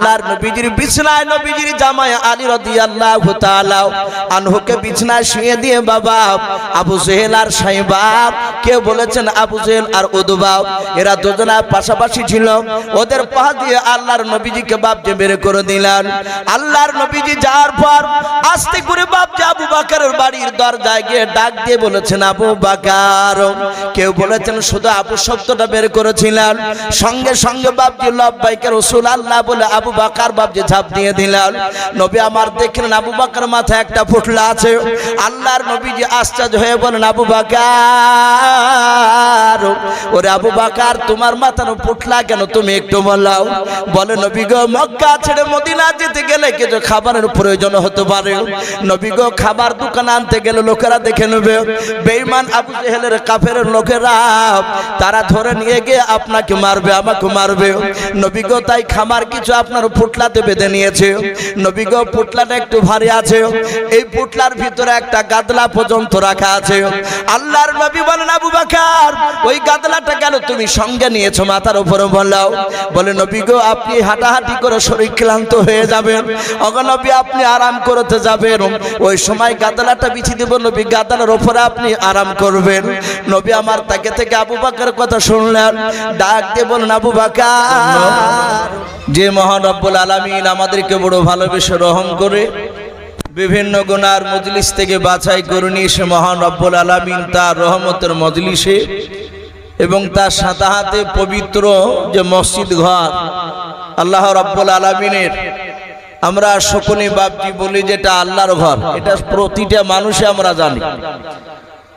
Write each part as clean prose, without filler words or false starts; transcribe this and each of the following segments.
আল্লাহর নবীজির বিছনায় নবীজির জামাই আলী রাদিয়াল্লাহু তাআলা আনহুকে বিছনায় শুয়ে দিয়ে বাবা আবু জেহেল আর সাইবা, কেউ বলেছেন আবু জেহেল আর উতবা, এরা দুজনা পাশাপাশি ছিল। ওদের পা দিয়ে আল্লাহর নবীজিকে বাপজি বের করে দিলেন। আল্লাহর নবীজি যাওয়ার পর আস্তে করে বাপজি আবু বকরের বাড়ির দরজায় গিয়ে ডাক দিয়ে বলেছেন আবু বকর। কেউ বলেছেন শুধু আবু শব্দটা বের করেছিলেন, সঙ্গে সঙ্গে বাপজি লব্বাইকে রাসূলুল্লাহ বলে আবু বকর বাপজি ঝাঁপ দিয়ে দিলেন। নবী আমার দেখলেন আবু বকর মাথায় একটা ফুটলা আছে। আল্লাহর নবীজি আশ্চর্য হয়ে বলেন আবু বকর, ওরে আবু বকর তোমার মাথার ফুটলা কেন, তুমি একটু বলাও। বলে নবী গো মক্কা ছেড়ে মদিনা যেতে গেলে কিছু খাবারের প্রয়োজন হতে পারে। নবী গো খাবার দোকান আনতে গেলে লোকেরা দেখে নেবে, বেঈমান আবু জেহেলের কাফের লোকেরা তারা ধরে নিয়ে গিয়ে আপনাকে মারবে, আমাকে মারবে। নবী গো তাই খাবার কিছু আপনার ফুটলাতে বেঁধে নিয়েছে। নবী গো ফুটলাটা একটু ভারী আছে, এই ফুটলার ভিতরে একটা গাদলা পর্যন্ত রাখা আছে। আল্লাহর নবী বলেন আবু বকর ওই গাদলাটা কেন তুমি সঙ্গে নিয়েছো মাথার উপরে বলাও। বলে নবী গো আপনি হাঁটাহাঁটি করে শরীর ক্লান্ত হয়ে যাবেন, ওগো নবী আপনি আরাম করতে যাবেন, ওই সময় গাদলাটা বিছিয়ে দেব নবী, গাদলার উপরে আপনি আরাম করবেন। নবী আমার তাকে থেকে আবু বকরের কথা শুনলেন, ডাক দিয়ে বলেন আবু বকর, যে মহান রব্বুল আলামিন আমাদেরকে বড় ভালোবেসে রহম করে বিভিন্ন গুনার মজলিস থেকে বাছাই করে নিয়ে এসে মহান রব্বুল আলামিন তার রহমতের মজলিসে এবং তার সাতাহাতে পবিত্র যে মসজিদ ঘর আল্লাহ রব্বুল আলামিনের, আমরা সকলে বাপজি বলি যেটা আল্লাহর ঘর, এটা প্রতিটা মানুষে আমরা জানি।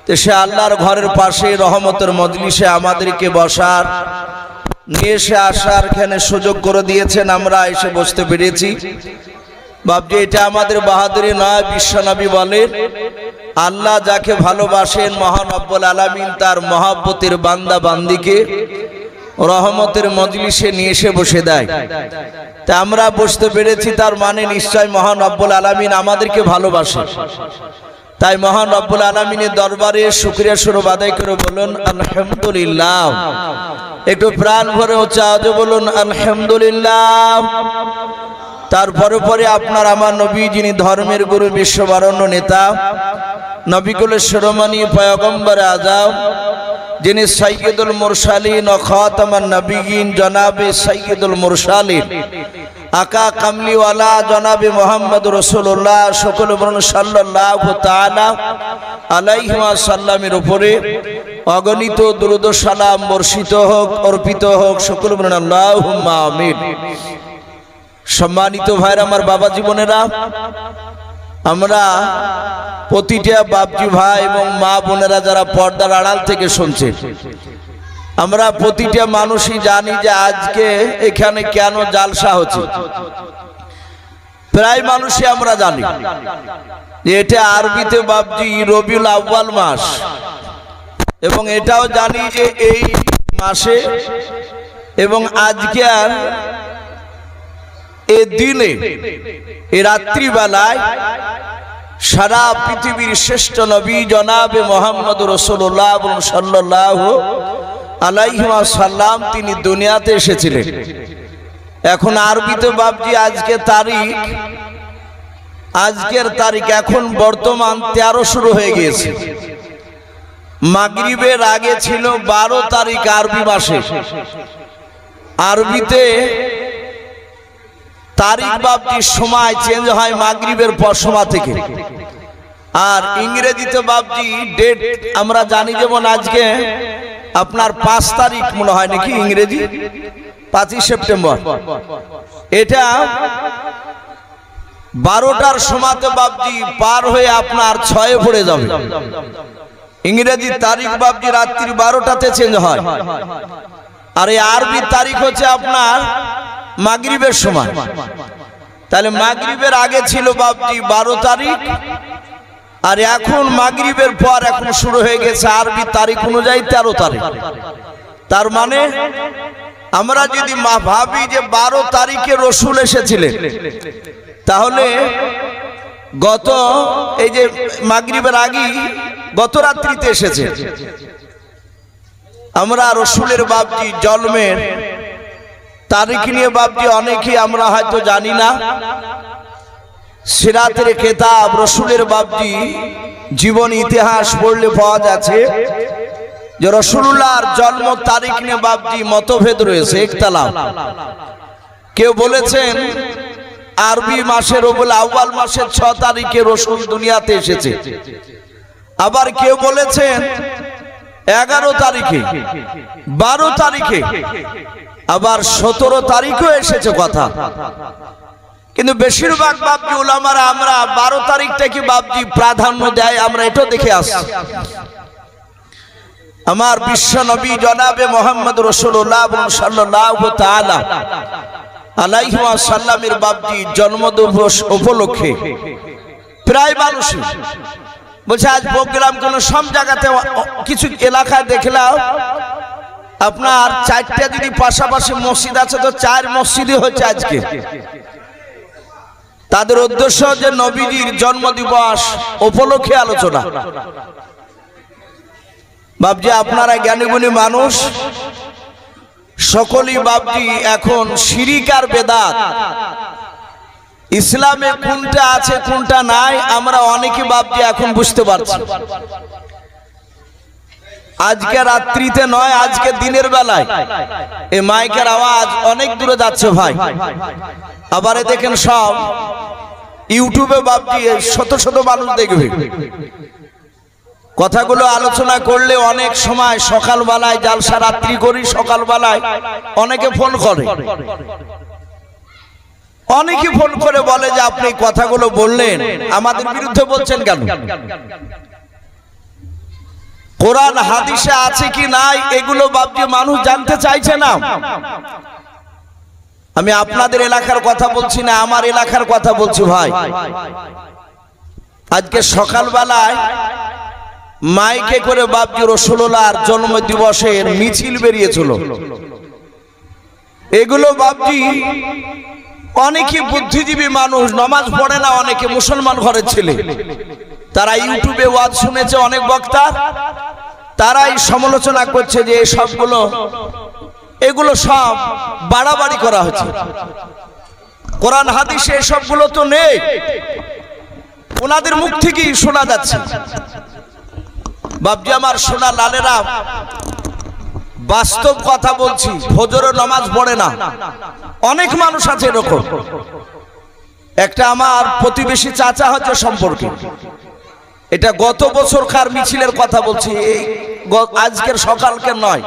তো সে আল্লাহর ঘরের পাশে রহমতের মজলিসে আমাদেরকে বসার নিয়ে এসে আসার এখানে সুযোগ করে দিয়েছেন, আমরা এসে বসতে পেরেছি। বাপজি এটা আমাদের বাহাদুরি নয়, বিশ্বনবী বলেন আল্লাহ যাকে ভালোবাসেন মহান রব্বুল আলামিন তার মহব্বতের বান্দা বান্দিকে রহমতের মজলিসে নিয়ে এসে বসে দেয়। তা আমরা বসতে পেরেছি, তার মানে নিশ্চয় মহান রব্বুল আলামিন আমাদেরকে ভালোবাসে। তাই মহান রব্বুল আলামিনের দরবারে শুকরিয়া স্বরূপ আদায় করে বলুন আলহামদুলিল্লাহ। একটু প্রাণ ভরে উচ্চ আওয়াজে বলুন আলহামদুলিল্লাহ। তারপরে পরে আপনার আমার নবী, যিনি ধর্মের গুরু, বিশ্ববরণ্য নেতা, নবীকুলের শিরোমণি পয়গম্বর আযম, যিনি সাইয়্যিদুল মুরসালিন ও খাতামান নবিয়্যিন জনাবে সাইয়্যিদুল মুরসালিন আকা কামলিওয়ালা জনাবে মুহাম্মদ রাসূলুল্লাহ সকল বরণ সাল্লাল্লাহু তাআলা আলাইহি ওয়াসাল্লামের উপরে অগণিত দুরূদ ও সালাম বর্ষিত হোক, অর্পিত হোক, সকল বরণ আল্লাহুম্মা আমিন। সম্মানিত ভাইরা আমার, বাবা জীবনেরা, আমরা প্রতিটা বাপজি ভাই এবং মা বোনেরা যারা পর্দার আড়াল থেকে শুনছে, আমরা প্রতিটা মানুষই জানি যে আজকে এখানে কেন জালসা হচ্ছে। প্রায় মানুষই আমরা জানি যে এটা আরবিতে বাপজি রবিউল আউয়াল মাস, এবং এটাও জানি যে এই মাসে এবং আজকে আর এই দিনে এই রাত্রিবেলায় সারা পৃথিবীর শ্রেষ্ঠ নবী জনাবে মুহাম্মদ রাসূলুল্লাহ সাল্লাল্লাহু আলাইহি ওয়াসাল্লাম তিনি দুনিয়াতে এসেছিলেন। এখন আরবিতে বাপজি আজকের তারিখ এখন বর্তমান 13 শুরু হয়ে গিয়েছে। মাগরিবের আগে ছিল 12 তারিখ আরবি মাসে। আরবিতে তারিখ বাপজি সময় চেঞ্জ হয় মাগরিবের পর সময় থেকে, আর ইংরেজিতে বাপজি ডেট আমরা জানি, যেমন আজকে আপনার 5 তারিখ মনে হয় নাকি ইংরেজি, 5ই সেপ্টেম্বর। এটা 12টার সময়তে বাপজি পার হয়ে আপনার 6-এ পড়ে যাবে। ইংরেজি তারিখ বাপজি রাত্রি 12টাতে চেঞ্জ হয়, আর এই আরবি তারিখ হচ্ছে আপনার মাগরিবের সময়। তাহলে মাগরিবের আগে ছিল বাপজি 12 তারিখ, আর এখন মাগরিবের পর এখন শুরু হয়ে গেছে আরবি তারিখ অনুযায়ী 13 তারিখ। তার মানে আমরা যদি ভাবি যে 12 তারিখে রসুল এসেছিলেন, তাহলে গত এই যে মাগরিবের আগে গত রাত্রিতে এসেছে। আমরা রসুলের বাপজি জন্মের তারিখ নিয়ে বাপজি অনেকেই আমরা হয়তো জানি না। সিরাতের কিতাব রসুলের বাপজি জীবন ইতিহাস পড়লে পাওয়া যাচ্ছে যে রাসূলুল্লাহর জন্ম তারিখ নিয়ে বাপজি মতভেদ রয়েছে, ইখতিলাফ। কেউ বলেছেন আরবি মাসের রবিউল আউয়াল মাসের 6 তারিখে রাসূল দুনিয়াতে এসেছে, আবার কেউ বলেছেন 11 তারিখে, 12 তারিখে, আবার 17 তারিখেও এসেছে কথা। কিন্তু বেশিরভাগ বাপজি উলামারা আমরা 12 তারিখটাকে বাপজি প্রাধান্য দেয়, আমরা এটা দেখে আসছি। আমার বিশ্ব নবী জনাবে মুহাম্মদ রাসূলুল্লাহ সাল্লাল্লাহু তাআলা আলাইহি ওয়াসাল্লামের বাপজি জন্মদিবস উপলক্ষে প্রায় মানুষ বলছে আজ প্রোগ্রাম কোন সব জায়গাতে, কিছু এলাকায় দেখলাম আপনার 4টা যদি পাশাপাশি মসজিদ আছে তো 4 মসজিদই হচ্ছে আজকে। তাদের উদ্দেশ্য যে নবীজির জন্মদিবস উপলক্ষে আলোচনা। বাপজি আপনারা জ্ঞানীগুণী মানুষ, সকলেই বাপজি এখন শিরিক আর বেদাত, ইসলামে কোনটা আছে কোনটা নাই আমরা অনেকে বাপজি এখন বুঝতে পারছি। আজকে রাত্রিতে নয়, আজকে দিনের বেলায় এই মাইকের আওয়াজ অনেক দূরে যাচ্ছে ভাই। আবার দেখেন সব ইউটিউবে বাপজি শত শত মানুষ দেখবে। কথাগুলো আলোচনা করলে অনেক সময় সকালবেলায় জালসা রাত্রি করি, সকালবেলায় অনেকে ফোন করে, অনেকে ফোন করে বলে যে আপনি কথাগুলো বললেন আমাদের বিরুদ্ধে বলছেন কেন? কোরআন হাদিসে আছে কি নাই এগুলো বাপজি মানুষ জানতে চাইছে না। আমি আপনাদের এলাকার কথা বলছি না, আমার এলাকার কথা বলছি ভাই। আজকে সকালবেলায় মাইকে করে বাপজি রাসূলুল্লাহর জন্মদিবসের মিছিল বেরিয়েছিল। এগুলো বাপজি অনেকে বুদ্ধিজীবী মানুষ, নামাজ পড়ে না, অনেকে মুসলমান ঘরের ছেলে, তারা ইউটিউবে ওয়াজ শুনেছে অনেক বক্তা, তারাই সমালোচনা করছে যে এগুলো সব বাড়াবাড়ি করা হচ্ছে। কোরআন হাদিসে এসবগুলো তো নেই, ওনাদের মুখ থেকেই শোনা যাচ্ছে। বাপজি আমার সোনা লালেরা, বাস্তব কথা বলছি, ফজরের নামাজ পড়ে না, অনেক মানুষ আছে এরকম। একটা আমার প্রতিবেশী চাচা হচ্ছে সম্পর্কে, এটা গত বছরকার মিছিলের কথা বলছি, আজকের সকালকে নয়।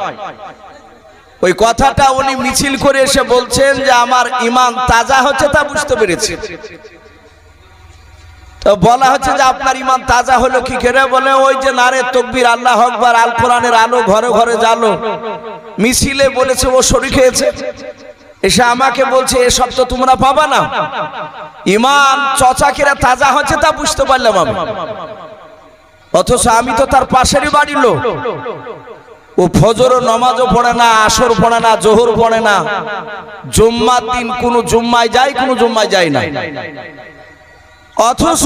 ওই কথাটা উনি মিছিল করে এসে বলছেন যে আমার ঈমান তাজা হচ্ছে, তা বুঝতে পেরেছি। তো বলা হচ্ছে যে আপনার ঈমান তাজা হলো কি করে? বলে ওই যে নারে তাকবীর, আল্লাহু আকবার, আল কোরআনের আলো ঘরে ঘরে জ্বালো, মিছিলে বলেছে ও শরীক হয়েছে। এসে আমাকে বলছে এসব তো তোমরা পাবা না, ঈমান চচাকেরা তাজা হচ্ছে তা বুঝতে পারলাম আমি। অথচ আমি তো তার পাশেরই বাড়ির লোক। ও ফজর নামাজও পড়ে না, আসর পড়ে না, জোহর পড়ে না, জুম্মার দিন কোনো জুম্মায় যায়, কোনো জুম্মায় যায় না। অথচ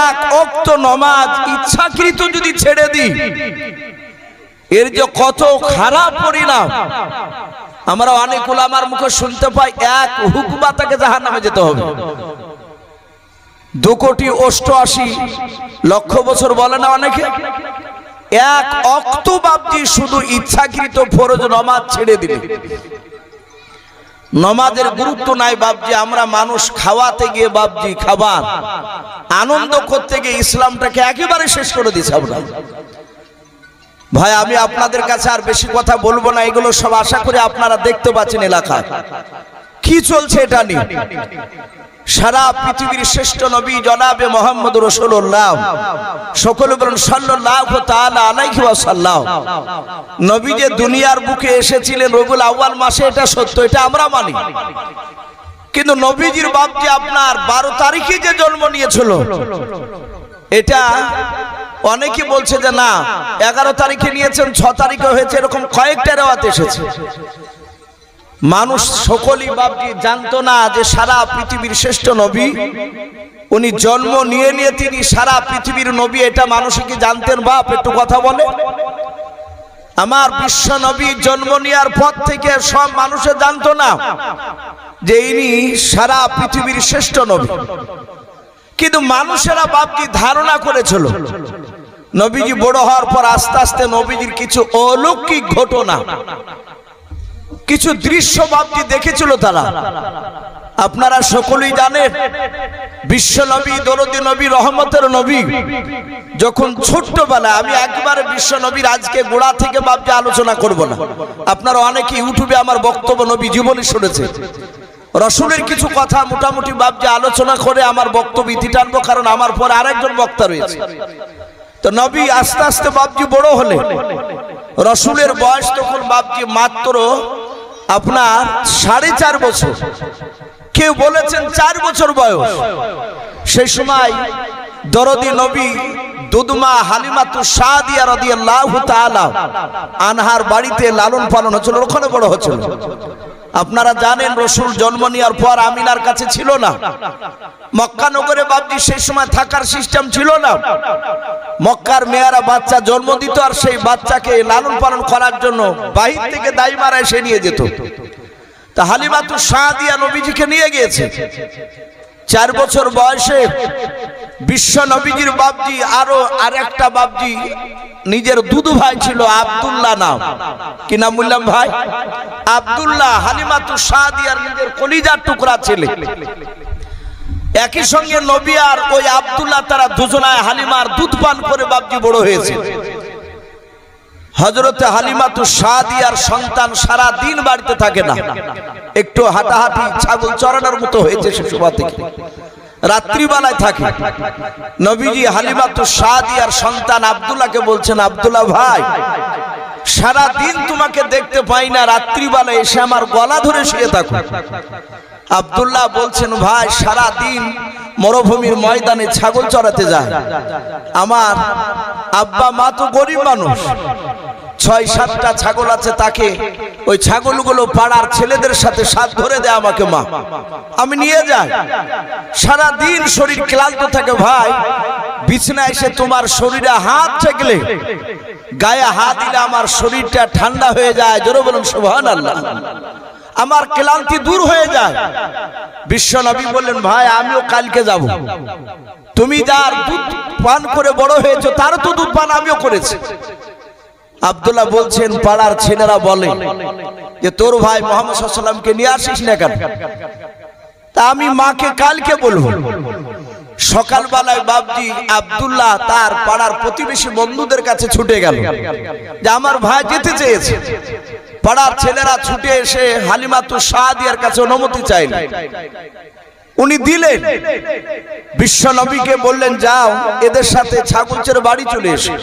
এক ওয়াক্ত নামাজ ইচ্ছাকৃত যদি ছেড়ে দিই, এর যে কত খারাপ পরিণাম আমরা অনেক উলামার মুখে শুনতে পাই। এক হুকমা তাকে জাহান্নামে যেতে হবে। 2,88,00,000 বছর বলে না অনেকে, এক ওয়াক্ত বাপজি শুধু ইচ্ছাকৃত ফরজ নামাজ ছেড়ে দিলে নামাজের গুরুত্ব নাই বাপজি। আমরা মানুষ খাওয়াতে গিয়ে বাপজি, খাবার আনন্দ করতে গিয়ে ইসলামটাকে একেবারে শেষ করে দিয়েছে আমরা। ভাই আমি আপনাদের কাছে আর বেশি কথা বলবো না, এগুলো সব আশা করি আপনারা দেখতে পাচ্ছেন এলাকায় কি চলছে এটা নিয়ে। সারা পৃথিবীর শ্রেষ্ঠ নবী জনাবে মুহাম্মদ রাসূলুল্লাহ, সকলে বলেন সাল্লাল্লাহু তাআলা আলাইহি ওয়াসাল্লাম, নবী যে দুনিয়ার বুকে এসেছিলেন রবিউল আউয়াল মাসে, এটা সত্য, এটা আমরা মানি। কিন্তু নবীজির বাপ যে আপনার 12 তারিখে যে জন্ম নিয়েছিল, এটা অনেকে বলছে যে না 11 তারিখে নিয়েছেন, 6 তারিখে হয়েছে, এরকম কয়েকটা রিওয়ায়াত এসেছে। মানুষ সকলেই বাপজি জানতো না যে সারা পৃথিবীর শ্রেষ্ঠ নবী উনি জন্ম নিয়ে নিয়ে তিনি সারা পৃথিবীর নবী, এটা মানুষ কি জানতেন? বাপ একটু কথা বলে। আমার বিশ্ব নবী জন্ম নেওয়ার পর থেকে সব মানুষে জানতো না যে ইনি সারা পৃথিবীর শ্রেষ্ঠ নবী, কিন্তু মানুষেরা বাপজি ধারণা করেছিল নবীজি বড় হওয়ার পর আস্তে আস্তে নবীজির কিছু অলৌকিক ঘটনা, কিছু দৃশ্য বাপজি দেখেছিল তারা। আপনারা সকলেই জানেন বিশ্ব নবী, দরদি নবী, রহমতের নবী যখন ছোট্টবেলা, আমি একবারে বিশ্ব নবীর আজকে গোড়া থেকে বাপজি আলোচনা করব না। আপনারা অনেকে ইউটিউবে আমার বক্তব্য নবী জীবনী শুনেছে, রসুলের কিছু কথা মোটামুটি বাপজি আলোচনা করে আমার বক্তব্য ইতি টানবো, কারণ আমার পর আরেকজন বক্তা রয়েছে। তো নবী আস্তে আস্তে বাপজি বড় হলে, রসুলের বয়স তখন বাপজি মাত্র আপনার 4.5 বছর, কেউ বলেছেন 4 বছর বয়স। সেই সময় দরদি নবী দুদমা হালিমাতুস সাদিয়া রাদিয়াল্লাহু তাআলা আনহার বাড়িতে লালন পালন হচ্ছিল, ওখানে বড় হচ্ছিল। আপনারা জানেন রসুল জন্ম নেওয়ার পর আমিনার কাছে ছিল না, মক্কা নগরে বাপজি সেই সময় থাকার সিস্টেম ছিল না। মক্কার মেয়েরা বাচ্চা জন্ম দিত, আর সেই বাচ্চাকে লালন পালন করার জন্য বাহির থেকে দাইমারা এসে নিয়ে যেত। তা হালিমাতুস সাদিয়া নবীজিকে নিয়ে গিয়েছে। 4 বছর বয়সে বিশ্ব নবীজির বাপজি আরো আরেকটা বাপজি নিজের দুদু ভাই ছিল, আব্দুল্লাহ নাম। কি নাম বললাম ভাই? আব্দুল্লাহ হালিমাতুস সাদিয়ার নিজের কলিজার টুকরা ছেলে। একই সঙ্গে নবী আর ওই আব্দুল্লাহ তারা দুজনায় হালিমার দুধ পান করে বাপজি বড় হয়েছে। হযরতে হালিমাতুস সাদিয়ার সন্তান সারা দিন বাড়িতে থাকে না, একটু হাঁটাহাঁটি ছাগল চড়ানোর মতো হয়েছে সে সময় থেকে, রাত্রিবেলায় থাকে। নবীজি হালিমাতুস সাদিয়ার সন্তান আব্দুল্লাহকে বলছেন, আব্দুল্লাহ ভাই, সারা দিন তোমাকে দেখতে পাই না, রাত্রিবেলায় এসে আমার গলা ধরে শুয়ে থাকো। আব্দুল্লাহ বলছেন, ভাই সারা দিন মরুভূমির ময়দানে ছাগল চড়াতে যায়, আমার আব্বা মা তো গরিব মানুষ, 6-7টা ছাগল আছে, তাকে ওই ছাগলগুলো পাড়ার ছেলেদের সাথে সাথ ধরে দেয় আমাকে মা, আমি নিয়ে যাই। সারা দিন শরীর ক্লান্ত থাকে ভাই, বিছানায় এসে তোমার শরীরে হাত ঠেকলে, গায়ে হাত দিলে আমার শরীরটা ঠান্ডা হয়ে যায়। জোরে বলুন সুবহানাল্লাহ। আমার ক্লান্তি দূর হয়ে যায়। বিশ্ব নবী বললেন, ভাই আমিও কালকে যাব, তুমি যার দুধ পান করে বড় হয়েছো তার তো দুধ পান আমিও করেছি। আব্দুল্লাহ বলছেন, পাড়ার ছেলেরা বলে যে তোর ভাই মুহাম্মদ সাল্লাল্লাহু আলাইহি ওয়াসাল্লামকে নিয়ে আসিস না কেন? তা আমি মাকে কালকে বলবো। সকালবেলায় বাপজি আব্দুল্লাহ তার পাড়ার প্রতিবেশী বন্ধুদের কাছে ছুটে গেল যে আমার ভাই যেতে চেয়েছে। পাড়ার ছেলেরা ছুটে এসে হালিমাতুস সাদিয়ার কাছে অনুমতি চাইলেন, উনি দিলেন। বিশ্ব নবীকে বললেন, যাও এদের সাথে ছাগল ছেড়ে বাড়ি চলে এসে।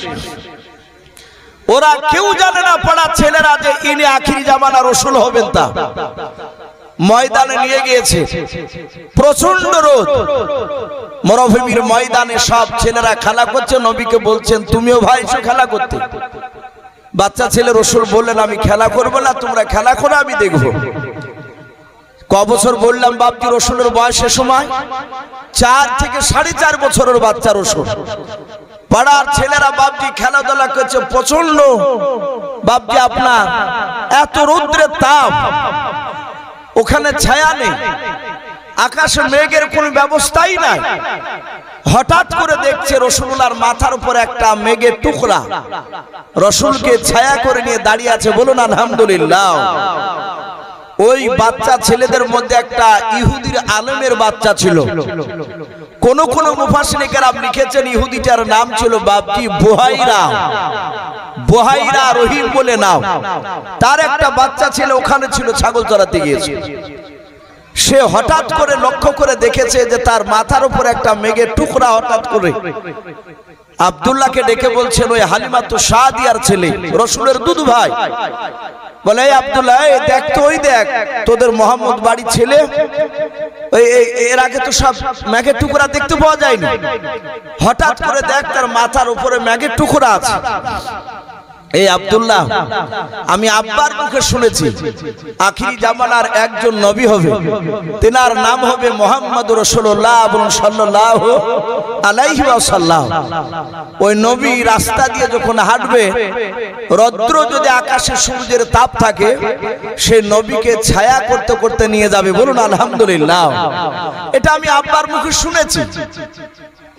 ওরা কেউ জানে না পাড়ার ছেলেরা যে ইনি আখিরি জামানা রসুল হবেন। তা ময়দানে নিয়ে গিয়েছে, প্রচন্ড রোদ, মরুভূমির ময়দানে সব ছেলেরা খেলা করছে। নবীকে বলছেন, তুমিও ভাই এসো খেলা করতে। বাচ্চা ছেলে রসুল বললেন, আমি খেলা করব না, তোমরা খেলা করো, আমি দেখবো। ক বছর বললাম বাপজি রসুলের বয়সের সময়? 4 থেকে 4.5 বছরের বাচ্চা রসুল। পাড়ার ছেলেরা বাপজি খেলাধুলা করছে, প্রচন্ড বাপজি আপনার এত রৌদ্রের তাপ, ওখানে ছায়া নেই, আকাশে মেঘের কোনো ব্যবস্থাই নাই। হঠাৎ করে দেখছে রসুলুল্লাহর মাথার উপর একটা মেঘের টুকরা রসুলকে ছায়া করে নিয়ে দাঁড়িয়ে আছে। বলুন আলহামদুলিল্লাহ। ওই বাচ্চা ছেলেদের মধ্যে একটা ইহুদির আলেমের বাচ্চা ছিল। কোন কোন মুফাসসিরিন কেরাম লিখেছেন ইহুদিটার নাম ছিল বাপজি বুহাইরা রহিম বলে নাম। তার একটা বাচ্চা ছিল, ওখানে ছিল, ছাগল চড়াতে গিয়েছে। সে হঠাৎ করে লক্ষ্য করে দেখেছে যে তার মাথার উপর একটা মেঘের টুকরা হঠাৎ করে। আব্দুল্লাহকে ডেকে বলছেন, ওই হালিমাতুস সাদিয়ার ছেলে, রসুলের দুধ ভাই, বলে এই আব্দুল্লাহ, এই দেখ তো, ওই দেখ তোদের মোহাম্মদ বাড়ির ছেলে, এর আগে তো সব মেঘের টুকরা দেখতে পাওয়া যায়নি, হঠাৎ করে দেখ তার মাথার উপরে মেঘের টুকরা আছে। এই আব্দুল্লাহ, আমি আব্বার মুখে শুনেছি আখিরি জামানার একজন নবী হবে, তেনার নাম হবে মুহাম্মদুর রাসূলুল্লাহ সাল্লাল্লাহু আলাইহি ওয়াসাল্লাম। ওই নবী রাস্তা দিয়ে যখন হাঁটবে, রৌদ্র যদি আকাশে সূর্যের তাপ থাকে, সেই নবীকে ছায়া করতে করতে নিয়ে যাবে। বলুন আলহামদুলিল্লাহ। এটা আমি আব্বার মুখে শুনেছি।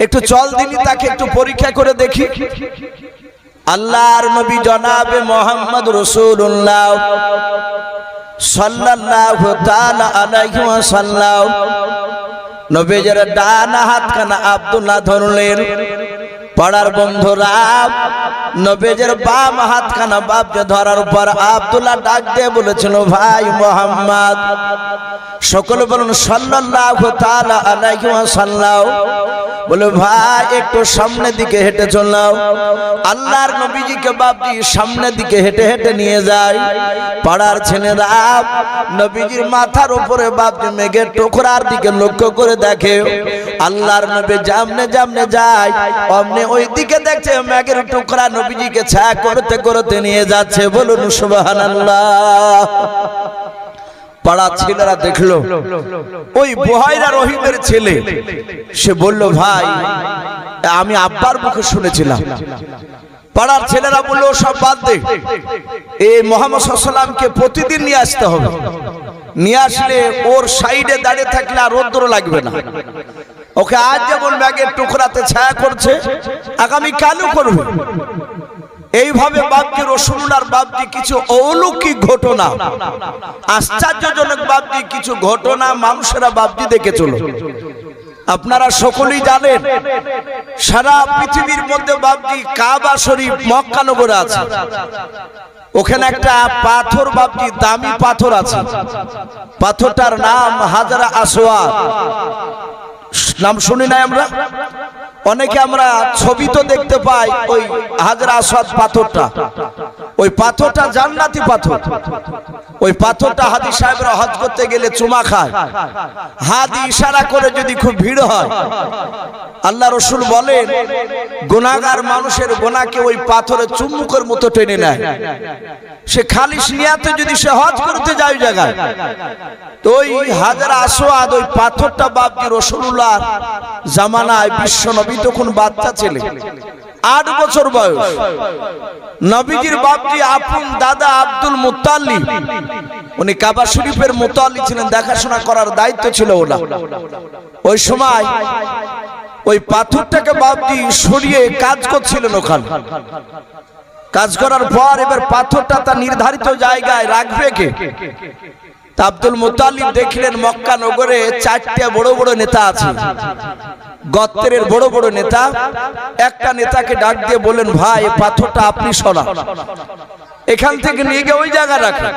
একটু চল দিনি তাকে একটু পরীক্ষা করে দেখি। আল্লাহর নবী জনাবে মুহাম্মদ রাসূলুল্লাহ সাল্লাল্লাহু তাআলা আলাইহি ওয়াসাল্লাম নবীর ডান হাতখানা আব্দুল্লাহ ধরলেন। পাড়ার বন্ধুরা, নবীর বাম হাতখানা বাপকে ধরার পর আব্দুল্লাহ ডাক দিয়ে বলেছিল, ভাই মুহাম্মদ। সকলে বলুন সাল্লাল্লাহু তাআলা আলাইহি ওয়াসাল্লাম। বলে ভাই একটু সামনের দিকে হেঁটে চলাও। আল্লাহর নবীজিকে বাপজি সামনের দিকে হেঁটে হেঁটে নিয়ে যায়। পাড়ার ছেলেরা নবীজির মাথার উপরে বাপজি মেঘের টুকরার দিকে লক্ষ্য করে দেখে, আল্লাহর নবী জামনে জামনে যায়, অমনে ওই দিকে দেখছে মেঘের টুকরা নবীজিকে ছায়া করতে করতে নিয়ে যাচ্ছে। বলুন সুবহানাল্লাহ। পাড়া ছেলেরা দেখলো ওই বুহাইরা রহিমের ছেলে, সে বলল, ভাই আমি আব্বার মুখে শুনেছিলাম। পাড়ার ছেলেরা বললো, সব বাদ দে, এই মুহাম্মদ সাল্লাল্লাহু আলাইহি ওয়াসাল্লামকে প্রতিদিন নিয়ে আসতে হবে। নিয়ে আসলে ওর সাইডে দাঁড়িয়ে থাকলে আর রৌদ্র লাগবে না। ওকে আজ যেমন ব্যাগের টুকরাতে ছায়া করছে, আগামী কালও করবে। এইভাবে বাপজি রাসূলুল্লাহর বাপজি কিছু অলৌকিক ঘটনা, আশ্চর্যজনক বাপজি কিছু ঘটনা মানুষেরা বাপজি দেখে চলো। আপনারা সকলেই জানেন, সারা পৃথিবীর মধ্যে বাপজি কাবা শরীফ মক্কা নগরে আছে। ওখানে একটা পাথর বাপজি, দামি পাথর আছে। পাথরটার নাম হাজার আসওয়াদ। নাম শুনি নাই আমরা? অনেকে আমরা ছবি তো দেখতে পাই ওই হাজরা আসওয়াদ পাথরটা। ওই পাথরটা জান্নাতি পাথর। ওই পাথরটা হাজী সাহেবরা হজ করতে গেলে চুমা খায়। হাদি ইশারা করে যদি খুব ভিড় হয়, আল্লাহ রাসূল বলেন গুনাহগার মানুষের গুনাহকে ওই পাথরে চুম্বকের মতো টেনে নেয়। সে খালিস নিয়াতে যদি সে হজ করতে যায় ওই জায়গায়, তো ওই হাজরা আসওয়াদ ওই পাথরটা বাপজি রাসূলুল্লাহ জামানায় বিশ্ব নবী তখন বাচ্চা ছেলে, 8 বছর বয়স। নবীজির বাপজি আপন দাদা আব্দুল মুত্তালিব, উনি কাবা শরীফের মুত্তালি ছিলেন, দেখাশোনা করার দায়িত্ব ছিল ওনার। ওই সময় ওই পাথরটাকে বাপজি সরিয়ে কাজ করছিলেন ওখানে। কাজ করার পর এবার পাথরটা তার নির্ধারিত জায়গায় রাখবে কে? আব্দুল মুত্তালিব দেখলেন মক্কা নগরে 4টা বড় বড় নেতা আছে, গোত্রের বড় বড় নেতা। একটা নেতাকে ডাক দিয়ে বলেন, ভাই পাথরটা আপনি সরান, এখান থেকে নিয়ে গিয়ে ওই জায়গা রাখেন।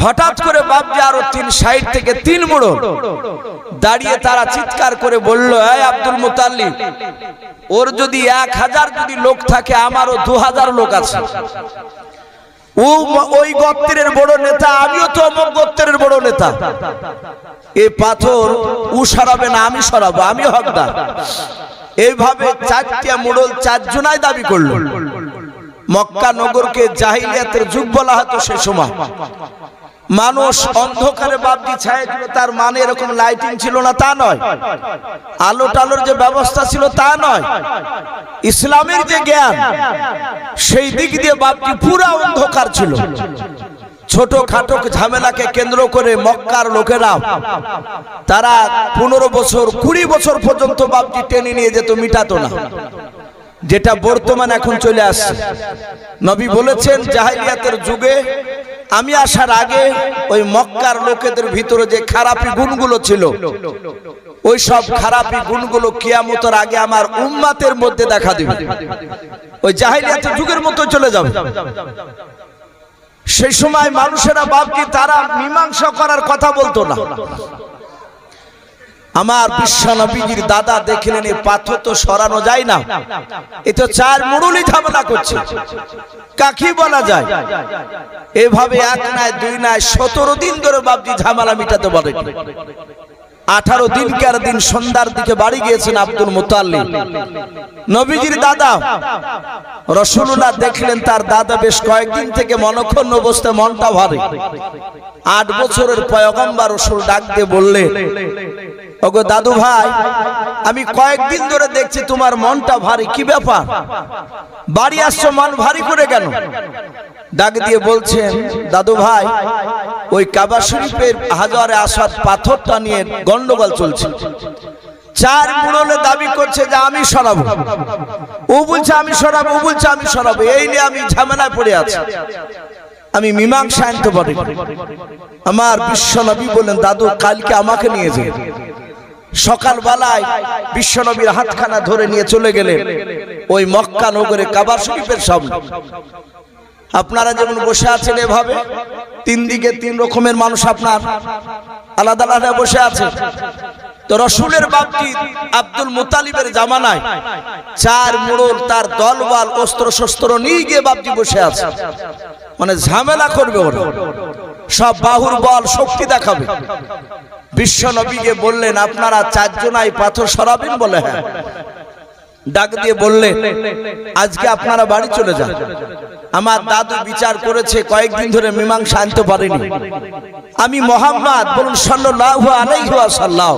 হঠাৎ করে বাপজি আরো 3 সাইড থেকে 3 বড় দাঁড়িয়ে তারা চিৎকার করে বলল, এই আব্দুল মুত্তালিব, ওর যদি 1000 যদি লোক থাকে, আমারও 2000 লোক আছে। ওই গোত্রের বড় নেতা, আমিও তো অমুক গোত্রের বড় নেতা। এই পাথর ও সরাবে না, আমি সরাবো, আমি হকদার। এইভাবে 4টা মোড়ল 4 জনাই দাবি করলো। মক্কা নগরকে জাহিলিয়াতের যুগ বলা হতো সে সময়। মানুষ অন্ধকারে বাপজি ছায়া ছিল, তার মানে এরকম লাইটিং ছিল না তা নয়, আলো টালোর যে ব্যবস্থা ছিল তা নয়, ইসলামের যে জ্ঞান সেই দিক দিয়ে বাপজি পুরা অন্ধকার ছিল। ছোট খাটো ঝামেলাকে কেন্দ্র করে মক্কার লোকেরা তারা 15 বছর 20 বছর পর্যন্ত বাপজি টেনে নিয়ে যেত, মিটাতো না। যেটা বর্তমান এখন চলে আসছে। নবী বলেছেন জাহিলিয়াতের যুগে আমি আসার আগে ওই মক্কার লোকেদের ভিতরে যে খারাপি গুণগুলো ছিল, ওই সব খারাপি গুণগুলো কিয়ামতের আগে আমার উম্মতের মধ্যে দেখা দিবে। ওই জাহিলিয়াতের যুগের মতো চলে যাবে। সেই সময় মানুষেরা বাপজি তারা মীমাংসা করার কথা বলতো না। আমার বিশ্ব নবীজির দাদা দেখলেন এই পাথর তো সরানো যায় না, এ তো 4 মুড়ুলি ঝামেলা করছে, কাকি বলা যায়। এভাবে 1 নয় 2 নয় 17 দিন ধরে বাপজি ঝামেলা মিটাতে বলে। 18 দিনকার দিন সন্ধ্যার দিকে বাড়ি গিয়েছেন আব্দুল মুতাল্লিব। নবীজির দাদা রাসূলুল্লাহ দেখলেন তার দাদা বেশ কয়েকদিন থেকে মনক্ষুণ্ণ অবস্থায়, মনটা ভারী। 8 বছরের পয়গম্বর রাসূল ডাক দিয়ে বললেন, ওগো দাদু ভাই, আমি কয়েকদিন ধরে দেখছি তোমার মনটা ভারী, কি ব্যাপার? বাড়ি আসছো মন ভারী করে কেন? ডাক দিয়ে বলছেন, দাদু ভাই, ওই কাবা শরীফের হাজারে আসাদ পাথরটা নিয়ে গন্ডগোল চলছে। 4 মুড়লে দাবি করছে যে আমি সরাবো, ও বলছে আমি সরাবো, ও বলছে আমি সরাবো। এই নিয়ে আমি ঝামেলায় পড়ে আছি, আমি মীমাংসা আনতে পারি। আমার বিশ্ব নবী বললেন, দাদু কালকে আমাকে নিয়ে যান। সকালবেলায় বিশ্ব নবীর হাতখানা ধরে নিয়ে চলে গেলেন ওই মক্কা নগরে কাবা শরীফের সামনে। আপনারা যেমন বসে আছেন এভাবে 3 দিকে 3 রকমের মানুষ আপনার আলাদা আলাদা বসে আছে। তো রাসূলের বাপজি আব্দুল মুতালিবের জামানায় 4 মুড়ল তার দলবল অস্ত্র শস্ত্র নিয়ে গিয়ে বাপজি বসে আছে, মানে ঝামেলা করবে ওরা, সব বাহুর বল শক্তি দেখাবে। বিশ্ব নবীকে বললেন, আপনারা 4 জনাই পাথর সরাবেন? বলে হ্যাঁ। ডাক দিয়ে বললেন, আজকে আপনারা বাড়ি চলে যান। আমার দাদু বিচার করেছে কয়েকদিন ধরে মীমাংসা আনতে পারেনি। আমি মুহাম্মদ বলুন সাল্লাল্লাহু আলাইহি ওয়াসাল্লাম।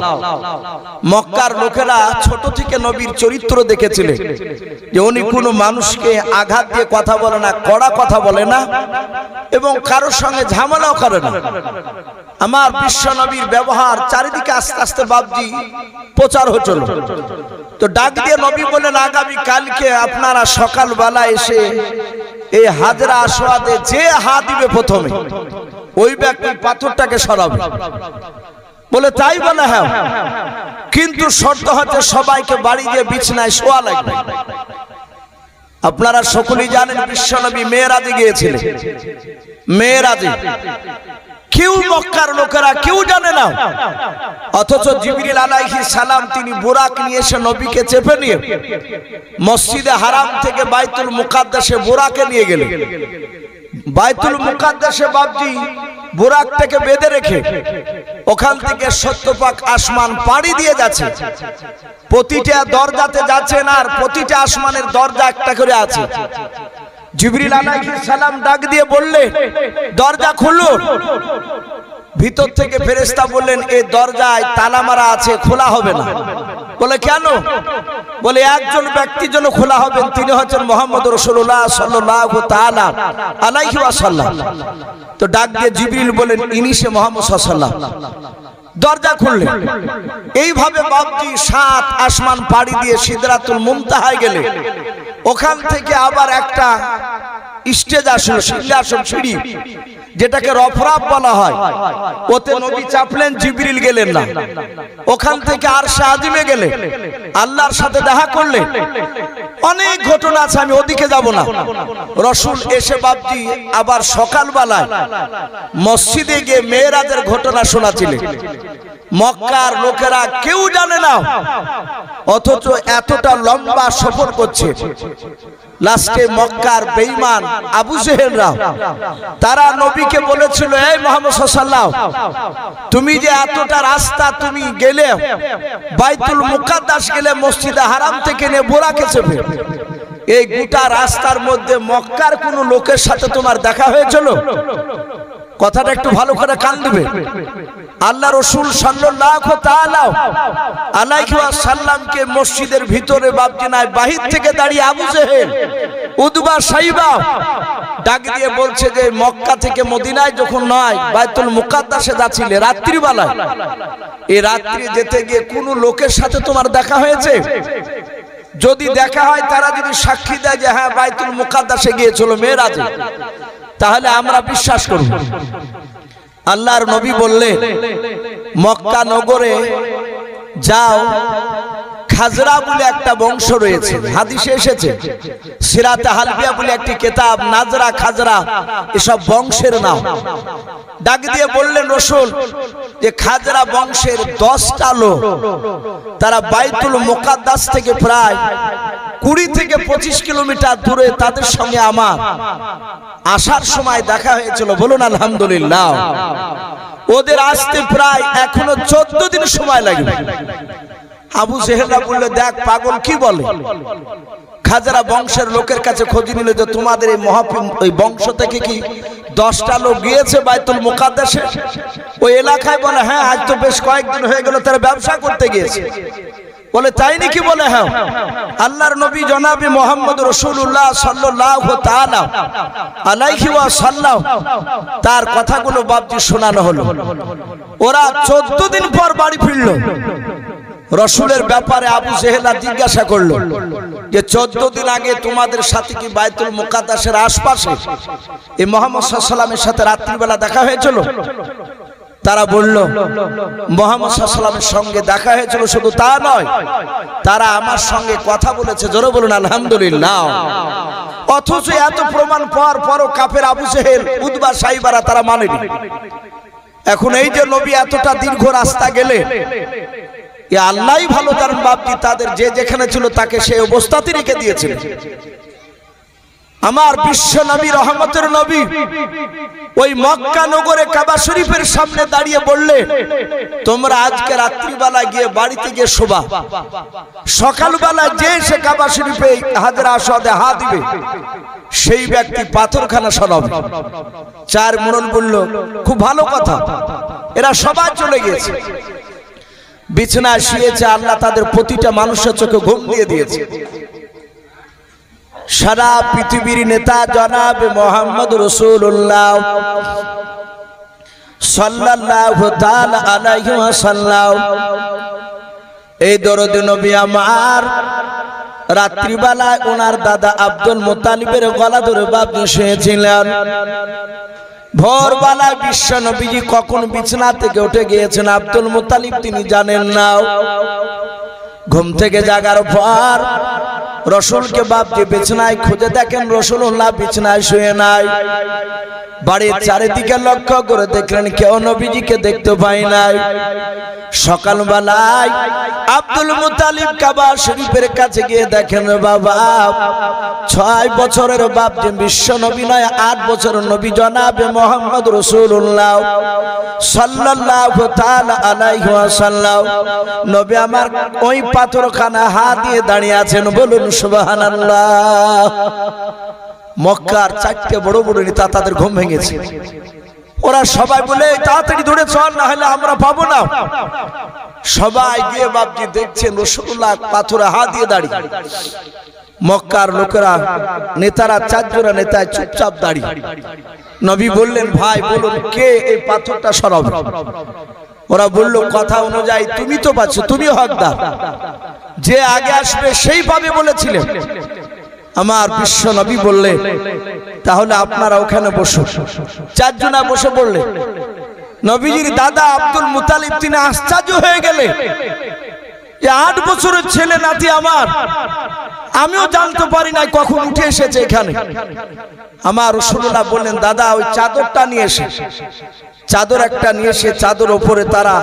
মক্কার লোকেরা ছোট থেকে নবীর চরিত্র দেখেছিলেন যে উনি কোনো মানুষকে আঘাত দিয়ে কথা বলে না, কড়া কথা বলে না, এবং কারোর সঙ্গে ঝামেলাও করে না। আমার বিশ্ব নবীর ব্যবহার চারিদিকে আস্তে আস্তে বাপজি প্রচার হচ্ছিল। তো ডাক দিয়ে নবী বলেন, আগামী কালকে আপনারা সকালবেলা এসে এই হাজরা আসওয়াদে যে হাত দিবে প্রথমে ওই ব্যক্তি পাথরটাকে সরাবে। বলে তাই? বলে হ্যাঁ, কিন্তু শর্ত হচ্ছে সবাইকে বাড়ি গিয়ে বিছানায় শোয়া লাগবে। আপনারা সকলেই জানেন বিশ্বনবী মেরাজে গিয়েছিলেন। মেরাজে কেউ মক্কার লোকেরা কেউ জানে না, অথচ জিবরিল আলাইহিস সালাম তিনি বুরাক নিয়ে এসে নবীকে চেপে নিয়ে মসজিদে হারাম থেকে বাইতুল মুকাদ্দাসে বুরাকে নিয়ে গেলেন। বাইতুল মুকাদ্দাসে বাপজি বুরাকটাকে বেঁধে রেখে ওখান থেকে 70 পাক আসমান পাড়ি দিয়ে যাচ্ছে। প্রতিটা দরজাতে যাচ্ছেন আর প্রতিটা আসমানের দরজা একটা করে আছে। জিবরিল আলাইহিস সালাম ডাক দিয়ে বললেন, দরজা খুলুন। ভিতর থেকে ফেরেশতা বললেন, এই দরজায় তালা মারা আছে, খোলা হবে না। বলে কেন? বলে একজন ব্যক্তির জন্য খোলা হবেন, তিনি হচ্ছেন মুহাম্মদুর রাসূলুল্লাহ সাল্লাল্লাহু তাআলা আলাইহি ওয়াসাল্লাম। তো ডাক দিয়ে জিবরিল বলেন, ইনি সে মুহাম্মদ সাল্লাল্লাহু আলাইহি ওয়াসাল্লাম। দরজা খুললেন। এইভাবে বাপজি 7 আসমান পাড়ি দিয়ে সিদরাতুল মুনতাহায় গেলে ওখান থেকে আবার একটা স্টেজ আসলো, সিংহাসন, সিঁড়ি, যেটাকে রফরাফ বলা হয়। ওতে নবী চাপলেন, জিবরিল গেলেন না। ওখান থেকে আরশে আজিমে গেলে আল্লাহর সাথে দেখা করলে। অনেক ঘটনা আছে, আমি ওদিকে যাব না। রাসূল এসে বাপজি আবার সকালবেলায় মসজিদে গিয়ে মেরাজের ঘটনা শোনাছিলেন। মক্কার লোকেরা কেউ জানে না, অথচ এতটা লম্বা সফর করছে। লাস্টে মক্কার বেঈমান আবু জেহেলরা তারা নবীকে বলেছিল, এই মুহাম্মদ সাল্লাল্লাহু আলাইহি ওয়াসাল্লাম, তুমি যে এতটা রাস্তা তুমি গেলে, বাইতুল মুকাদ্দাস গেলে, মসজিদে হারাম থেকে নিয়ে বুরাকে চেপে, এই গোটা রাস্তার মধ্যে মক্কার কোন লোকের সাথে তোমার দেখা হয়েছিল? কথাটা একটু ভালো করে কান দিবে। আল্লাহ রাসূল সাল্লাল্লাহু তাআলা আলাইহি ওয়াসাল্লামকে মসজিদের ভিতরে বাপজি নাই, বাহির থেকে দাঁড়িয়ে আবু জেহেল, উতবা, সাইবা ডাক দিয়ে বলছে যে মক্কা থেকে মদিনায় যখন নয় বাইতুল মুকাদ্দাসে যাচ্ছিলে রাত্রিবেলায়, এই রাত্রি যেতে গিয়ে কোন লোকের সাথে তোমার দেখা হয়েছে? যদি দেখা হয় তারা যদি সাক্ষী দেয় যে হ্যাঁ বাইতুল মুকাদ্দাসে গিয়েছিল মেরাজে, তাহলে আমরা বিশ্বাস করব। আল্লাহর নবী বললেন, মক্কা নগরে যাও, খাজরা বলে একটা বংশ রয়েছে, হাদিসে এসেছে। সিরাতে হালবিয়া বলে একটি কিতাব, নাজরা, খাজরা এসব বংশের নাম। ডাক দিয়ে বললেন রাসূল যে খাজরা বংশের 10টা লোক, তারা বাইতুল মুকাদ্দাস থেকে প্রায় 20 থেকে 25 কিলোমিটার দূরে, তাদের সঙ্গে আমার আসার সময় দেখা হয়েছিল। বলুন আলহামদুলিল্লাহ। ওদের আসতে প্রায় এখনো 14 দিন সময় লাগবে। আবু জেহেলরা বললে, দেখ পাগল কি বলে। খাজারা বংশের লোকের কাছে খোঁজ নিল যে তোমাদের এই ওই বংশ থেকে কি 10টা লোক গিয়েছে বাইতুল মুকাদ্দাসে? ওই এলাকায় বলে, হ্যাঁ আজ তো বেশ কয়েকদিন হয়ে গেল তারা ব্যবসা করতে গিয়েছে। বলে তাই নাকি? বলে হ্যাঁ। আল্লাহর নবী জনাবে মুহাম্মদ রাসূলুল্লাহ সাল্লাল্লাহু তাআলা আলাইহি ওয়াসাল্লাম তার কথাগুলো বাপজি শোনানো হলো। ওরা 14 দিন পর বাড়ি ফিরল। রসুলের ব্যাপারে আবু জেহেলা জিজ্ঞাসা করলো যে 14 দিন আগে তোমাদের সাথে কি বাইতুল মুকাদ্দাসের আশপাশে এই মুহাম্মদ সাল্লাল্লাহু আলাইহি ওয়াসাল্লামের সাথে রাত্রিবেলা দেখা হয়েছিল? তারা বলল, মুহাম্মদ সাল্লাল্লাহু আলাইহি ওয়াসাল্লামের সঙ্গে দেখা হয়েছিল, শুধু তা নয় তারা আমার সঙ্গে কথা বলেছে। জোরে বলুন আলহামদুলিল্লাহ। অথচ এত প্রমাণ পাওয়ার পরও কাফের আবু জেহেল, উতবা, সাইবারা তারা মানেনি। এখন এই যে নবী এতটা দীর্ঘ রাস্তা গেলে, আল্লাহই ভালো জানেন বাপজি, তাদের যে যেখানে ছিল তাকে সেই অবস্থাতে রেখে দিয়েছিল। আমার বিশ্ব নবী, রহমতের নবী ওই মক্কা নগরে কাবা শরীফের সামনে দাঁড়িয়ে বললে, তোমরা আজকে রাত্রিবেলা গিয়ে বাড়িতে গিয়ে শোবা, সকালবেলা যে সে কাবা শরীফে হাজরা আসওয়াদে হাত দিবে সেই ব্যক্তি পাথরখানা সরাবে। 4 মুরল বলল, খুব ভালো কথা। এরা সবাই চলে গিয়েছে, বিছানায় শুয়েছে। আল্লাহ তাদের প্রতিটা মানুষের চোখে ঘুম দিয়ে দিয়েছে। সারা পৃথিবীর নেতা জনাবে মুহাম্মদ রাসূলুল্লাহ সাল্লাল্লাহু তাআলা আলাইহি ওয়াসাল্লাম, এই দরদি নবী আমার রাত্রিবেলায় ওনার দাদা আব্দুল মুত্তালিবের গলা ধরে বাপজি শুয়েছিলেন। ভোরবেলায় বিশ্ব নবীজি কখন বিছানা থেকে উঠে গিয়েছেন আব্দুল মুত্তালিব তিনি জানেন না। ঘুম থেকে জাগার পর রসুলকে বাপজি বিছানায় খুঁজে দেখেন রসুলুল্লাহ বিছানায় শুয়ে নাই। বাড়ির চারিদিকে লক্ষ্য করে দেখলেন কেউ নবীজিকে দেখতে পাই নাই। সকালবেলায় আব্দুল মুত্তালিব কাবা শরীফের কাছে গিয়ে দেখেন, বাবা 6 বছরের বাপজি বিশ্ব নবী নয়, 8 বছরের নবী জনাবে মুহাম্মদ রাসূলুল্লাহ সাল্লাল্লাহু তাআলা আলাইহি ওয়াসাল্লাম নবী আমার ওই পাথরখানা হাত দিয়ে দাঁড়িয়ে আছেন। বলুন সুবহানাল্লাহ। মক্কার 4টে বড় বড় নেতা তাদের ঘুম ভেঙেছে। ওরা সবাই বলে, তাড়াতাড়ি দৌড়ে চল, না হলে আমরা পাবো না। সবাই গিয়ে বাপজি দেখছেন রাসূলুল্লাহ পাথরে হাত দিয়ে দাঁড়িয়ে। মক্কার লোকেরা, নেতারা, 4 জনের নেতায় চুপচাপ দাঁড়িয়ে। নবী বললেন, ভাই বলুন কে এই পাথরটা সরাবে? ওরা বলল, কথা অনুযায়ী তুমি তো পাচ্ছ, তুমি হকদার, যে আগে আসবে সেই পাবে বলেছিলেন। আমার বিশ্ব নবী বললেন, তাহলে আপনারা ওখানে বসুন। 4 জনা বসে পড়লেন। নবীজির দাদা আব্দুল মুত্তালিব তিনি আশ্চর্য হয়ে গেলেন, 8 বছরের ছেলে নাতি আমার, আমিও জানতে পারি না কখন উঠে এসেছে এখানে। আমার রাসূলুল্লাহ বললেন, দাদা ওই চাদরটা নিয়ে এসে। চাদর একটা নিয়ে এসে চাদর উপরে তারা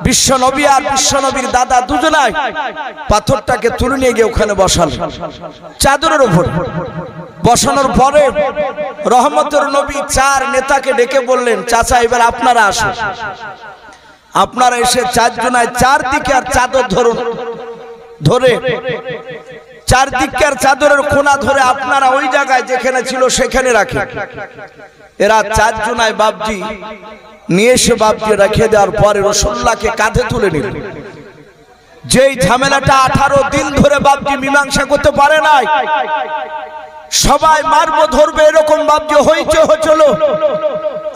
বিশ্ব নবী আর বিশ্ব নবীর দাদা দুজনাই পাথরটাকে তুলে নিয়ে গিয়ে ওখানে বসালেন চাদরের উপর। বসানোর পরে রহমতের নবী 4 নেতাকে ডেকে বললেন, চাচা এবার আপনারা আসুন। আপনারা এসে 4 জনায় 4 দিকে আর চাদর ধরুন, ধরে 4 দিকের চাদরের কোনা ধরে আপনারা ওই জায়গায় যেখানে ছিল সেখানে রাখেন। এরা 4 জনায় বাপজি নিয়ে এসে বাপজি রেখে দেওয়ার পরে রাসূলুল্লাহকে কাঁধে তুলে নিল। যেই ঝামেলাটা 18 দিন ধরে বাপজি মীমাংসা করতে পারে নাই, সবাই মারবো ধরবে এরকম বাপজি হইচে হচ্ছিল,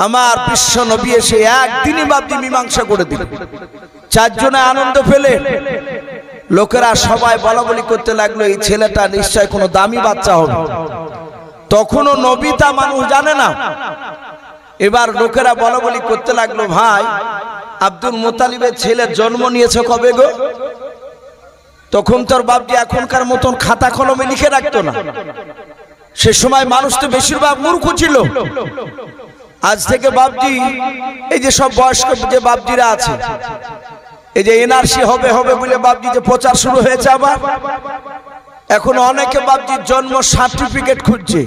আমার বিশ্ব নবী এসে একদিনই বাপজি মীমাংসা করে দিল। 4 জনে আনন্দ পেলে। লোকেরা সবাই বলাবলি করতে লাগলো, এই ছেলেটা নিশ্চয় কোনো দামি বাচ্চা হবে। তখনও নবী তা মানুষ জানে না। এবার লোকেরা বলাবলি করতে লাগলো, ভাই আব্দুল মুত্তালিবের ছেলে জন্ম নিয়েছে কবে গো? তখন তোর বাপজি এখনকার মতন খাতা কলমে লিখে রাখতো না। সে সময় মানুষ তো বেশিরভাগ মূর্খ ছিল। আজ থেকে বাপজি এই যে সব বয়স্ক যে বাপজিরা আছে, এই যে এনআরসি হবে হবে বলে বাপজি যে প্রচার শুরু হয়েছে, আবার এখন অনেকে বাপজির জন্ম সার্টিফিকেট খুঁজছে।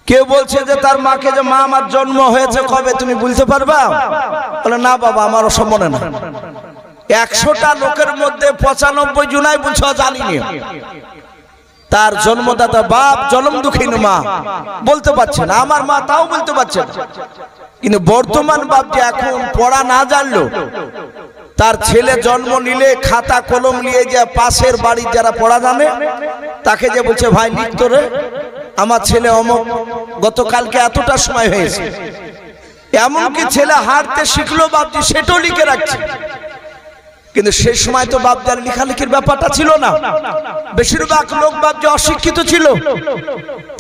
কেউ বলছে যে তার মাকে যে মা আমার জন্ম হয়েছে কবে তুমি বলতে পারবা? বলে না বাবা আমার ওসব মনে না। 100টা লোকের মধ্যে 95 জনাই বলছে জানিনি তার জন্মদাতা বাপ জন্ম দুঃখিন মা বলতে পারছে না, আমার মা তাও বলতে পারছে না। কিন্তু বর্তমান বাপ যে এখন পড়া না জানলো, তার ছেলে জন্ম নিলে খাতা কলম নিয়ে যে পাশের বাড়ির যারা পড়া জানে তাকে যে বলছে ভাই লিখতো রে আমার ছেলে অমুক গতকালকে এতটা সময় হয়েছে। এমনকি ছেলে হাঁটতে শিখলো বাপজি সেটাও লিখে রাখছে। কিন্তু সেই সময় তো বাপজার লেখালেখির ব্যাপারটা ছিল না, বেশিরভাগ লোক বাপজি অশিক্ষিত ছিল।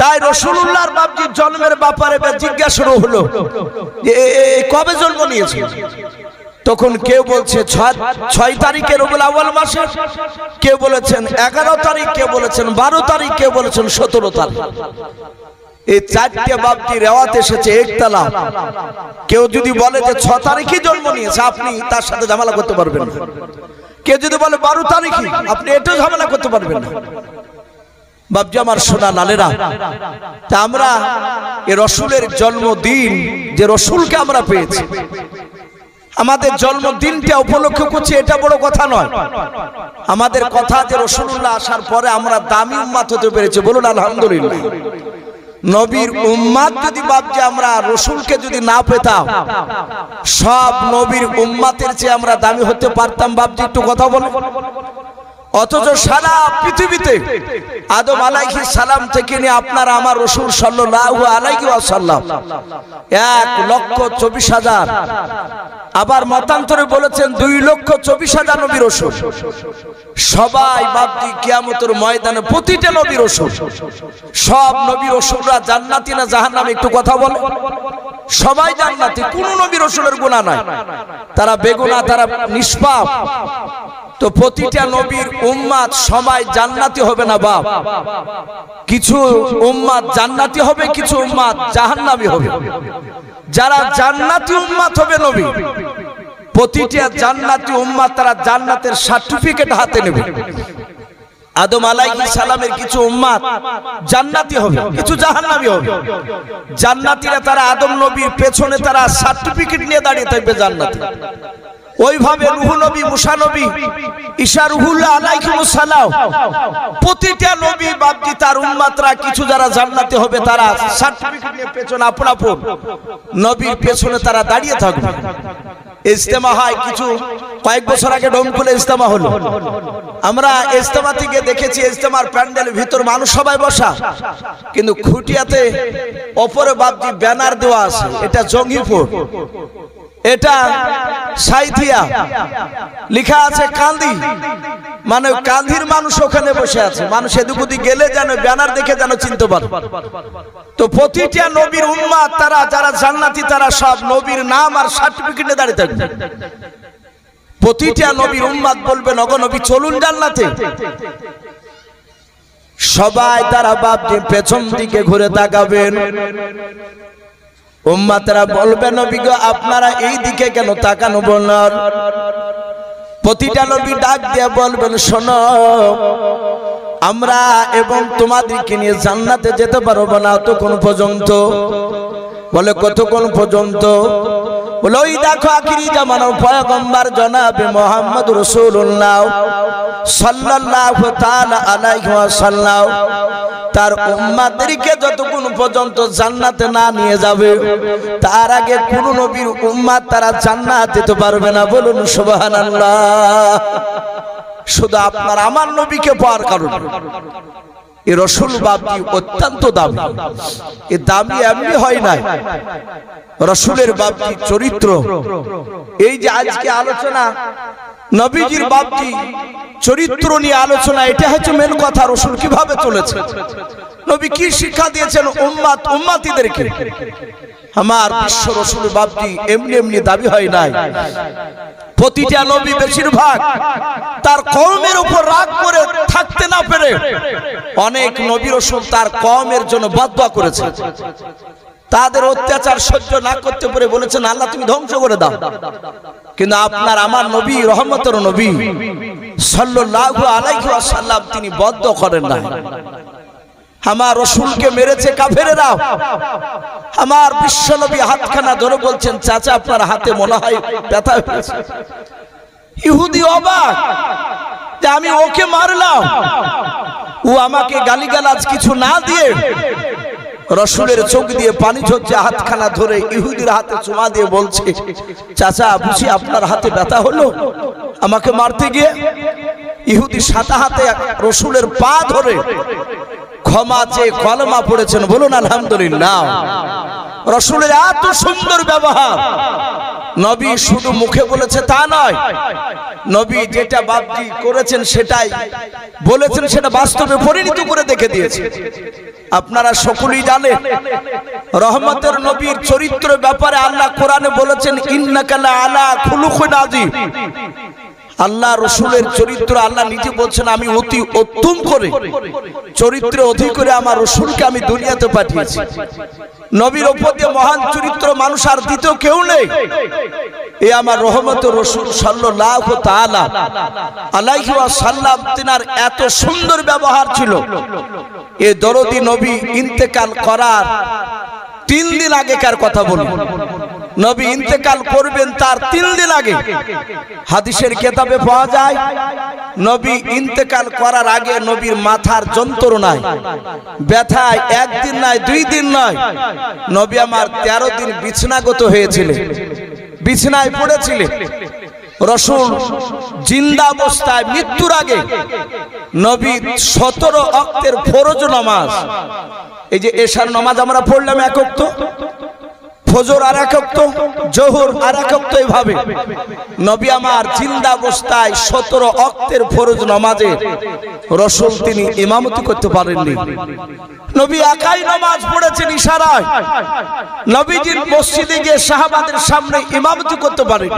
তাই রাসূলুল্লাহর বাপজির জন্মের ব্যাপারে জিজ্ঞাসা হলো যে কবে জন্ম নিয়েছে? তখন কেউ বলছে 6 তারিখে রবিউল আউয়াল মাসে, কেউ বলেছেন 11 তারিখ, কেউ বলেছেন 12 তারিখ, কেউ বলেছেন 17 তারিখ। এই 4টে বাপজি রেওয়াত এসেছে একতলা। কেউ যদি বলে যে 6 তারিখে জন্ম নিয়েছে আপনি তার সাথে ঝামেলা করতে পারবেন না। কেউ যদি বলে 12 তারিখে আপনি এটাও ঝামেলা করতে পারবেন না। বাপজি আমার সোনা লালেরা, তা আমরা এই রাসূলের জন্মদিন যে রাসূলকে আমরা পেয়েছি, আমাদের জন্মদিনটা উপলক্ষ করছি, এটা বড় কথা নয়। আমাদের কথা যে রাসূলুল্লাহ আসার পরে আমরা দামি উম্মত হতে পেরেছি, বলুন আলহামদুলিল্লাহ। নবীর উম্মত যদি বাপজি আমরা রাসূলকে যদি না পেতাম, সব নবীর উম্মতের চেয়ে আমরা দামি হতে পারতাম বাপজি? একটু কথা বলেন। অথচ সারা পৃথিবীতে আদম আলাইহিস সালাম থেকে নিয়ে আপনার আমার রাসূল সাল্লাল্লাহু আলাইহি ওয়াসাল্লাম 1,24,000, আবার মতান্তরে বলেছেন 2,24,000 নবী রাসূল। সবাই বাপজি কিয়ামতের ময়দানে প্রতিটা নবী রাসূল, সব নবী রাসূলরা জান্নাতি না জাহান্নামী? একটু কথা বলে। সবাই জান্নাতি, কোন নবী রাসূলের গুনাহ নাই, তারা বেগুনাহ, তারা নিষ্পাপ। তো প্রতিটা নবীর উম্মত সবাই জান্নাতি হবে না বাপ, কিছু উম্মত জান্নাতি হবে, কিছু উম্মত জাহান্নামী হবে। যারা জান্নাতি উম্মত হবে নবী, প্রতিটা জান্নাতি উম্মত তারা জান্নাতের সার্টিফিকেট হাতে নেবে। আদম আলাইহিস সালামের কিছু উম্মত জান্নাতি হবে, কিছু জাহান্নামী হবে। জান্নাতীরা তারা আদম নবীর পেছনে তারা সার্টিফিকেট নিয়ে দাঁড়িয়ে থাকবে জান্নাতে। ওইভাবে নূহ নবী, মুসা নবী, ঈসা রুহুল্লাহ আলাইহিমুস সালাম, প্রতিটা নবী বাপজি তার উম্মতরা কিছু যারা জান্নাতে হবে তারা সার্টিফিকেট নিয়ে পেছনে আপন আপন নবীর পেছনে তারা দাঁড়িয়ে থাকবে। ইজতেমা হয়, কিছু কয়েক বছর আগে ডোমকুলে ইজতেমা হলো। আমরা ইজতেমা থেকে দেখেছি ইজতেমার প্যান্ডেলের ভিতর মানুষ সবাই বসা, কিন্তু খুঁটিয়াতে ওপরে বাপজি ব্যানার দেওয়া আছে, এটা জঙ্গিপুর, এটা সাইথিয়া, লেখা আছে কান্দি, মানে কান্দির মানুষ ওখানে বসে আছে। মানুষ এদিক ওদিক গেলে যেন ব্যানার দেখে যেন চিনতে পারে। তো প্রতিটা নবীর উম্মত তারা যারা জান্নাতি তারা সব নবীর নাম আর সার্টিফিকেটে দাঁড়িয়ে থাকবে। প্রতিটা নবীর উম্মত বলবে নগো নবী চলুন জান্নাতে। সবাই তারা বাপজি পেছন দিকে ঘুরে তাকাবেন। উম্মতরা বলবে নবী গো আপনারা এই দিকে কেন তাকানো বললেন? প্রতিটা নবী ডাক দিয়ে বলবেন শোনো, আমরা এবং তোমাদেরকে নিয়ে জান্নাতে যেতে পারবো না ততক্ষণ পর্যন্ত। বলে কতক্ষণ পর্যন্ত? বলে ওই দেখো আখিরি জামানার পয়গম্বর জনাবে মুহাম্মদ রাসূলুল্লাহ সাল্লাল্লাহু তাআলা আলাইহি ওয়াসাল্লাম তার উম্মতদেরকে যতক্ষণ পর্যন্ত জান্নাতে না নিয়ে যাবে তার আগে কোন নবীর উম্মত তারা জান্নাতে যেতে পারবে না। বলুন সুবহানাল্লাহ। শুধু আপনার আমার নবীকে পাওয়ার কারণে এই রাসূল বাপজি অত্যন্ত দামি। এই দামি এমনি হয় না, রাসূলের বাপজি চরিত্র। এই যে আজকে আলোচনা নবীজির বাপজি চরিত্র নিয়ে আলোচনা, এটা হচ্ছে মেন কথা। রাসূল কিভাবে চলেছে, নবী কি শিক্ষা দিয়েছেন উম্মত উম্মতিদেরকে। আমার বিশ্ব রাসূল বাপজি এমনি এমনি দাবি হয় নাই। প্রতিটা নবী বেশিরভাগ তার কওমের উপর রাগ করে থাকতে না পেরে অনেক নবী রাসূল তার কওমের জন্য বদদোয়া করেছে। তাদের অত্যাচার সহ্য না করতে পেরে বলেছেন আল্লাহ তুমি ধ্বংস করে দাও। কিন্তু আপনার আমার নবী রহমতের নবী সাল্লাল্লাহু আলাইহি ওয়াসাল্লাম তিনি বদদোয়া করেন না। আমার রসুলকে মেরেছে কাফেরেরা। আমার বিশ্বনবী হাতখানা ধরে বলছেন, চাচা আপনার হাতে মনে হয় ব্যথা হয়েছে। ইহুদি অবাক যে আমি ওকে মারলাম, ও আমাকে গালিগালাজ কিছু না দিয়ে রসুলের চোখ দিয়ে পানি ঝরছে, হাতখানা ধরে ইহুদির হাতে চুমা দিয়ে বলছে, চাচা বুঝি আপনার হাতে ব্যথা হলো আমাকে মারতে গিয়ে? ইহুদি সাদা হাতে রসুলের পা ধরে ক্ষমা চেয়ে কলমা পড়েছেন। বলুন আলহামদুলিল্লাহ। রসুলের এত সুন্দর ব্যবহার, নবী শুধু মুখে বলেছে তা নয়, নবী যেটা বাপজি করেছেন সেটাই বলেছেন, সেটা বাস্তবে পরিণত করে দেখে দিয়েছে। আপনারা সকলেই জানেন রহমতের নবীর চরিত্র ব্যাপারে আল্লাহ কোরআনে বলেছেন, ইন্নাকা লা আলা খুলুকিন আযীম। আল্লাহ রসুলের চরিত্র আল্লাহ নিজে বলছেন, আমি অতি উত্তম করে চরিত্রে অধিক করে আমার রসুলকে আমি দুনিয়াতে পাঠিয়েছি। নবীর উপর দিয়ে মহান চরিত্র মানুষ আর দ্বিতীয় কেউ নেই। এ আমার রহমতের রসুল সাল্লাল্লাহু তাআলা আলাইহি ওয়াসাল্লাম, তিনার এত সুন্দর ব্যবহার ছিল। এ দরদি নবী ইন্তেকাল করার 3 দিন আগেকার কথা বলি। নবী ইন্তেকাল করবেন তার 3 দিন আগে হাদিসের কিতাবে পাওয়া যায়, নবী ইন্তেকাল করার আগে নবীর মাথার যন্ত্রণায় ব্যথায় 1 দিন নয় 2 দিন নয়, নবী আমার 13 দিন বিছনাগত হয়েছিলেন, বিছনায় পড়েছিলেন। রসুল জিন্দা অবস্থায় মৃত্যুর আগে নবী 17 ওয়াক্তের ফরজ নামাজ, এই যে এশার নামাজ আমরা পড়লাম 1 ওয়াক্ত, ফজর আর 1 ওয়াক্ত, জোহর আর 1 ওয়াক্ত, এইভাবে নবী আমার জিন্দা অবস্থায় 17 ওয়াক্তের ফরজ নামাজে রসুল তিনি ইমামতি করতে পারেননি। নবী একাই নামাজ পড়েছেন ইশারায়। নবীজির মসজিদে গিয়ে সাহাবাদের সামনে ইমামতি করতে পারেন।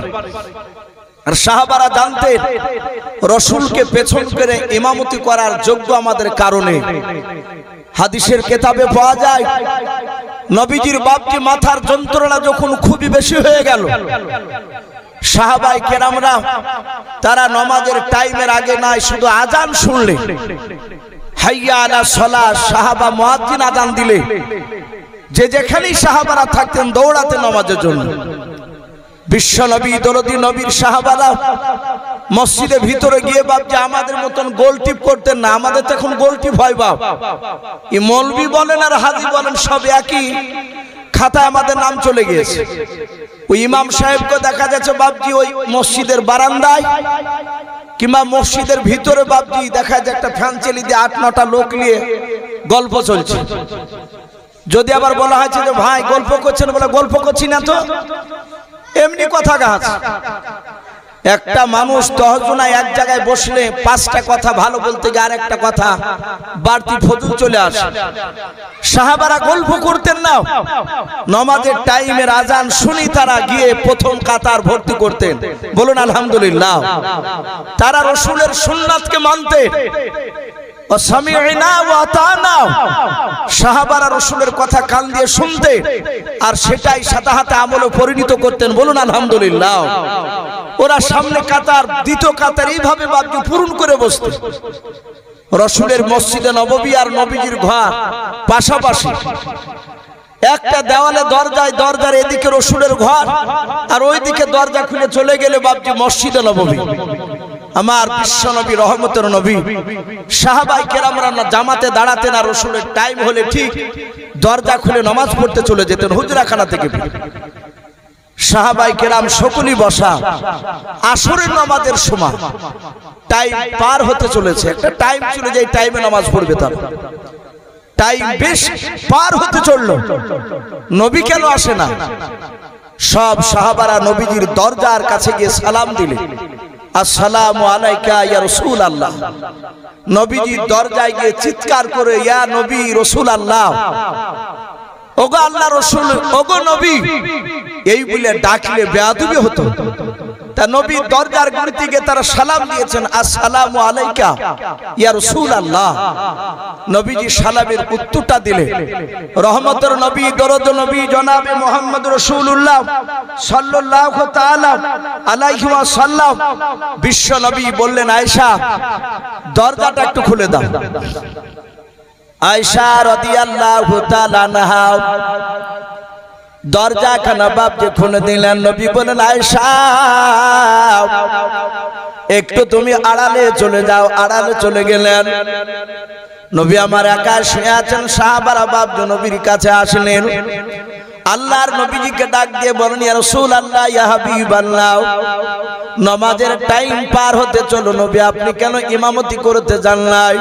আর সাহাবারা জানতেন রসুলকে পেছন করে ইমামতি করার যোগ্য আমাদের কারণে। হাদিসের কিতাবে পাওয়া যায়, নবীজির বাপজি মাথার যন্ত্রণা যখন খুবই বেশি হয়ে গেল, সাহাবায়ে কেরামরা তারা নামাজের টাইমের আগে নয়, শুধু আজান শুনলে হাইয়া আলা সালাহ, সাহাবা মুয়াজ্জিন আজান দিলে যে যেখানেই সাহাবারা থাকতেন দৌড়াতেন নামাজের জন্য। বিশ্বনবী দরদি নবীর সাহাবারা মসজিদের ভিতরে গিয়ে বাপজি আমাদের মতন গোল টিপ করতেন না। আমাদের তো এখন গোল টিপ হয় বাপ, এই মৌলবি বলেন আর হাজি বলেন সব একই খাতায় আমাদের নাম চলে গিয়েছে। ওই ইমাম সাহেবকে দেখা যাচ্ছে বাপজি ওই মসজিদের বারান্দায় কিংবা মসজিদের ভিতরে বাপজি দেখা যায় একটা ফ্যান চালিয়ে দিয়ে 8-9টা লোক নিয়ে গল্প চলছে। যদি আবার বলা হয়েছে যে ভাই গল্প করছেন, বলে গল্প করছি না তো, এমনি কথা গাছ। একটা মানুষ 10 জনায় এক জায়গায় বসলে 5টা কথা ভালো বলতে গিয়ে আর একটা কথা বাড়তি ফজল চলে আসে। সাহাবারা গল্প করতেন না, নামাজের টাইমের আজান শুনি তারা গিয়ে প্রথম কাতার ভর্তি করতেন। বলুন আলহামদুলিল্লাহ। তারা রসুলের সুন্নাতকে মানতেন। সাহাবারা রসুলের কথা কান দিয়ে শুনতে আর সেটাই সাথে হাতে আমলে পরিণত করতেন। বলুন আলহামদুলিল্লাহ। ওরা সামনে কাতার, দ্বিতীয় কাতার এইভাবে বাপজি পূরণ করে বসতেন। রসুলের মসজিদে নববী আর নবীজির ঘর পাশাপাশি, একটা দেওয়ালে দরজায়, দরজার এদিকে রসুলের ঘর আর ওইদিকে দরজা খুলে চলে গেলে বাপজি মসজিদে নববী। আমার বিশ্বনবী রহমতের নবী সাহাবায়ে কেরামরা জামাতে দাঁড়াতেন আর রসুলের টাইম হলে ঠিক দরজা খুলে নামাজ পড়তে চলে যেতেন হুজরাখানা থেকে। সাহাবায়ে কেরাম সকলেই বসা, আসরের নামাজের সময় টাইম পার হতে চলেছে, একটা টাইম ছিল যে টাইমে নামাজ পড়বে তারা। টাইম বেশ পার হতে চলল, নবী কেন আসে না? সব সাহাবারা নবীজির দরজার কাছে গিয়ে সালাম দিলেন, আসসালামু আলাইকা ইয়া রাসূলুল্লাহ। নবীজি দরজায় গিয়ে চিৎকার করে ইয়া নবী রাসূলুল্লাহ, ওগো আল্লাহ রাসূল, ওগো নবী, এই বলে ডাকলে বেয়াদবি হতো। তা নবী দরজার গুড়িতে গিয়ে তারা সালাম দিয়েছেন, আসসালামু আলাইকা ইয়া রাসূলুল্লাহ। নবীজি সালামের উত্তরটা দিলেন। রহমতের নবী, দরদ নবী জনাবে মুহাম্মদ রাসূলুল্লাহ সাল্লাল্লাহু তাআলা আলাইহি ওয়াসাল্লাম, বিশ্ব নবী বললেন, আয়েশা দরজাটা একটু খুলে দাও। আয়েশা রাদিয়াল্লাহু তাআলা আনহা দরজা খানা বাপজি খুলে দিলেন। নবী বলেন, আয়েশা একটু তুমি আড়ালে চলে যাও। আড়ালে চলে গেলেন। নবী আমার একা শুয়ে আছেন। সাহাবারা বাপজি নবীর কাছে আসলেন। আল্লাহর নবীজিকে ডাক দিয়ে বলেন, ইয়া রাসূলুল্লাহ, ইয়া হাবিবাল্লাহ, নামাজের টাইম পার হতে চলো। নবী আপনি কেন ইমামতি করতে যান নাই?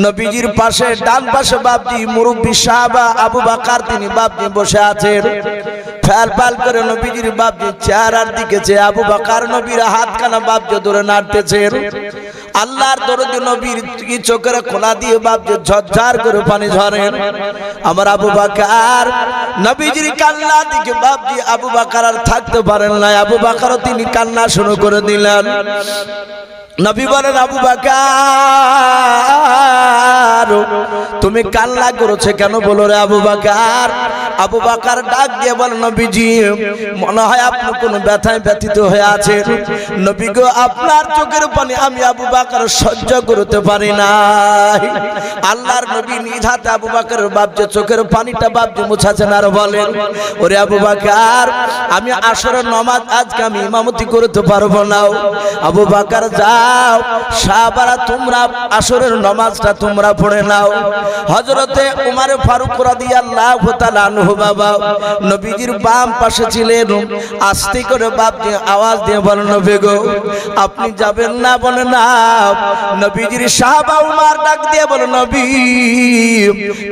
নবীজির পাশে ডান পাশে বাপজি মুরব্বী সাহাবা আবু বকর তিনি বাপজি বসে আছেন। ফেল পাল করে নবীজির বাপজি চেহারার দিকে চেয়ে আবু বকর নবীর হাতখানা বাপজি ধরে নাড়তেছেন। আল্লাহর দরদি নবীর চোখের কোনা দিয়ে বাপজি ঝরঝর করে পানি ঝরেন। আমার আবু বকর নবীজির কান্না দিকে বাপজি আবু বকর আর থাকতে পারেন না। আবু বকরও তিনি কান্না শুরু করে দিলেন। নবী বলেন, আবু বকর তুমি কান্না করেছো কেন? বলো রে আবু বকর। আবু বকর ডাক দিয়ে বলেন, নবীজি মনে হয় আপনি কোনো ব্যথায় ব্যথিত হয়ে আছেন। নবী গো, আপনার চোখের পানি আমি আবু বকর সহ্য করতে পারি না। আল্লাহর নবী নিজ হাতে আবু বকরের বাপজি চোখের পানিটা বাপজি মুছাছেন আর বলেন, ওরে আবু বকর আমি আসরের নামাজ আজকে আমি ইমামতি করতে পারবো না। আবু বকর যাও, সাহাবারা তোমরা আসরের নামাজটা তোমরা পড়ে নাও। হযরতে উমর ফারুক রাদিয়াল্লাহু তাআলা আনহু বাবা নবীজির বাম পাশে ছিলেন। আস্তে করে বাপজি আওয়াজ দিয়ে বলেন, নবী গো আপনি যাবেন না? বলে না। নবীজির সাহাবা উমর ডাক দিয়ে বলেন, নবী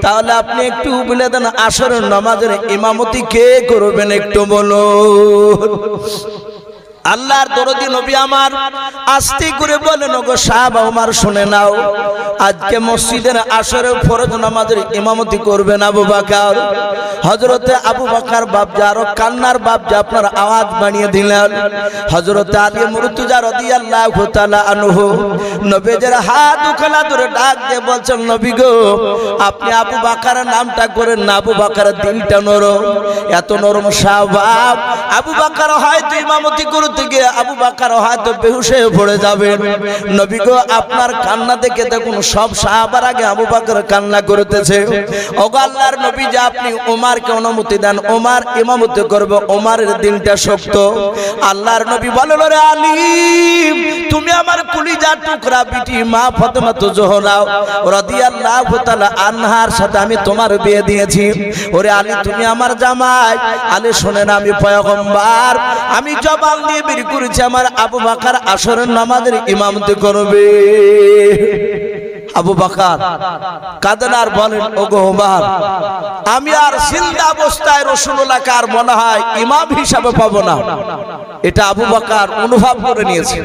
তাহলে আপনি একটু বলে দেন আসরের নামাজের ইমামতি কে করবেন একটু বলুন। আল্লাহর দরদি নবী আমার আস্তে করে বলেন, ওগো সাহাবা উমর শুনে নাও, আজকে মসজিদের আসরের ফরজ নামাজের ইমামতি করবেন আবু বকর। হযরতে আবু বকর বাপজি আরো কান্নার বাপজি আপনার আওয়াজ বানিয়ে দিলেন। হযরতে আলী মুরতুজা রাদিয়াল্লাহু তাআলা আনহু নবীজির হাত দুখানা ধরে ডাক দিয়ে বলছেন, নবী গো আপনি আবু বকরের নামটা করেন না। আবু বকরের দিলটা নরম, এত নরম সাহাবা। আবু বকর হয়তো ইমামতি করতে গিয়ে আবু বকর হয়তো বেহুশ হয়ে পড়ে যাবেন। নবী গো আপনার কান্না দেখে দেখুন সব সাহাবার আগে আবু বকর কান্না করতেছে। ওগো আল্লাহর নবী যে আপনি ওমরকে অনুমতি দেন, ওমর ইমামতি করবে। ওমরের দিলটা শক্ত। আল্লাহর নবী বলেন, ওরে আলী তুমি আমার কলিজার টুকরা বিটি মা ফাতেমা জোহরা রাদিয়াল্লাহু তাআলা আনহার সাথে আমি তোমার বিয়ে দিয়েছি। ওরে আলী তুমি আমার জামাই। আলী শুনেন, আমি পয়গম্বর, আমি জবান দিয়ে বের করেছি আমার আবু বকর আসরের নামাজের ইমামতি করবে। আবু বকর কাঁদেন আর বলেন, ওগো ওমর আমি আর জিন্দা অবস্থায় রাসূলুল্লাহকে আর মনে হয় ইমাম হিসাবে পাবো না। এটা আবু বকর অনুভব করে নিয়েছে।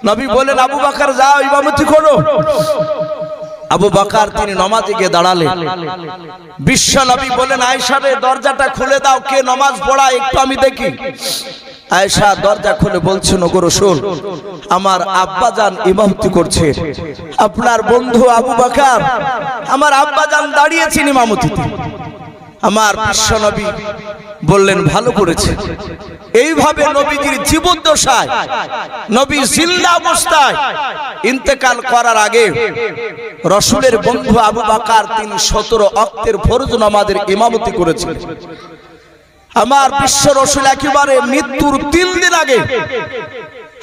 নবী বলেন, আবু বকর যাও ইমামতি করো। আবু বকর তিনি নামাজে গিয়ে দাঁড়ালেন। বিশ্ব নবী বলেন, আয়েশা রে দরজাটা খুলে দাও, কে নামাজ পড়ায় একটু আমি দেখি। আয়েশা দরজা খুলে বলছেন, ওগো রাসূল আমার আব্বাজান ইমামতি করছে, আপনার বন্ধু আবু বকর আমার আব্বাজান দাঁড়িয়েছেন ইমামতিতে। আমার বিশ্ব নবী বললেন, ভালো করেছে। এইভাবে নবীজির জীবদ্দশায় নবী জিন্দা অবস্থায় ইন্তেকাল করার আগে রাসূলের বন্ধু আবু বকর তিনি 17 ওয়াক্তের ফরজ নামাজের ইমামতি করেছেন। আমার বিশ্ব রাসূল একেবারে মৃত্যুর 3 দিন আগে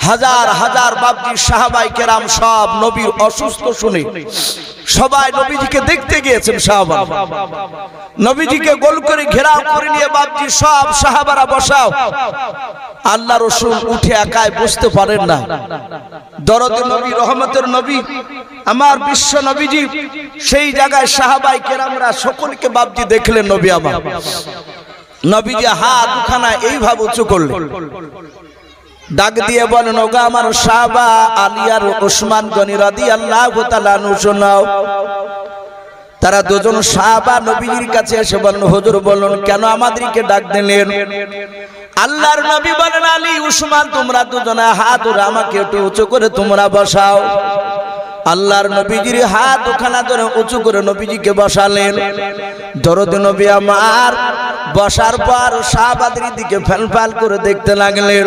হাজার হাজার বাপজি সাহাবায়ে কেরাম সব নবীর অসুস্থ শুনে সবাই নবীজিকে দেখতে গিয়েছেন। সাহাবা নবীজিকে গোল করে ঘেরাও করে নিয়ে বাপজি সব সাহাবারা বসাও। আল্লাহ রাসূল উঠে একাই বসতে পারেন না। দরদে নবী, রহমতের নবী আমার বিশ্ব নবীজি সেই জায়গায় সাহাবায়ে কেরামরা সকলকে বাপজি দেখলেন। নবী আমার নবীজি হাত দুখানা এইভাবে উঁচু করলেন, ডাক দিয়ে বলেন, ওগো আমার সাহাবা আলী আর ওসমান গনি রাদিয়াল্লাহু তাআলা আনহু শোনাও। তারা দুজন সাহাবা নবীজির কাছে এসে বলেন, হুজুর বলুন কেন আমাদেরকে ডাক দিলেন? আল্লাহর নবী বলেন, আলী ওসমান তোমরা দুজনে হাত ধরে আমাকে একটু উঁচু করে তোমরা বসাও। আল্লাহর নবীজির হাত ওখানা ধরে উঁচু করে নবীজিকে বসালেন। দরদে নবী আমার বসার পর সাহাবাদের দিকে ফেলফাল করে দেখতে লাগলেন।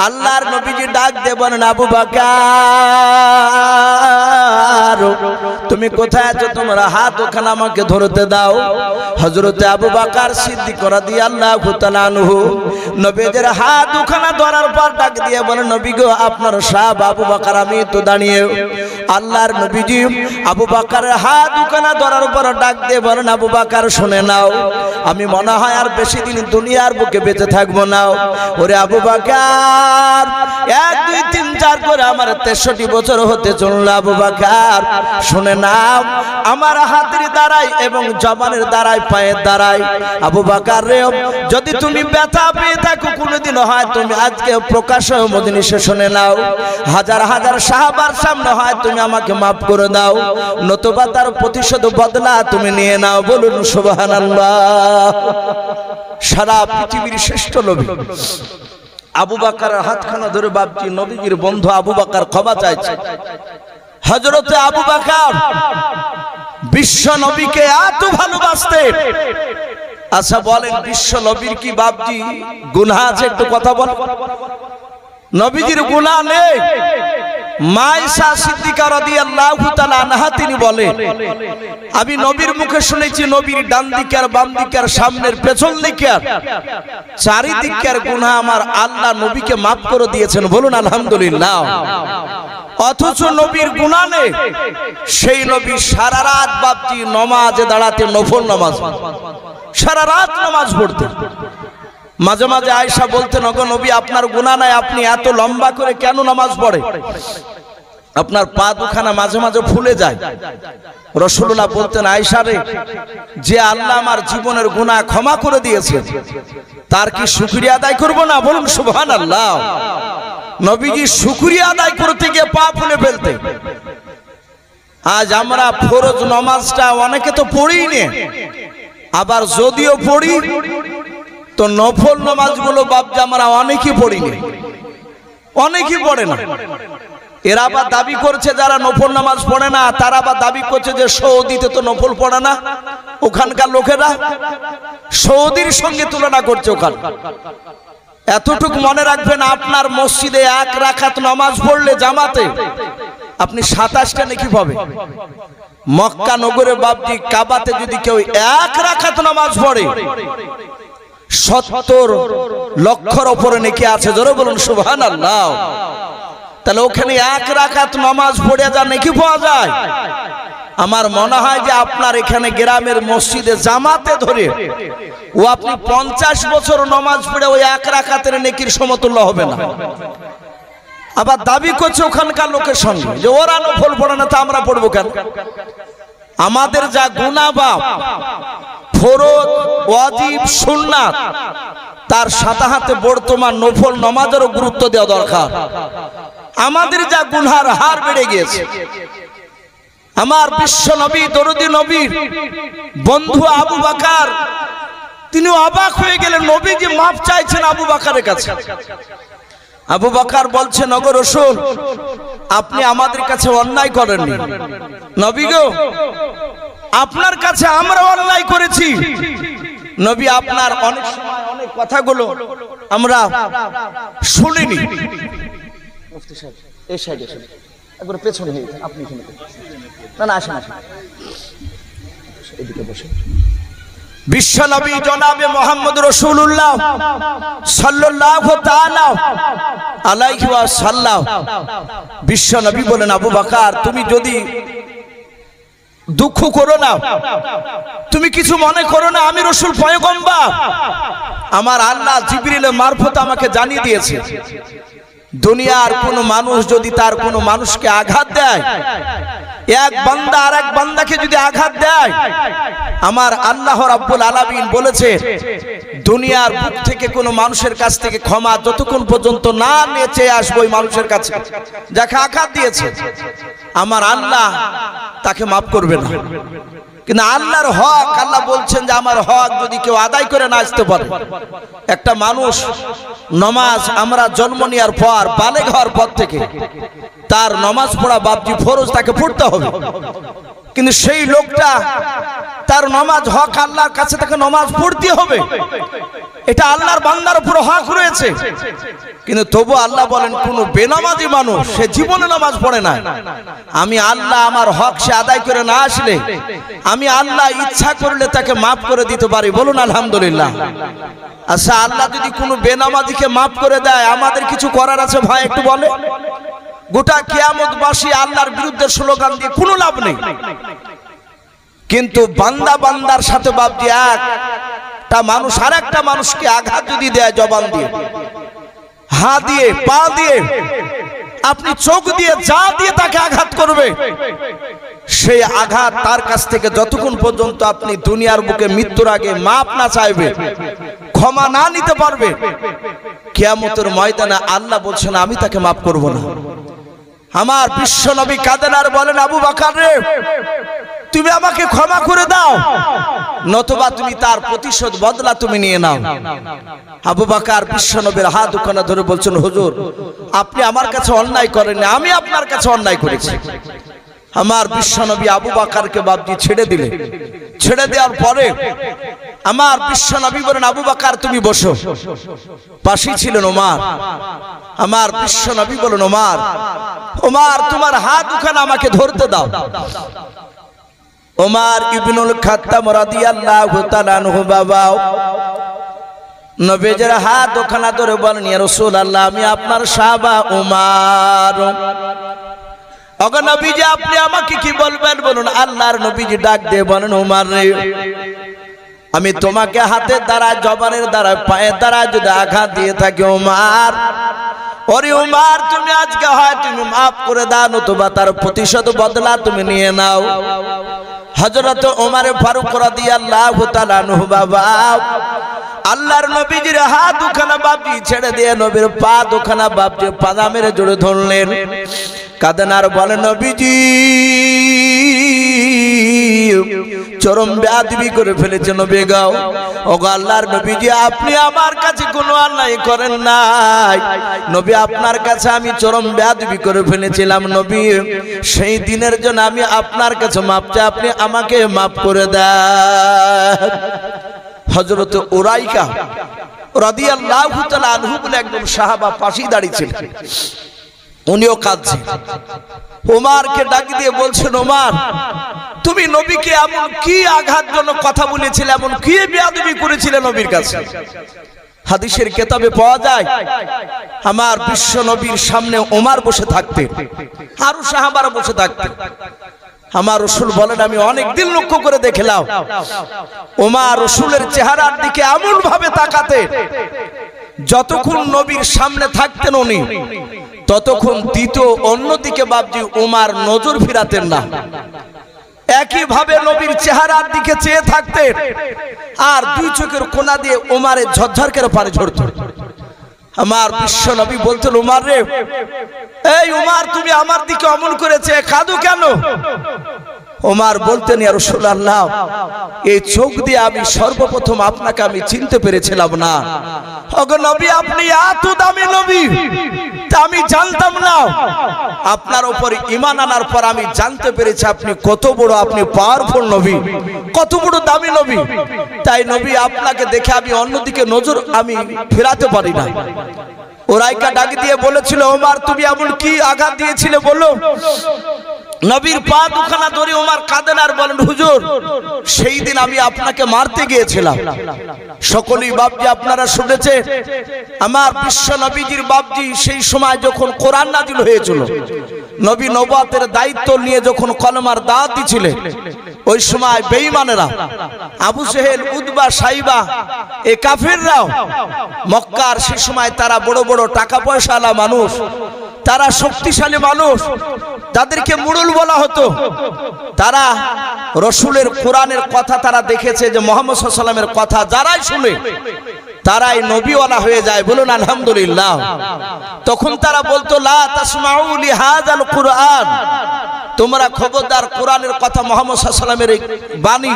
আল্লাহর নবীজি ডাক দিয়ে বলেন, আবু বকর বাকার তুমি কোথায় আছো, তোমার হাত ওখানে আমাকে ধরতে দাও। হযরতে আবু বকর সিদ্দিক রাদিয়াল্লাহু তাআলা আনহু নবীদের হাত ওখানে ধরার পর ডাক দিয়ে বলেন, নবী গো আপনার সাহাব আবু বকর আমি তো দাঁড়িয়ে। আল্লাহর নবীজি আবু বকরের হাত ওখানে ধরার পর ডাক দিয়ে বলেন, আবু বকর শুনে নাও, আমি মনে হয় আর বেশি দিন দুনিয়ার বুকে বেঁচে থাকবো না। ওরে আবু বকর 1 2 3 4 করে আমার 63 বছর হতে চলল। আবু বকর শুনে নাও, আমার হাতের দ্বারাই এবং জবানের দ্বারাই পায়ের দ্বারাই আবু বকর রে, যদি তুমি ব্যথা পেয়ে থাকো কোনোদিন হয় তুমি আজকে প্রকাশ্য মজলিসে শুনে নাও, হাজার হাজার সাহাবার সামনে হয় তুমি আমাকে মাফ করে দাও, নতুবা তার প্রতিশোধ বদলা তুমি নিয়ে নাও। বলুন সুবহানাল্লাহ। সারা পৃথিবীর শ্রেষ্ঠ নবী আবু বকরের হাতখানা ধরে বাপজি নবীজির বন্ধু আবু বকর ক্ষমা চাইছে। হযরতে আবু বকর বিশ্ব নবীকে এত ভালোবাসতেন। আচ্ছা বলেন, বিশ্ব নবীর কি বাপজি গুনাহ আছে? একটু কথা বল। নবীজির গুনাহ নেই। মা আয়েশা সিদ্দিকা রাদিয়াল্লাহু তাআলা আনহা তিনি বলেন, আমি নবীর মুখে শুনেছি নবীর ডান দিকে আর বাম দিকে আর সামনের পেছন দিকে চারিদিকের গুনাহ আমার আল্লাহ নবীকে মাফ করে দিয়েছেন। বলুন আলহামদুলিল্লাহ। অথচ নবীর গুনাহ নেই। সেই নবী সারা রাত বাপজি নামাজে দাঁড়াতে, নফল নামাজ, সারা রাত নামাজ পড়তেন। মাঝে মাঝে আয়েশা বলতেন, ওগো নবী আপনার গুনাহ নাই, আপনি এত লম্বা করে কেন নামাজ পড়ে? আপনার পা দুখানা মাঝে মাঝে ফুলে যায়। রাসূলুল্লাহ বলতেন, আয়েশা রে, যে আল্লাহ আমার জীবনের গুনাহ ক্ষমা করে দিয়েছে তার কি শুকরিয়া আদায় করব না? বলুন সুবহানাল্লাহ। নবীজি শুকরিয়া আদায় করতে গিয়ে পা ফুলে ফেলতে। আজ আমরা ফরজ নামাজটা অনেকে তো পড়িই না, আবার যদিও পড়ি তো নফল নামাজগুলো বাপজি আমরা অনেকেই পড়ি না, অনেকেই পড়ে না। এরা আবার দাবি করছে যারা নফল নামাজ পড়ে না তারা আবার দাবি করছে যে সৌদিতে তো নফল পড়ে না, ওখানকার লোকেরা সৌদির সঙ্গে তুলনা করছে ওখানে। এতটুকু মনে রাখবেন, আপনার মসজিদে 1 রাকাত নামাজ পড়লে জামাতে আপনি 27টা নেকি পাবেন। মক্কা নগরে বাপজি কাবাতে যদি কেউ 1 রাকাত নামাজ পড়ে 70 লক্ষর উপরে নেকি আছে। জোরে বলুন সুবহানাল্লাহ। তাহলে ওখানে 1 রাকাত নামাজ পড়ে যা নেকি পাওয়া যায়। আমার মনে হয় যে আপনার এখানে গ্রামের মসজিদে জামাতে ধরে ও আপনি 50 বছর নামাজ পড়ে ওই 1 রাকাতের নেকির সমতুল্য হবে না। আবার দাবি করছে ওখানকার লোকের সঙ্গে যে ওরা নফল পড়ে না তা আমরা পড়বো কেন? আমাদের যা গুনাহ বাপ ফরজ ওয়াজিব সুন্নাত তার সাথে সাথে বর্তমান নফল নামাজেরও গুরুত্ব দেওয়া দরকার। আমাদের যা গুনার হার বেড়ে গিয়েছে। আমার বিশ্ব নবী দরুদি নবীর বন্ধু আবু বকর তিনি অবাক হয়ে গেলেন, নবীজি মাফ চাইছেন আবু বকরের কাছে। আবু বকর বলছেন, ওগো রাসূল আপনি আমাদের কাছে অন্যায় করেননি। নবী গো আপনার কাছে আমরা অন্যায় করেছি। নবী আপনার অনেক সময় অনেক কথাগুলো আমরা শুনিনি। মুফতি সাহেব এই সাইডে শুনুন, একবার পেছনে হয়ে আপনি এখানে না না আসেন আসেন এদিকে বসে। বিশ্ব নবী জনাবে মুহাম্মদ রাসূলুল্লাহ সাল্লাল্লাহু তাআলা আলাইহি ওয়াসাল্লাম বিশ্ব নবী বলেন, আবু বকর তুমি যদি দুঃখ করো না, তুমি কিছু মনে করো না, আমি রাসূল পয়গম্বর, আমার আল্লাহ জিবরিলের মারফত আমাকে জানিয়ে দিয়েছে দুনিয়ার কোন মানুষ যদি তার কোন মানুষকে আঘাত দেয়, এক বান্দা আর এক বান্দাকে যদি আঘাত দেয়, আমার আল্লাহ রাব্বুল আলামিন বলেছে দুনিয়ার বুক থেকে কোন মানুষের কাছ থেকে ক্ষমা যতক্ষণ পর্যন্ত না নিয়ে চেয়ে আসবো ওই মানুষের কাছে যাকে আঘাত দিয়েছে, আমার আল্লাহ তাকে মাফ করবে না। কিন্তু আল্লাহর হক, আল্লাহ বলছেন যে আমার হক যদি কেউ আদায় করে না আসতে পারে, একটা মানুষ নামাজ আমরা জন্ম নেওয়ার পর বালেগ হওয়ার পর থেকে তার নামাজ পড়া বাপজি ফরজ তাকে পড়তে হবে। কিন্তু সেই লোকটা তার নামাজ হক, আল্লাহর কাছে তাকে নামাজ পড়তে হবে, এটা আল্লাহর বান্দার উপর হক রয়েছে। কিন্তু তবু আল্লাহ বলেন কোন বেনামাজি মানুষ সে জীবনে নামাজ পড়ে না, আমি আল্লাহ আমার হক সে আদায় করে না আসলে আমি আল্লাহ ইচ্ছা করলে তাকে মাফ করে দিতে পারি। বলুন আলহামদুলিল্লাহ। আচ্ছা, আল্লাহ যদি কোনো বেনামাজিকে মাফ করে দেয়, আমাদের কিছু করার আছে ভাই? একটু বলে। গোটা কিয়ামতবাসী আল্লাহর বিরুদ্ধে স্লোগান দিয়ে কোনো লাভ নেই। কিন্তু বান্দা বান্দার সাথে বাপজি একটা মানুষ আর একটা মানুষকে আঘাত যদি দেয়, জবান দিয়ে, হাত দিয়ে, পা দিয়ে, আপনি চোখ দিয়ে, যা দিয়ে তাকে আঘাত করবে, সেই আঘাত তার কাছ থেকে যতক্ষণ পর্যন্ত আপনি দুনিয়ার বুকে মৃত্যুর আগে মাপ না চাইবে, ক্ষমা না নিতে পারবে, কিয়ামতের ময়দানে আল্লাহ বলছেন আমি তাকে মাফ করব না। আমার বিশ্ব নবী কাঁদেন আর বলেন, আবু বকর রে, তুমি আমাকে ক্ষমা করে দাও, নতুবা তুমি তার প্রতিশোধ বদলা তুমি নিয়ে নাও। আবু বকর বিশ্ব নবীর হাত দুখানা ধরে বলছেন, হুজুর আপনি আমার কাছে অন্যায় করেননি, আমি আপনার কাছে অন্যায় করেছি। আমার বিশ্ব নবী আবু বকরকে বাপজি ছেড়ে দিলে। ছেড়ে দেওয়ার পরে আমার বিশ্ব নবী বলেন, আবু বকর তুমি বসো। পাশেই ছিলেন ওমর। আমার বিশ্ব নবী বলেন, ওমর, ওমর তোমার হাত দুখানা আমাকে ধরতে দাও। ওমর ইবনুল খাত্তাব রাদিয়াল্লাহু তাআলা আনহু বাবা নবীজির হাত দুখানা ধরে বলেন, ইয়া রাসূলুল্লাহ, আমি আপনার সাহাবা ওমর। ওগো নবীজি আপনি আমাকে কি বলবেন বলুন। আল্লাহর নবীজি ডাক দিয়ে বলেন, ওমর রে, আমি তোমাকে হাতের দ্বারা, জবানের দ্বারা, পায়ের দ্বারা যদি আঘাত দিয়ে থাকি, ওমর, ওরে ওমর তুমি আজকে হয় তুমি মাফ করে দাও, নতুবা তার প্রতিশোধ বদলা তুমি নিয়ে নাও। হযরত ওমর ফারুক রাদিয়াল্লাহু তাআলা আনহু বাবা আল্লাহর নবীজির হাত দুখানা বাপজি ছেড়ে দিয়ে নবীর পা দুখানা বাপজি পাদা মেরে জোরে ধরলেন। কাঁদেন আর বলেন, নবীজি চরম বেয়াদবি করে ফেলেছে নবী গাও। ওগো আল্লাহর নবীজি আপনি আমার কাছে কোনো অন্যায় করেন নাই, নবী আপনার কাছে আমি চরম বেয়াদবি করে ফেলেছিলাম, নবী সেই দিনের জন্য আমি আপনার কাছে মাপ চাই, আপনি আমাকে মাফ করে দেন। হযরত উরাইকা রাদিয়াল্লাহু তাআলা আনহু বলে একজন সাহাবা পাশেই দাঁড়িয়েছিলেন, উনিও কাঁদছেন। ওমরকে ডাক দিয়ে বলছেন, ওমর তুমি নবীকে এমন কি আঘাতজনক কথা বলেছিলে, এমন কি বেয়াদবি করেছিলে নবীর কাছে? হাদিসের কিতাবে পাওয়া যায় আমার বিশ্ব নবীর সামনে ওমর বসে থাকতেন, আরো সাহাবারা বসে থাকতেন। আমার রাসূল বলেন, আমি অনেক দিন লক্ষ্য করে দেখলাম ওমর রাসূলের চেহারার দিকে এমন ভাবে তাকাতেন, যতক্ষণ নবীর সামনে থাকতেন উনি ততক্ষণ দ্বিতীয় অন্যদিকে বাপজি ওমর নজর ফিরাতেন না। একই ভাবে নবীর চেহারার দিকে চেয়ে থাকতেন, আর দুই চোখের কোনা দিয়ে ওমরের ঝরঝর করে পানি ঝরত। আমার বিশ্ব নবী বলতেন, ওমর রে, এই ওমর তুমি আমার দিকে অমন করেছে, কাঁদো কেন? ওমর বলতেন, ইয়া রাসূলুল্লাহ, এই চোখ দিয়ে আমি সর্বপ্রথম আপনাকে আমি চিনতে পেরেছিলাম না। ওগো নবী আপনি এত দামি নবী, তা আমি জানতাম না। আপনার উপর ঈমান আনার পর আমি জানতে পেরেছি আপনি কত বড়, আপনি পাওয়ারফুল নবী, কত বড় দামি নবী। তাই নবী আপনাকে দেখে আমি অন্যদিকে নজর আমি ফেরাতে পারি না। উরাইকা ডাক দিয়ে বলেছিল, ওমর তুমি এমন কি আঘাত দিয়েছিলে বলো। নবীর পা দুখানা ধরে ওমর কাঁদেন আর বলেন, হুজুর সেই দিন আমি আপনাকে মারতে গিয়েছিলাম। সকলেই বাপজি আপনারা শুনেছেন, আমার বিশ্ব নবীজির বাপজি সেই সময় যখন কোরআন নাজিল হয়েছিল, নবী নবুয়তের দায়িত্ব নিয়ে যখন কলমার দাওয়াত দিছিলেন, ওই সময় বেঈমানেরা আবু জেহেল, উতবা, সাইবা, এই কাফিররাও মক্কার সেই সময় তারা বড় বড় টাকা পয়সাওয়ালা মানুষ, তারা শক্তিশালী মানুষ, তাদেরকে মুরুল বলা হতো। তারা রাসূলের কোরআনের কথা তারা দেখেছে যে মুহাম্মদ সাল্লাল্লাহু আলাইহি ওয়াসাল্লামের কথা যারাই শুনে তারাই নবীওয়ালা হয়ে যায়। বলুন আলহামদুলিল্লাহ। তখন তারা বলতো, লা তাসমাউ লিহাযাল কুরআন, তোমরা খবরদার কোরআনের কথা মুহাম্মদ সাল্লাল্লাহু আলাইহি ওয়াসাল্লামের বাণী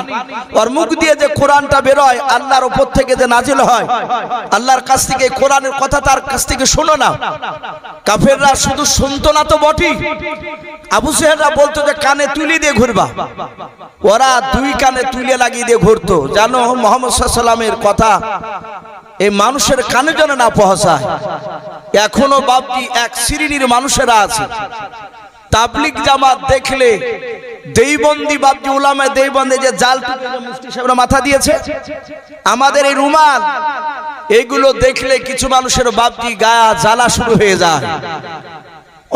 ওর মুখ দিয়ে যে কোরআনটা বের হয় আল্লাহর উপর থেকে যে নাজিল হয় আল্লাহর কাছ থেকে কোরআনের কথা তার কাছ থেকে শোনো না। কাফেররা শুধু শুনতো না তো বটেই, আবু জেহেলরা বলতো যে কানে তুলি দিয়ে ঘুরবা, ওরা দুই কানে তুলে লাগিয়ে দিয়ে ঘুরতো, জানো মুহাম্মদ সাল্লাল্লাহু আলাইহি ওয়াসাল্লামের কথা এই মানুষের কানে যেন না পৌঁছায়। এখনো বাপজি এক শ্রেণীর মানুষেরা আছে তাবলিগ জামাত দেখলে দেইবন্দি বাপজি উলামায়ে দেইবন্দি যে জাল মুফতি সাহেবরা মাথা দিয়েছে আমাদের এই রুমাল এগুলো দেখলে কিছু মানুষের বাপজি গায়ে জ্বালা শুরু হয়ে যায়।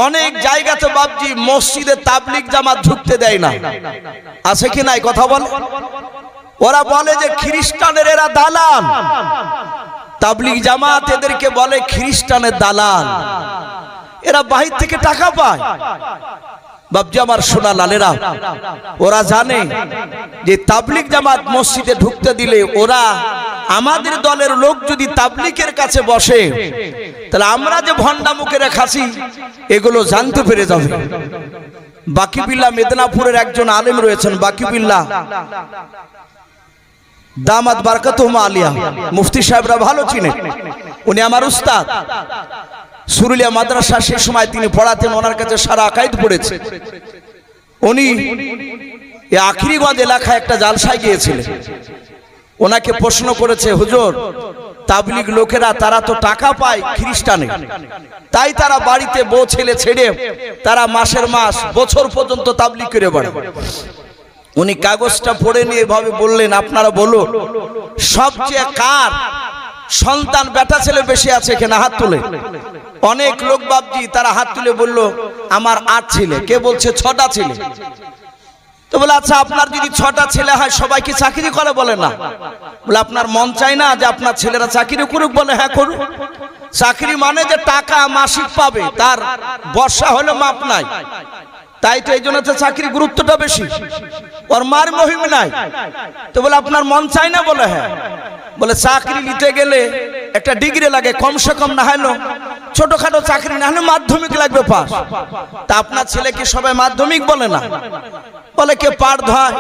অনেক জায়গাতে বাপজি মসজিদে তাবলিগ জামাত ঢুকতে দেয় না, আছে কি নাই কথা বল। ওরা বলে যে খ্রিস্টানের এরা দালাল, তাবলিগ জামাত এদেরকে বলে খ্রিস্টানের দালাল, এরা বাহির থেকে টাকা পায়। বাপজি আমার সোনা লালেরা, ওরা জানে যে তাবলিগ জামাত মসজিদে ঢুকতে দিলে ওরা আমাদের দলের লোক যদি তাবলিগের কাছে বসে তাহলে আমরা যে ভণ্ডা মুখের খাসি এগুলো জানতে পেরে যাবে। বাকিবিল্লাহ মেদিনীপুরের একজন আলেম রয়েছেন, বাকিবিল্লাহ দামাত বারকাতুহুম আলিয়া, মুফতি সাহেবরা ভালো চিনেন, উনি আমার উস্তাদ। সুরুলিয়া মাদ্রাসা সেই সময় তিনি পড়াতেন, ওনার কাছে সারা আকাইদ পড়েছে। উনি আখিরিগঞ্জ এলাকায় একটা জালসায় গিয়েছিলেন, ওনাকে প্রশ্ন করেছে হুজুর তাবলিগ লোকেরা তারা তো টাকা পায় খ্রিস্টানে, তাই তারা বাড়িতে বউ ছেলে ছেড়ে তারা মাসের মাস বছর পর্যন্ত তাবলিগ করে বেড়ায়। উনি কাগজটা পড়ে নিয়ে এভাবে বললেন আপনারা বলুন সবচেয়ে কার সন্তান বেটা ছেলে বেশি আছে এখানে হাত তুলে। অনেক লোক বাপজি তারা হাত তুলে বলল আমার 8 ছেলে, কে বলছে 6টা ছেলে। তো বলে আচ্ছা আপনার যদি 6টা ছেলে হয় সবাই কি চাকরি করে, বলে না। বলে আপনার মন চাই না যে আপনার ছেলেরা চাকরি করুক, বলে হ্যাঁ করুক। চাকরি মানে যে টাকা মাসিক পাবে, তার বর্ষা হলে মাপ নাই, তাই তো এই জন্য তো চাকরি গুরুত্বটা বেশি, ওর মার মহিম নাই। তো বলে আপনার মন চাই না, বলে হ্যাঁ। বলে চাকরি নিতে গেলে একটা ডিগ্রি লাগে, কমসে কম না হলো ছোটখাটো চাকরি না হলে মাধ্যমিক লাগবে পাস। তা আপনার ছেলে কি সবাই মাধ্যমিক, বলে না। বলে কে পাট ধয়,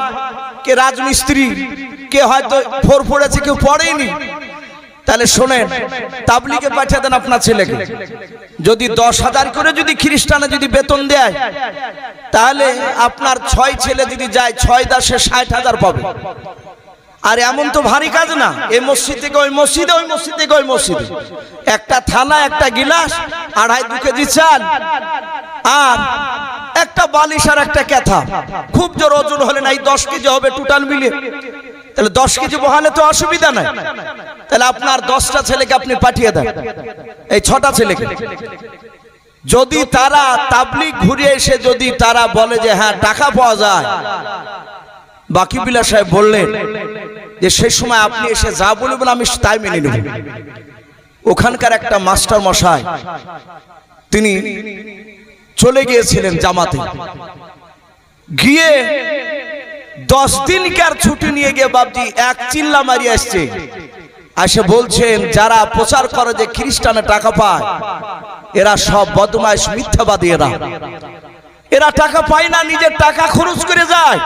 কে রাজমিস্ত্রি, কে হয়তো 4 পড়েছে, কেউ পড়েনি। তাহলে শোনেন তাবলিগে পাঠিয়ে দেন আপনার ছেলেকে, যদি 10,000 করে যদি খ্রিস্টানে যদি বেতন দেয় তাহলে আপনার 6 ছেলে যদি যায় 6 10 60,000 পাবে। আর এমন তো ভারী কাজ না, এই মসজিদ থেকে ওই মসজিদে, ওই মসজিদ থেকে ওই মসজিদে, একটা থালা একটা গিলাস 2.5 কেজি চাল আর একটা বালিশ আর একটা ক্যাথা, খুব জোর ওজন হলে নাই 10 কেজি হবে টোটাল মিলে, তাহলে 10 কেজি বহালে তো অসুবিধা নাই। তাহলে আপনার 10টা ছেলেকে আপনি পাঠিয়ে দেন, এই 6টা ছেলেকে। যদি তারা তাবলিগ ঘুরে এসে যদি তারা বলে যে হ্যাঁ টাকা পাওয়া যায়, বাকিবিল্লাহ সাহেব বললেন যে সেই সময় আপনি এসে যা বলবেন আমি তাই মেনে নেব। ওখানকার একটা মাস্টার মশাই তিনি চলে গিয়েছিলেন জামাতে, গিয়ে 10 দিনকার ছুটি নিয়ে গিয়ে বাপজি এক চিল্লা মারি আসছে, এসে বলছেন যারা প্রচার করে যে খ্রিস্টানে টাকা পায় এরা সব বদমাইশ মিথ্যাবাদী, এরা টাকা পায় না, নিজের টাকা খরচ করে যায়।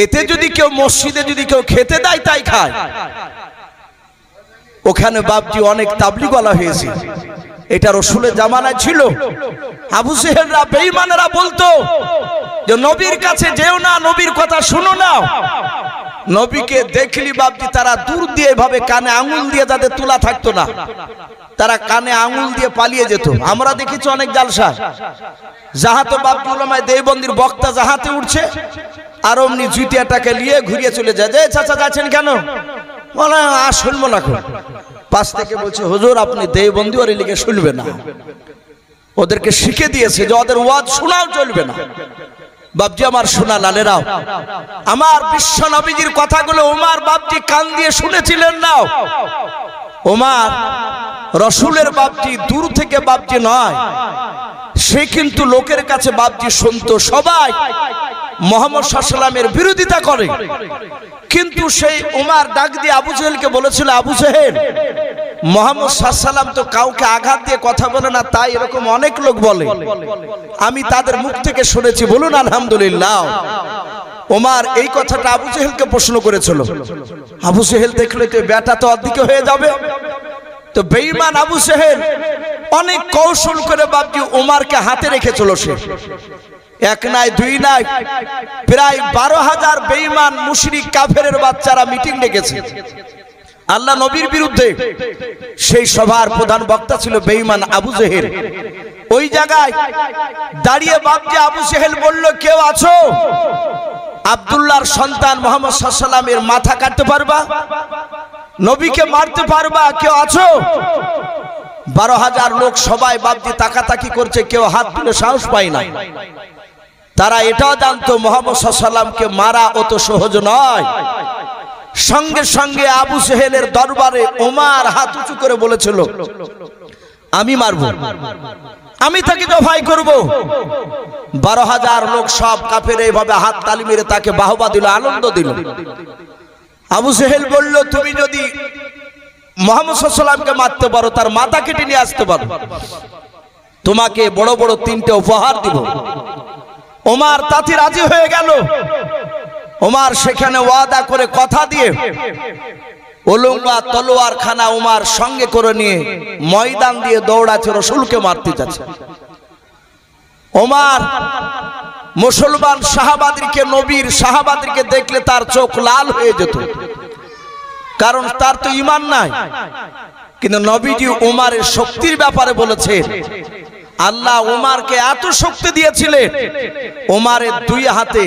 এতে যদি কেউ মসজিদে যদি কেউ খেতে দেয় তাই খায়। ওখানে বাপজি অনেক তাবলিগওয়ালা হয়েছে, এটা রাসূলের জামানায় ছিল। আবু জেহেলরা বেঈমানেরা বলতো যে নবীর কাছে যেও না, নবীর কথা শুনো না। নবীকে দেখলি বাপজি তারা দূর দিয়ে এভাবে কানে আঙুল দিয়ে যাদের তোলা থাকতো না, তারা কানে আঙুল দিয়ে পালিয়ে যেত। আমরা দেখেছি অনেক জালসা যাহাতে বাপজি উলামায়ে দেওবন্দির বক্তা যাহাতে উঠছে আর অমনি জুতিয়াটাকে নিয়ে ঘুরিয়ে চলে যায়, যে চাচা যাচ্ছেন কেন, বলে আর শুনবো না। পাশ থেকে বলছে হুজুর আপনি দেওবন্দি ওর লিগে শুনবে না, ওদেরকে শিখে দিয়েছে যে ওদের ওয়াজ শোনাও চলবে না। বাপজি আমার সোনা লালেরাও, আমার বিশ্ব নবীজির কথাগুলো ওমর বাপজি কান দিয়ে শুনেছিলেন না। ওমর রাসূলের বাপজি দূর থেকে বাপজি নয়, সে কিন্তু লোকের কাছে বাপজি শুনতো। সবাই মুহাম্মদ সাল্লাল্লাহু আলাইহি ওয়াসাল্লামের বিরোধিতা করে, কিন্তু সেই ওমর ডাক দিয়ে আবু জেহেলকে বলেছিল, আবু জেহেল মুহাম্মদ সাল্লাল্লাহু আলাইহি সাল্লাম তো কাউকে আঘাত দিয়ে কথা বলে না, তাই এরকম অনেক লোক বলে, আমি তাদের মুখ থেকে শুনেছি, বলুন আলহামদুলিল্লাহ। ওমর এই কথাটা আবু জেহেলকে প্রশ্ন করেছিল। আবু জেহেল দেখলে তো বেটা তো অর্ধেক হয়ে যাবে, তো বেঈমান আবু জেহেল অনেক কৌশল করে বাপজি ওমরকে হাতে রেখেছিল। সে এক নাই দুই নাই, প্রায় 12,000 বেঈমান মুশরিক কাফেরের বাচ্চারা মিটিং ডেকেছে আল্লাহ নবীর বিরুদ্ধে। সেই সভার প্রধান বক্তা ছিল বেঈমান আবু জেহেল। ওই জায়গায় দাঁড়িয়ে বাপজি আবু জেহেল বলল, কেউ আছো আব্দুল্লাহর সন্তান মুহাম্মদ সাল্লাল্লাহু আলাইহি সাল্লামের মাথা কাটতে পারবা, নবীকে মারতে পারবা, কেউ আছো? 12,000 লোক সবাই বাপজি তাকাতাকি করছে, কেউ হাত তুলে সাহস পায় না। তারা এটাও জানতো মুহাম্মদ সাল্লাল্লাহু আলাইহি সাল্লামকে মারা অত সহজ নয়। সঙ্গে সঙ্গে আবু জেহেলের দরবারে ওমর হাত উঁচু করে বলেছিল, আমি মারবো, আমি তাকে জবাই করব। 12,000 লোক সব কাফের এইভাবে হাত তালি মেরে তাকে বাহবা দিল, আনন্দ দিল। আবু জেহেল বলল, তুমি যদি মুহাম্মদ সাল্লাল্লাহু আলাইহি সাল্লামকে মারতে পারো, তার মাথা কেটে নিয়ে আসতে পারো, তোমাকে বড় বড় 3টে উপহার দিব। ওমর তাতে রাজি হয়ে গেল। ওমর সেখানে ওয়াদা করে কথা দিয়ে ওলঙ্গা তলোয়ার খানা ওমর সঙ্গে করে নিয়ে ময়দান দিয়ে দৌড়াচ্ছে, রাসূলকে মারতে যাচ্ছে। ওমর মুসলমান সাহাবাদেরকে, নবীর সাহাবাদেরকে দেখলে তার চোখ লাল হয়ে যেত, কারণ তার তো ঈমান নাই। কিন্তু নবীজি ওমরের শক্তির ব্যাপারে বলেছে, আল্লাহ ওমরকে এত শক্তি দিয়েছিলেন, ওমরের 2 হাতে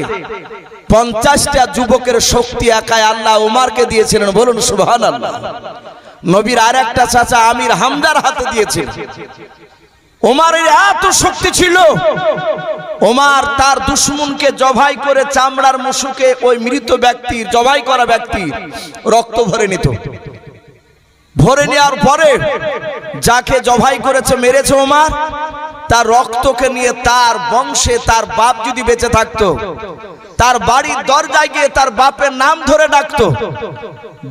50টা যুবকের শক্তি একাই আল্লাহ ওমরকে দিয়েছিলেন, বলুন সুবহানাল্লাহ। নবীর আরেকটা চাচা আমির হামজার হাতে দিয়েছিলেন। ওমরের এত শক্তি ছিল, ওমর তার দুশমনকে জবাই করে চামড়ার মুশুকে ওই মৃত ব্যক্তির, জবাই করা ব্যক্তির রক্ত ভরে নিত। ভরে নেওয়ার পরে যাকে জবাই করেছে, মেরেছে ওমর, তার রক্তকে নিয়ে তার বংশে তার বাপ যদি বেঁচে থাকতো, তার বাড়ির দরজায় গিয়ে তার বাপের নাম ধরে ডাকতো,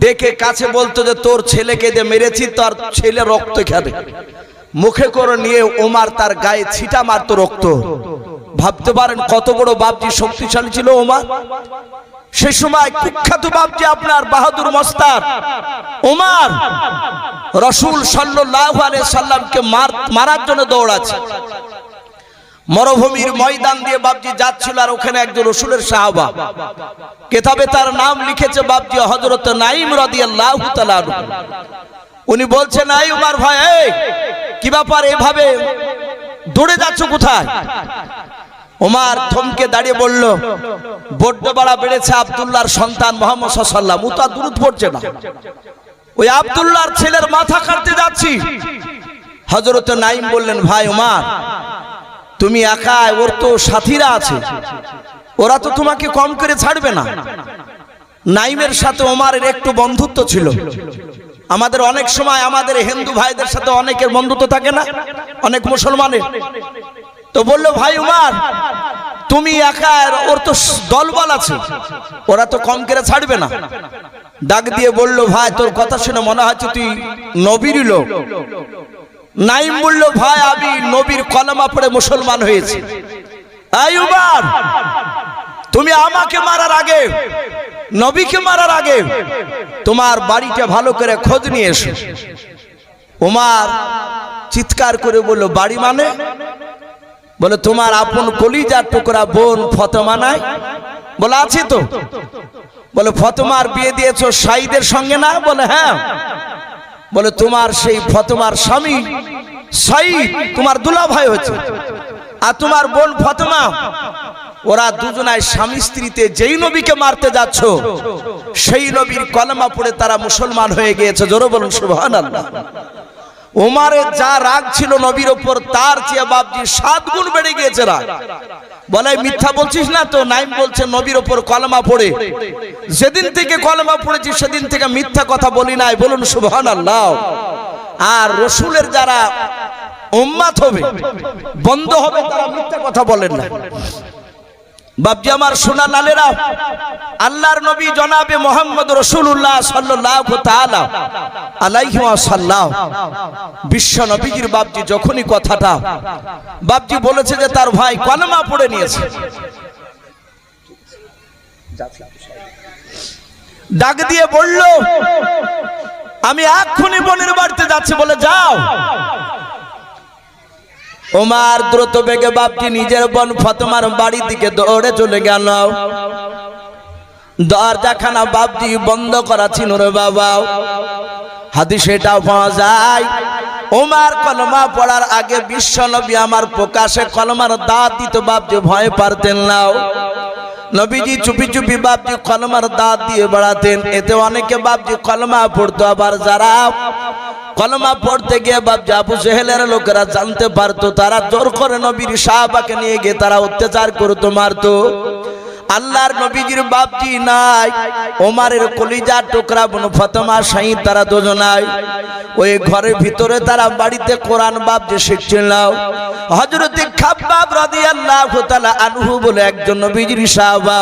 ডেকে কাছে বলতো যে তোর ছেলেকে যে মেরেছি, তার ছেলে রক্ত খাবে। মুখে করে নিয়ে ওমর তার গায়ে ছিটা মারতো রক্ত। ভাবতে পারেন কত বড় বাপজি শক্তিশালী ছিল ওমর। সে সময় কুখ্যাত বাপজি আপনার বাহাদুর মস্তান ওমর রাসূল সাল্লাল্লাহু আলাইহি সাল্লামকে মারার জন্য দৌড়াচ্ছে। মরুভূমির ময়দান দিয়ে বাপজি যাচ্ছিল, আর ওখানে একজন রাসূলের সাহাবা, কিতাবে তার নাম লিখেছে বাপজি হযরত নাঈম রাদিয়াল্লাহু তাআলা আনহু। উনি বলছেন, এই ওমর ভাই, এই কি ব্যাপার, এভাবে দৌড়ে যাচ্ছ কোথায়? ওমর থমকে দাঁড়িয়ে বলল, বড্ড বাড়া বেড়েছে আব্দুল্লাহর সন্তান মুহাম্মদ সাল্লাল্লাহু আলাইহি সাল্লাম, ও তো দুরূদ পড়ছে না, ওই আব্দুল্লাহর ছেলের মাথা কাটতে যাচ্ছি। হযরত নাঈম বললেন, ভাই ওমর, তুমি একা, ওর তো সাথীরা আছে, ওরা তো তোমাকে কম করে ছাড়বে না। নাঈমের সাথে ওমরের একটু বন্ধুত্ব ছিল। আমাদের অনেক সময় আমাদের হিন্দু ভাইদের সাথে অনেকের বন্ধুত্ব থাকে না, অনেক মুসলমানের। তো বললো, ভাই ওমর, তুমি একা, ওর তো দলবল আছে, ওরা তো কম করে ছাড়বে না। ডাক দিয়ে বলল, ভাই তোর কথা শুনে মনে হচ্ছে তুই নবীর লোক। নাঈম বলল, ভাই আমি নবীর কলেমা পড়ে মুসলমান হয়েছি। এই ওমর, তুমি আমাকে মারার আগে, নবীকে মারার আগে তোমার বাড়িটা ভালো করে খোঁজ নিয়ে এসো। ওমর চিৎকার করে বলল, বাড়ি মানে? বলে, তোমার আপন কলিজার টুকরা বোন ফাতেমা নাই? বলে, আছে তো। বলে, ফাতেমার বিয়ে দিয়েছো সাঈদের সঙ্গে না? বলে, হ্যাঁ। বলে, তোমার সেই ফাতেমার স্বামী সাঈদ তোমার দুলাভাই হচ্ছে, আর তোমার বোন ফাতেমা, ওরা দুজনায় স্বামী স্ত্রীতে যেই নবীকে মারতে যাচ্ছ, সেই নবীর কলেমা পড়ে তারা মুসলমান হয়ে গিয়েছে। জোরে বলুন সুবহানাল্লাহ। ওমরের যা রাগ ছিল নবীর উপর, তার চেয়ে বাপজি 7 গুণ বেড়ে গিয়েছে রাগ। বলে, মিথ্যা বলছিস না তো? নাঈম বলছে, নবীর উপর কলেমা পড়ে যেদিন থেকে কলেমা পড়েছি সেদিন থেকে মিথ্যা কথা বলি নাই। বলুন সুবহানাল্লাহ। আর রাসূলের যারা উম্মত হবে, বন্ধ হবে, তারা মিথ্যা কথা বলেন না। বাপজি আমার সোনা লালেরা, আল্লাহর নবী জনাবে মুহাম্মদ রাসূলুল্লাহ সাল্লাল্লাহু তাআলা আলাইহি ওয়াসাল্লাম বিশ্ব নবীজির বাপজি যখনই কথাটা বাপজি বলেছে যে তার ভাই কলমা পড়ে নিয়েছে, ডাক দিয়ে বলল আমি এক্ষুনি বোনের বাড়িতে যাচ্ছি, বলে যাও। ওমর দ্রুত বেগে বাপজি নিজের বোন ফাতেমার বাড়ি দিকে দৌড়ে চলে গেল। দরজাখানা বাপজি বন্ধ করা ছিল রে বাবা। হাদিসে এটাও পাওয়া যায় ওমর কলমা পড়ার আগে বিশ্ব নবী আমার প্রকাশে কলমার দাঁত দিত বাপজি ভয় পারতেন না। নবীজি চুপি চুপি বাপজি কলমার দাঁত দিয়ে বেড়াতেন, এতে অনেকে বাপজি কলমা পড়তো, আবার যারা কলমা পড়তে গিয়ে বাপজি আবু জেহেলের লোকেরা জানতে পারতো, তারা জোর করে নবীর সাহাবাকে নিয়ে গিয়ে তারা অত্যাচার করতো, মারতো। আল্লাহর নবীজির বাপজি নাই, ওমরের কলিজার টুকরা বোন ফাতেমা শাহিদ, তারা দুজনাই ওই ঘরের ভিতরে তারা বাড়িতে কোরআন বাপজি শিখছিল। হযরতে খাব্বাব রাদিয়াল্লাহু তাআলা আনহু বলে একজন নবীজির সাহাবা,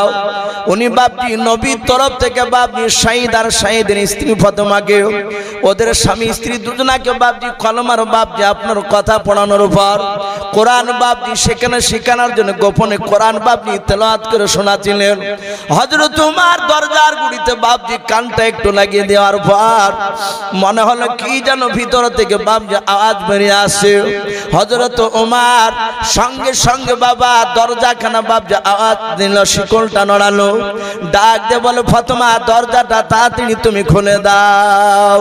উনি বাপজি নবীর তরফ থেকে বাপজি শাহিদ আর শাহিদের স্ত্রী ফাতেমাকে, ওদের স্বামী স্ত্রী দুজনাকে বাপজি কলমার বাপজি আপনার কথা পড়ানোর পর কোরআন বাপজি সেখানে শেখানোর জন্য গোপনে কোরআন বাপজি তেলাওয়াত করে শোনাচ্ছিলেন। হযরত ওমর দরজার গুড়িতে বাপজি কানটা একটু লাগিয়ে দেওয়ার পর মনে হলো কি যেন ভিতর থেকে বাপজি আওয়াজ বেরিয়ে আসে। হযরত ওমর সঙ্গে সঙ্গে বাবা দরজাখানা বাপজি আওয়াজ দিল, শিকলটা নড়ালো, ডাক দিয়ে বলে ফাতেমা দরজাটা তাড়াতাড়ি তুমি খুলে দাও।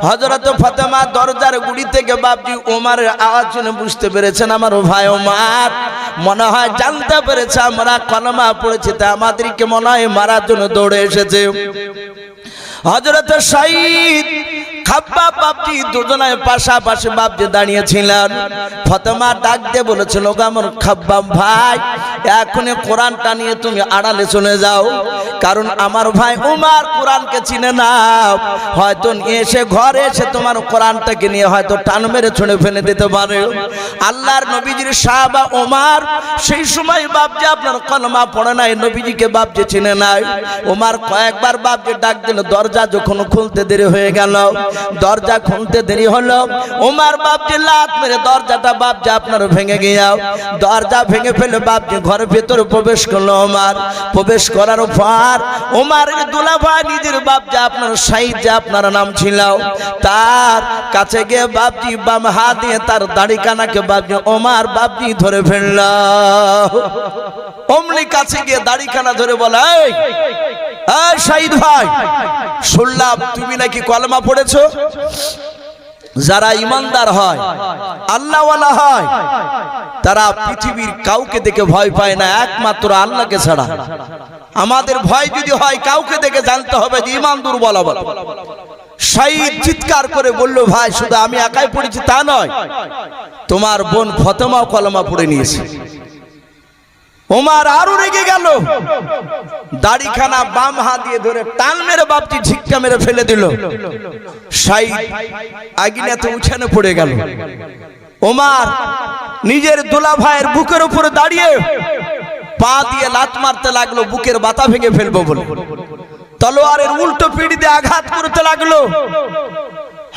হযরত ফাতেমা দরজার গুড়ি থেকে বাপজি ওমরের আওয়াজ শুনে বুঝতে পেরেছেন আমার ভাই ওমর মনে হয় জানতে পেরেছে আমরা কলমা পড়েছি, তা আমাদেরকে মনে হয় মারার জন্য দৌড়ে এসেছে। হযরত শাহিদ খাব্বাব বাপজি দুজনায় পাশাপাশি বাপজি দাঁড়িয়েছিলেন। ফাতেমা ডাক দিয়ে বলেছিল, আমার খাব্বাব ভাই এখনই কোরআনটা নিয়ে তুমি আড়ালে চলে যাও, কারণ আমার ভাই ওমর কোরআনকে চিনে না, হয়তো এসে ঘরে এসে তোমার কোরআনটাকে নিয়ে হয়তো টান মেরে ছুঁড়ে ফেলে দিতে পারে। আল্লাহর নবীজির সাহাবা ওমর সেই সময় বাপজি আপনার কলমা পড়ে নাই, নবীজিকে বাপজি চিনে নাই। ওমর কয়েকবার বাপজি ডাক দিল, দরজা যখন খুলতে দেরি হয়ে গেল, দরজা খুলতে দেরি হলো, ওমর বাপজি লাত মেরে দরজাটা বাপজি আপনার ভেঙে গিয়া দরজা ভেঙে ফেলে বাপজি ঘরের ভেতরে প্রবেশ করলো। ওমর প্রবেশ করার পর ওমরের দুলাভাই নিজের বাপজি আপনার শাহিদ যে আপনার নাম ছিল, তার কাছে গিয়ে বাপজি বাম হাত দিয়ে তার দাড়ি কানাকে বাপজি ওমর বাপজি ধরে ফেলল। অমনি কাছে গিয়ে দাড়ি কানা ধরে বলে, এই শাহিদ ভাই, শুনলাম তুমি নাকি কলমা পড়েছো। যারা ইমানদার হয় আল্লাহওয়ালা হয় তারা পৃথিবীর কাউকে দেখে ভয় পায় না, একমাত্র আল্লাহকে ছাড়া। আমাদের ভয় যদি হয় কাউকে দেখে জানতে হবে যে ইমান দুর্বল হবে। শাহিদ চিৎকার করে বলল, ভাই শুধু আমি একাই পড়েছি তা নয়, তোমার বোন ফাতেমাও কলমা পড়ে নিয়েছে। ওমর আরো রেগে গেল, দাড়িখানা বাম হাত দিয়ে ধরে টান মেরে বাপটি ঝিক্কা মেরে ফেলে দিল। শাহিদ আগুনেতে উঠানে পড়ে গেল। ওমর নিজের দুলা ভাইয়ের বুকের উপরে দাঁড়িয়ে পা দিয়ে লাত মারতে লাগলো, বুকের বাতা ভেঙে ফেলবো বলে তলোয়ারের উল্টো পিঠ দিয়ে আঘাত করতে লাগলো।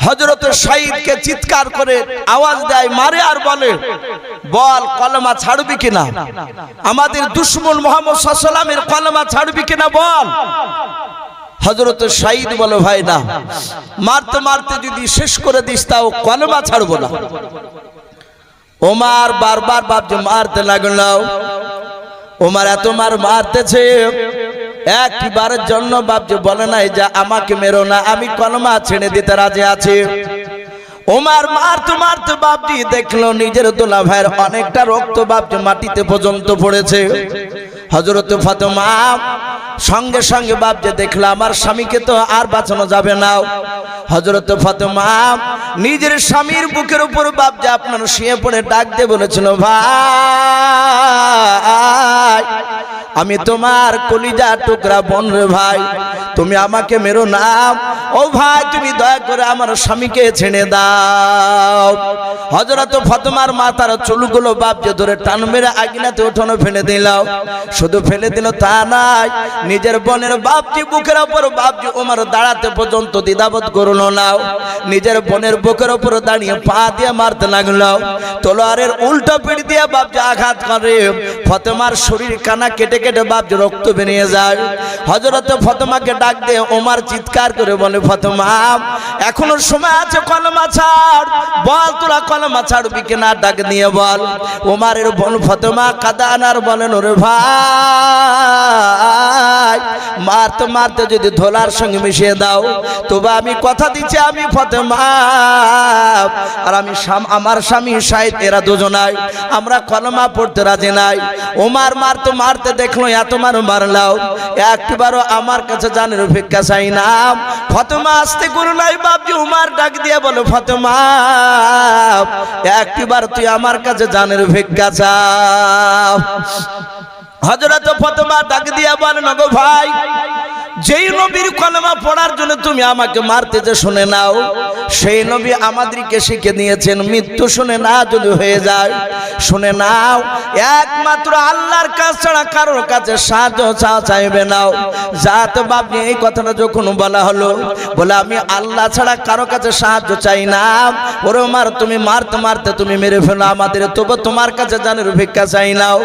হযরত শাহিদকে চিৎকার করে আওয়াজ দেয়, মারে আর বলে, বল কলমা ছাড়বি কিনা, আমাদের দুশমন মুহাম্মদ সাল্লাল্লাহু আলাইহি ওয়াসাল্লামের কলমা ছাড়বি কিনা বল। হযরত শাহিদ বলে, ভাই না, মারতে মারতে যদি শেষ করে দিস তাও কলমা ছাড়বো না। ওমর বারবার বাপজি মারতে লাগলো। ওমর এত মারতেছে, একবারের জন্য বাপজি বলে নাই যে আমাকে মেরো না, আমি কলমা ছেড়ে দিতে রাজি আছি। ওমর মারতে মারতে বাপজি দেখলো নিজের দুলা ভাইয়ের অনেকটা রক্ত বাপজি মাটিতে পর্যন্ত পড়েছে। হযরত ফাতেমা সঙ্গে সঙ্গে বাপজি দেখলো আমার স্বামীকে তো আর বাঁচানো যাবে না। হযরত ফাতেমা নিজের স্বামীর বুকের উপর বাপজি আপনার শুয়ে পড়ে ডাক দিয়ে বলেছিল, ভাই আমি তোমার কলিজা টুকরা বোন রে ভাই, তুমি আমাকে মেরো না। ও ভাই, তুমি দয়া করে আমার স্বামীকে ছেড়ে দাও। হযরত ফাতেমার মাথার চুলগুলো বাপ যে ধরে টান মেরে আগুনেতে উঠোনে ফেলে দিল। শুধু ফেলে দিল তা নাই, নিজের বোনের বাপজি বুকের উপর বাপজি ওমর দাঁড়াতে পর্যন্ত দ্বিধাবোধ করলো না। নিজের বোনের বুকের উপর দাঁড়িয়ে পা দিয়ে মারতে লাগলো। তলোয়ারের উল্টো পিঠ দিয়ে বাপজি আঘাত করে। ফাতেমার শরীর কানা কেটে কেটে বাপজি রক্ত বেরিয়ে যায়। হযরত ফাতেমাকে ডাক দিয়ে ওমর চিৎকার করে বলে, ফাতেমা এখনো সময় আছে, কলমা ছাড়, বল তোরা কলমা ছাড়বি কিনা, ডাক দিয়ে বল। ওমরের বোন ফাতেমা কাঁদানার বলেন, ওরে ভাই, মারতে মারতে যদি ধোলার সঙ্গে মিশিয়ে দাও, তবে আমি কথা দিচ্ছি আমি ফাতেমা আর আমি আমার স্বামী শাহিদ, এরা দুজনাই আমরা কলমা পড়তে রাজি নাই। ওমর মারতে মারতে দেখলো এত মারলাও, একবারও আমার কাছে জানের ভিক্ষা চাই না। ফাতেমা আসতে করো নাই বাপজি। ওমর ডাক দিয়ে বলো, ফাতেমা একবার তুই আমার কাছে জানের ভিক্ষা চাও। হযরত ফাতেমা ডাক দিয়া বলেন, গো ভাই, যেই নবীর কলমা পড়ার জন্য তুমি আমাকে মারতে যে শুনে নাও, সেই নবী আমাদেরকে শিখে দিয়েছেন মৃত্যু শুনে না যদি হয়ে যায়, শুনে নাও একমাত্র আল্লাহর কাছে ছাড়া কারোর কাছে সাহায্য চাইবে নাও। যাতে বাপনি এই কথাটা যখন বলা হলো, বলে আমি আল্লাহ ছাড়া কারো কাছে সাহায্য চাই না। ওরে ওমর, তুমি মারতে মারতে তুমি মেরে ফেলো আমাদের, তবু তোমার কাছে জানের ভিক্ষা চাই নাও।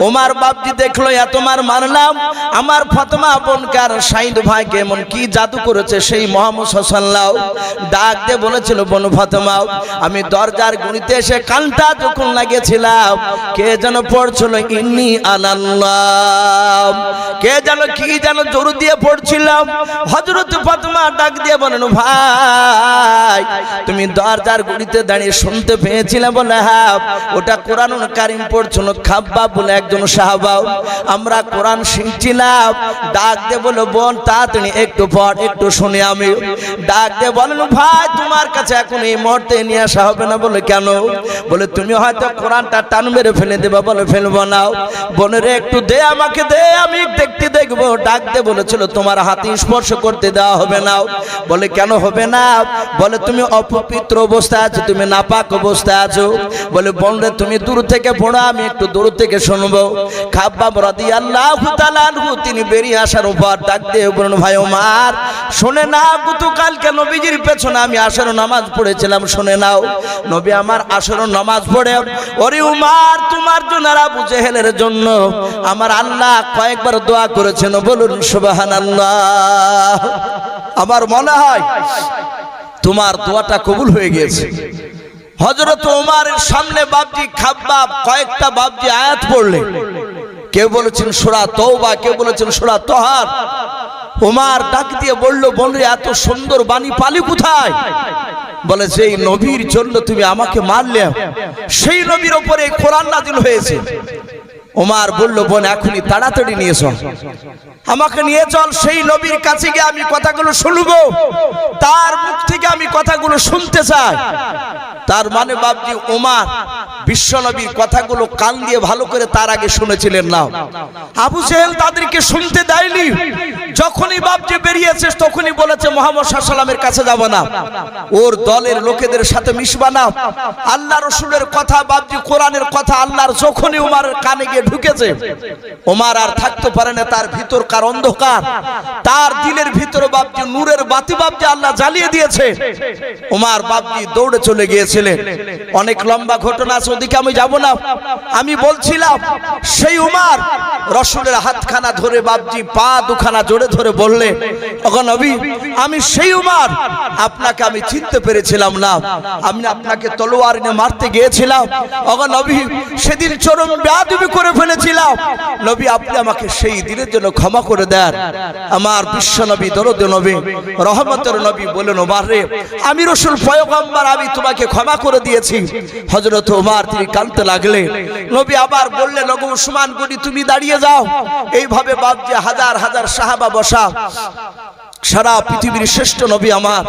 ওমর বাপজি দেখলো এত মারলাম, আমার ফাতেমা বোনকে আর শাহিদ ভাইকে এমন কি জাদু করেছে, সেই মোহাম্মদ সাল্লাল্লাহু ডাক দিয়ে বলেছিল, বোন ফাতেমা আমি দরজার গুঁড়িতে এসে কানটা যখন লাগিয়েছিলাম, কে যেন পড়ছিল ইন্নী আনাল্লাহ, কে যেন কি যেন জোর দিয়ে পড়ছিলাম। হযরত ফাতেমা ডাক দিয়ে বলেন, ভাই তুমি দরজার গুঁড়িতে দাঁড়িয়ে শুনতে পেয়েছিলে? বলে হ্যাঁ, ওটা কোরআনুল কারীম পড়ছিল খাব্বাব বলে একজন সাহাবা, আমরা কোরআন শিখছিলাম। ডাক দিয়ে বলো, বোন তাড়াতাড়ি একটু পড়, একটু শুনে আমি। ডাক দিয়ে বলেন, ভাই তোমার কাছে এখন এই মুহূর্তে নিয়ে আসা হবে না। বলে কেন? বলে তুমি হয়তো কোরআনটা টান মেরে ফেলে দেবা। বলে ফেলবো না। বোনের একটু দে, আমাকে দে, আমি দেখতে দেখবো। ডাক দিয়ে বলেছিল তোমার হাতে স্পর্শ করতে দেওয়া হবে না। বলে কেন হবে না? বলে তুমি অপবিত্র অবস্থায় আছো, তুমি নাপাক অবস্থায় আছো। বলে বোন রে তুমি দূর থেকে পড়ো, আমি একটু দূর থেকে শুনবো। খাব্বাব রাদিয়াল্লাহু তাআলা আনহু তিনি বেরিয়ে আসার উপর ডাক দিয়ে বললেন, ভাই ওমর শুনে না, গতকালকে নবীজির পেছনে আমি আসর নামাজ পড়েছিলাম, শুনে নাও। নবী আমার আসর নামাজ পড়ে, ওরে ওমর তোমার জন্য আর আবু জেহেলের জন্য আমার আল্লাহ কয়েকবার দোয়া করেছেন, বলুন সুবহানাল্লাহ। আমার মনে হয় তোমার দোয়াটা কবুল হয়ে গিয়েছে। হযরত ওমরের সামনে বাপজি খাব্বাব কয়েকটা বাপজি আয়াত পড়লেন। কেউ বলেছেন সূরা তওবা, কেউ বলেছেন সূরা তাহার। ওমর ডাক দিয়ে বলল, বলরে এত সুন্দর বাণী পালি কোথায়? বলে যেই নবীর জন্য তুমি আমাকে মারলে, সেই নবীর উপরে কোরআন নাযিল হয়েছে। ওমর বলল, বোন এখনই তাড়াতাড়ি নিয়ে চল, আমাকে নিয়ে চল, সেই নবীর কাছে গিয়ে আমি কথাগুলো শুনবো, তার মুখ থেকে আমি কথাগুলো শুনতে চাই। তার মানে বাপজি ওমর বিশ্ব নবীর কথাগুলো কান দিয়ে ভালো করে তার আগে শুনেছিলেন না। আবু জেহেল তাদেরকে শুনতে দেয়নি। যখনই বাপজি বেরিয়েছে তখনই বলেছে মুহাম্মদ সাল্লাল্লাহু আলাইহি ওয়াসাল্লামের কাছে যাব না, ওর দলের লোকেদের সাথে মিশবা না। আল্লাহ রাসূলের কথা বাপজি কোরআনের কথা আল্লাহর যখনই ওমরের কানে গিয়ে ঢুকেছে, ওমর আর থাকতে পারে না। তার ভিতরকার অন্ধকার, তার দিলের ভিতরে বাপজি নূরের বাতি বাপজি আল্লাহ জ্বালিয়ে দিয়েছে। ওমর বাপজি দৌড়ে চলে গিয়েছিলেন। অনেক লম্বা ঘটনা আছে, ওদিকে আমি যাব না। আমি বলছিলাম সেই ওমর রাসূলের হাতখানা ধরে বাপজি পা দুখানা জোরে ধরে বললে, ওগো নবী আমি সেই ওমর, আপনাকে আমি চিনতে পেরেছিলাম না, আমি আপনাকে তলোয়ার নিয়ে মারতে গিয়েছিলাম। ওগো নবী সেদিন চরম বেয়াদবি করে ফেলেছিলাম, নবী আপনি আমাকে সেই দিনের জন্য ক্ষমা করে দেন। আমার বিশ্ব নবী দরদে নবী রহমতের নবী বলেন, ওমর রে আমি রাসূল পয়গম্বর, আমি তোমাকে ক্ষমা করে দিয়েছি। হযরত ওমর তিনি কাঁদতে লাগলেন। নবী আবার বললেন, ওগো উসমান গনি তুমি দাঁড়িয়ে যাও। এইভাবে বাপজি হাজার হাজার সাহাবা বসা। সারা পৃথিবীর শ্রেষ্ঠ নবী আমার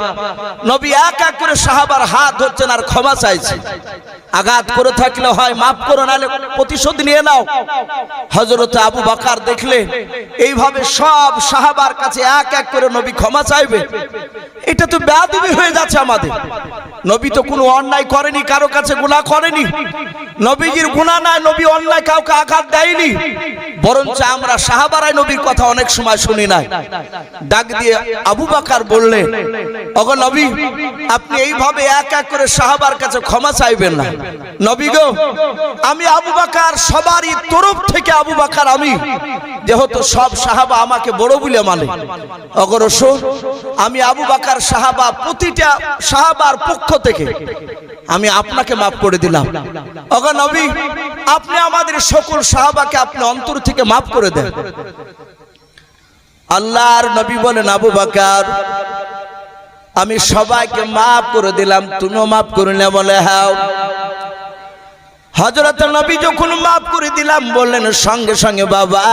নবী এক এক করে সাহাবার হাত ধরছেন আর ক্ষমা চাইছে। আঘাত করে থাকলে হয় মাফ করো, নাহলে প্রতিশোধ নিয়ে নাও। হযরত আবু বকর দেখলে এইভাবে সব সাহাবার কাছে এক এক করে নবী ক্ষমা চাইবে, এটা তো বেয়াদবি হয়ে যাচ্ছে আমাদের। নবী তো কোনো অন্যায় করেনি, কারো কাছে গুনাহ করেনি, নবীজির গুনাহ নাই, নবী অন্যায় কাউকে আঘাত দেয়নি, বরঞ্চ আমরা সাহাবারাই নবীর কথা অনেক সময় শুনি নাই। ডাক দিয়ে আবু বকর বললেন, ওগো নবী, আপনি এইভাবে এক এক করে সাহাবার কাছে ক্ষমা চাইবেন না। নবী গো, আমি আবু বকর, সবারই তরফ থেকে আবু বকর আমি, যেহেতু সব সাহাবা আমাকে বড় বলে মানে, ওগো রাসূল, আমি আবু বকর সাহাবা, প্রতিটা সাহাবার পক্ষ থেকে আমি আপনাকে মাফ করে দিলাম। ওগো নবী, আপনি আমাদের সকল সাহাবাকে আপনি অন্তর থেকে মাফ করে দেন। আল্লাহর নবী বলেন, আবু বকর, আমি সবাইকে মাফ করে দিলাম, তুমিও মাফ করে নে? বলে হ্যাঁ। হযরত নবী যখন মাফ করে দিলাম বললেন, সঙ্গে সঙ্গে বাবা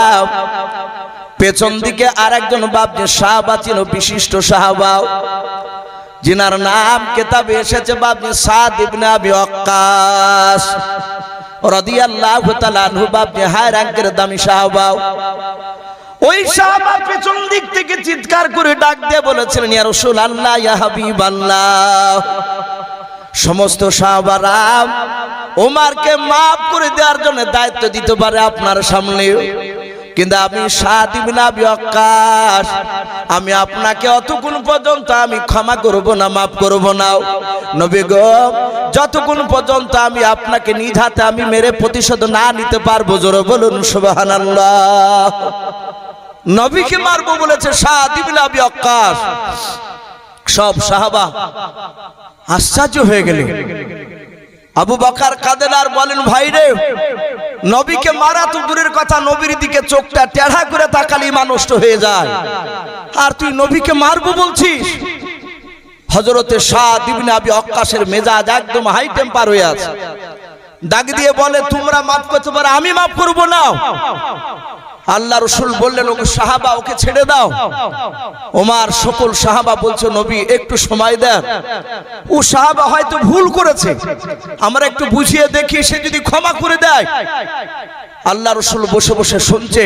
পেছন দিকে আরেকজন বাপজি সাহাবা ছিল, বিশিষ্ট সাহাবা, যিনার নাম কিতাবে এসেছে বাপজি সাদ ইবনে আবি ওয়াক্কাস রাদিয়াল্লাহু তাআলা আনহু, বাপজি হাই র‍্যাঙ্কের দামি সাহাবা। ওই সাহাবা পেছন দিক থেকে চিৎকার করে ডাক দিয়ে বলেছিলেন, ইয়া রাসূলুল্লাহ, ইয়া হাবিবাল্লাহ, সমস্ত সাহাবারা ওমরকে মাফ করে দেওয়ার জন্য দায়িত্ব দিতে পারে আপনার সামনে, কিন্তু আমি সাদ ইবনে আবি ওয়াক্কাস, আমি আপনাকে অতক্ষণ পর্যন্ত আমি ক্ষমা করব না, মাফ করব না। নবী গো, যতক্ষণ পর্যন্ত আমি আপনাকে নিজ হাতে আমি মেরে প্রতিশোধ না নিতে পারবো, জোরে বলুন সুবহানাল্লাহ। নবীকে মারবো বলেছে সাদ ইবনে আবি ওয়াক্কাস। সব সাহাবা আশ্চর্য হয়ে গেলেন। আবু বকর কাঁদেন আর বলেন, ভাই রে, নবীকে মারা তো দূরের কথা, নবীর দিকে চোখটা টেढ़ा করে তাকালি মানুষ নষ্ট হয়ে যায়, আর তুই নবীকে মারবো বলছিস? হযরতে সাদ ইবনে আবি ওয়াক্কাসের মেজাজ একদম হাই টেম্পার হয়ে আছে। ডাক দিয়ে বলে, তোমরা মাফ করতে পারো, আমি মাফ করব না। আল্লাহ রাসূল বললেন, ওকে সাহাবা, ওকে ছেড়ে দাও। ওমর সকল সাহাবা বলছে, নবী একটু সময় দেন, ও সাহাবা হয়তো ভুল করেছে, আমরা একটু বুঝিয়ে দেখি, সে যদি ক্ষমা করে দেয়। আল্লাহ রাসূল বসে বসে শুনছে।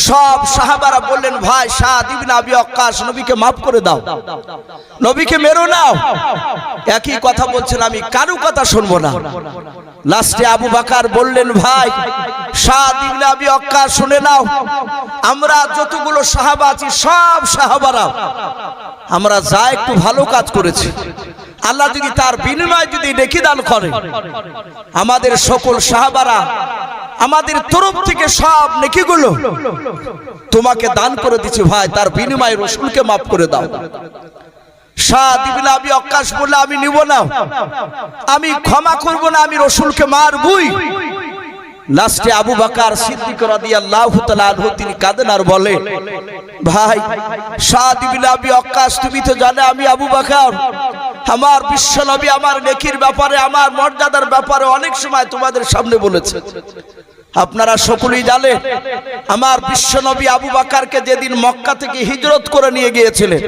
সব সাহাবারা বললেন, ভাই সাদ ইবনে আবি ওয়াক্কাস, নবীকে মাফ করে দাও, নবীকে মেরো না। একই কথা বলছেন, আমি কারো কথা শুনবো না। লাস্টে আবু বকর বললেন, ভাই সাদ ইবনে আবি ওয়াক্কাস, শুনে নাও, আমরা যতগুলো সাহাবা আছি সব সাহাবারা আমরা যা একটু ভালো কাজ করেছি, আল্লাহ যদি তার বিনিময়ে যদি নেকি দান করে, আমাদের সকল সাহাবারা আমাদের তরফ থেকে সব নেকিগুলো তোমাকে দান করে দিচ্ছি, ভাই তার বিনিময়ে রাসূলকে মাফ করে দাও। সাদ ইবনে আবি ওয়াক্কাস বলল, আমি নিব না, আমি ক্ষমা করব না, আমি রাসূলকে মারবই। লাস্টে আবু বকর সিদ্দিক রাদিয়াল্লাহু তাআলা আনহু তিনি কাঁদেন আর বলে, ভাই সাদ ইবনে আবি ওয়াক্কাস, তুমি তো জানো আমি আবু বকর, আমার বিশ্বনবী আমার নেকির ব্যাপারে, আমার মর্যাদার ব্যাপারে অনেক সময় তোমাদের সামনে বলেছে। আপনারা সকলেই জানেন, আমার বিশ্বনবী আবু বকরকে যেদিন মক্কা থেকে হিজরত করে নিয়ে গিয়েছিলেন,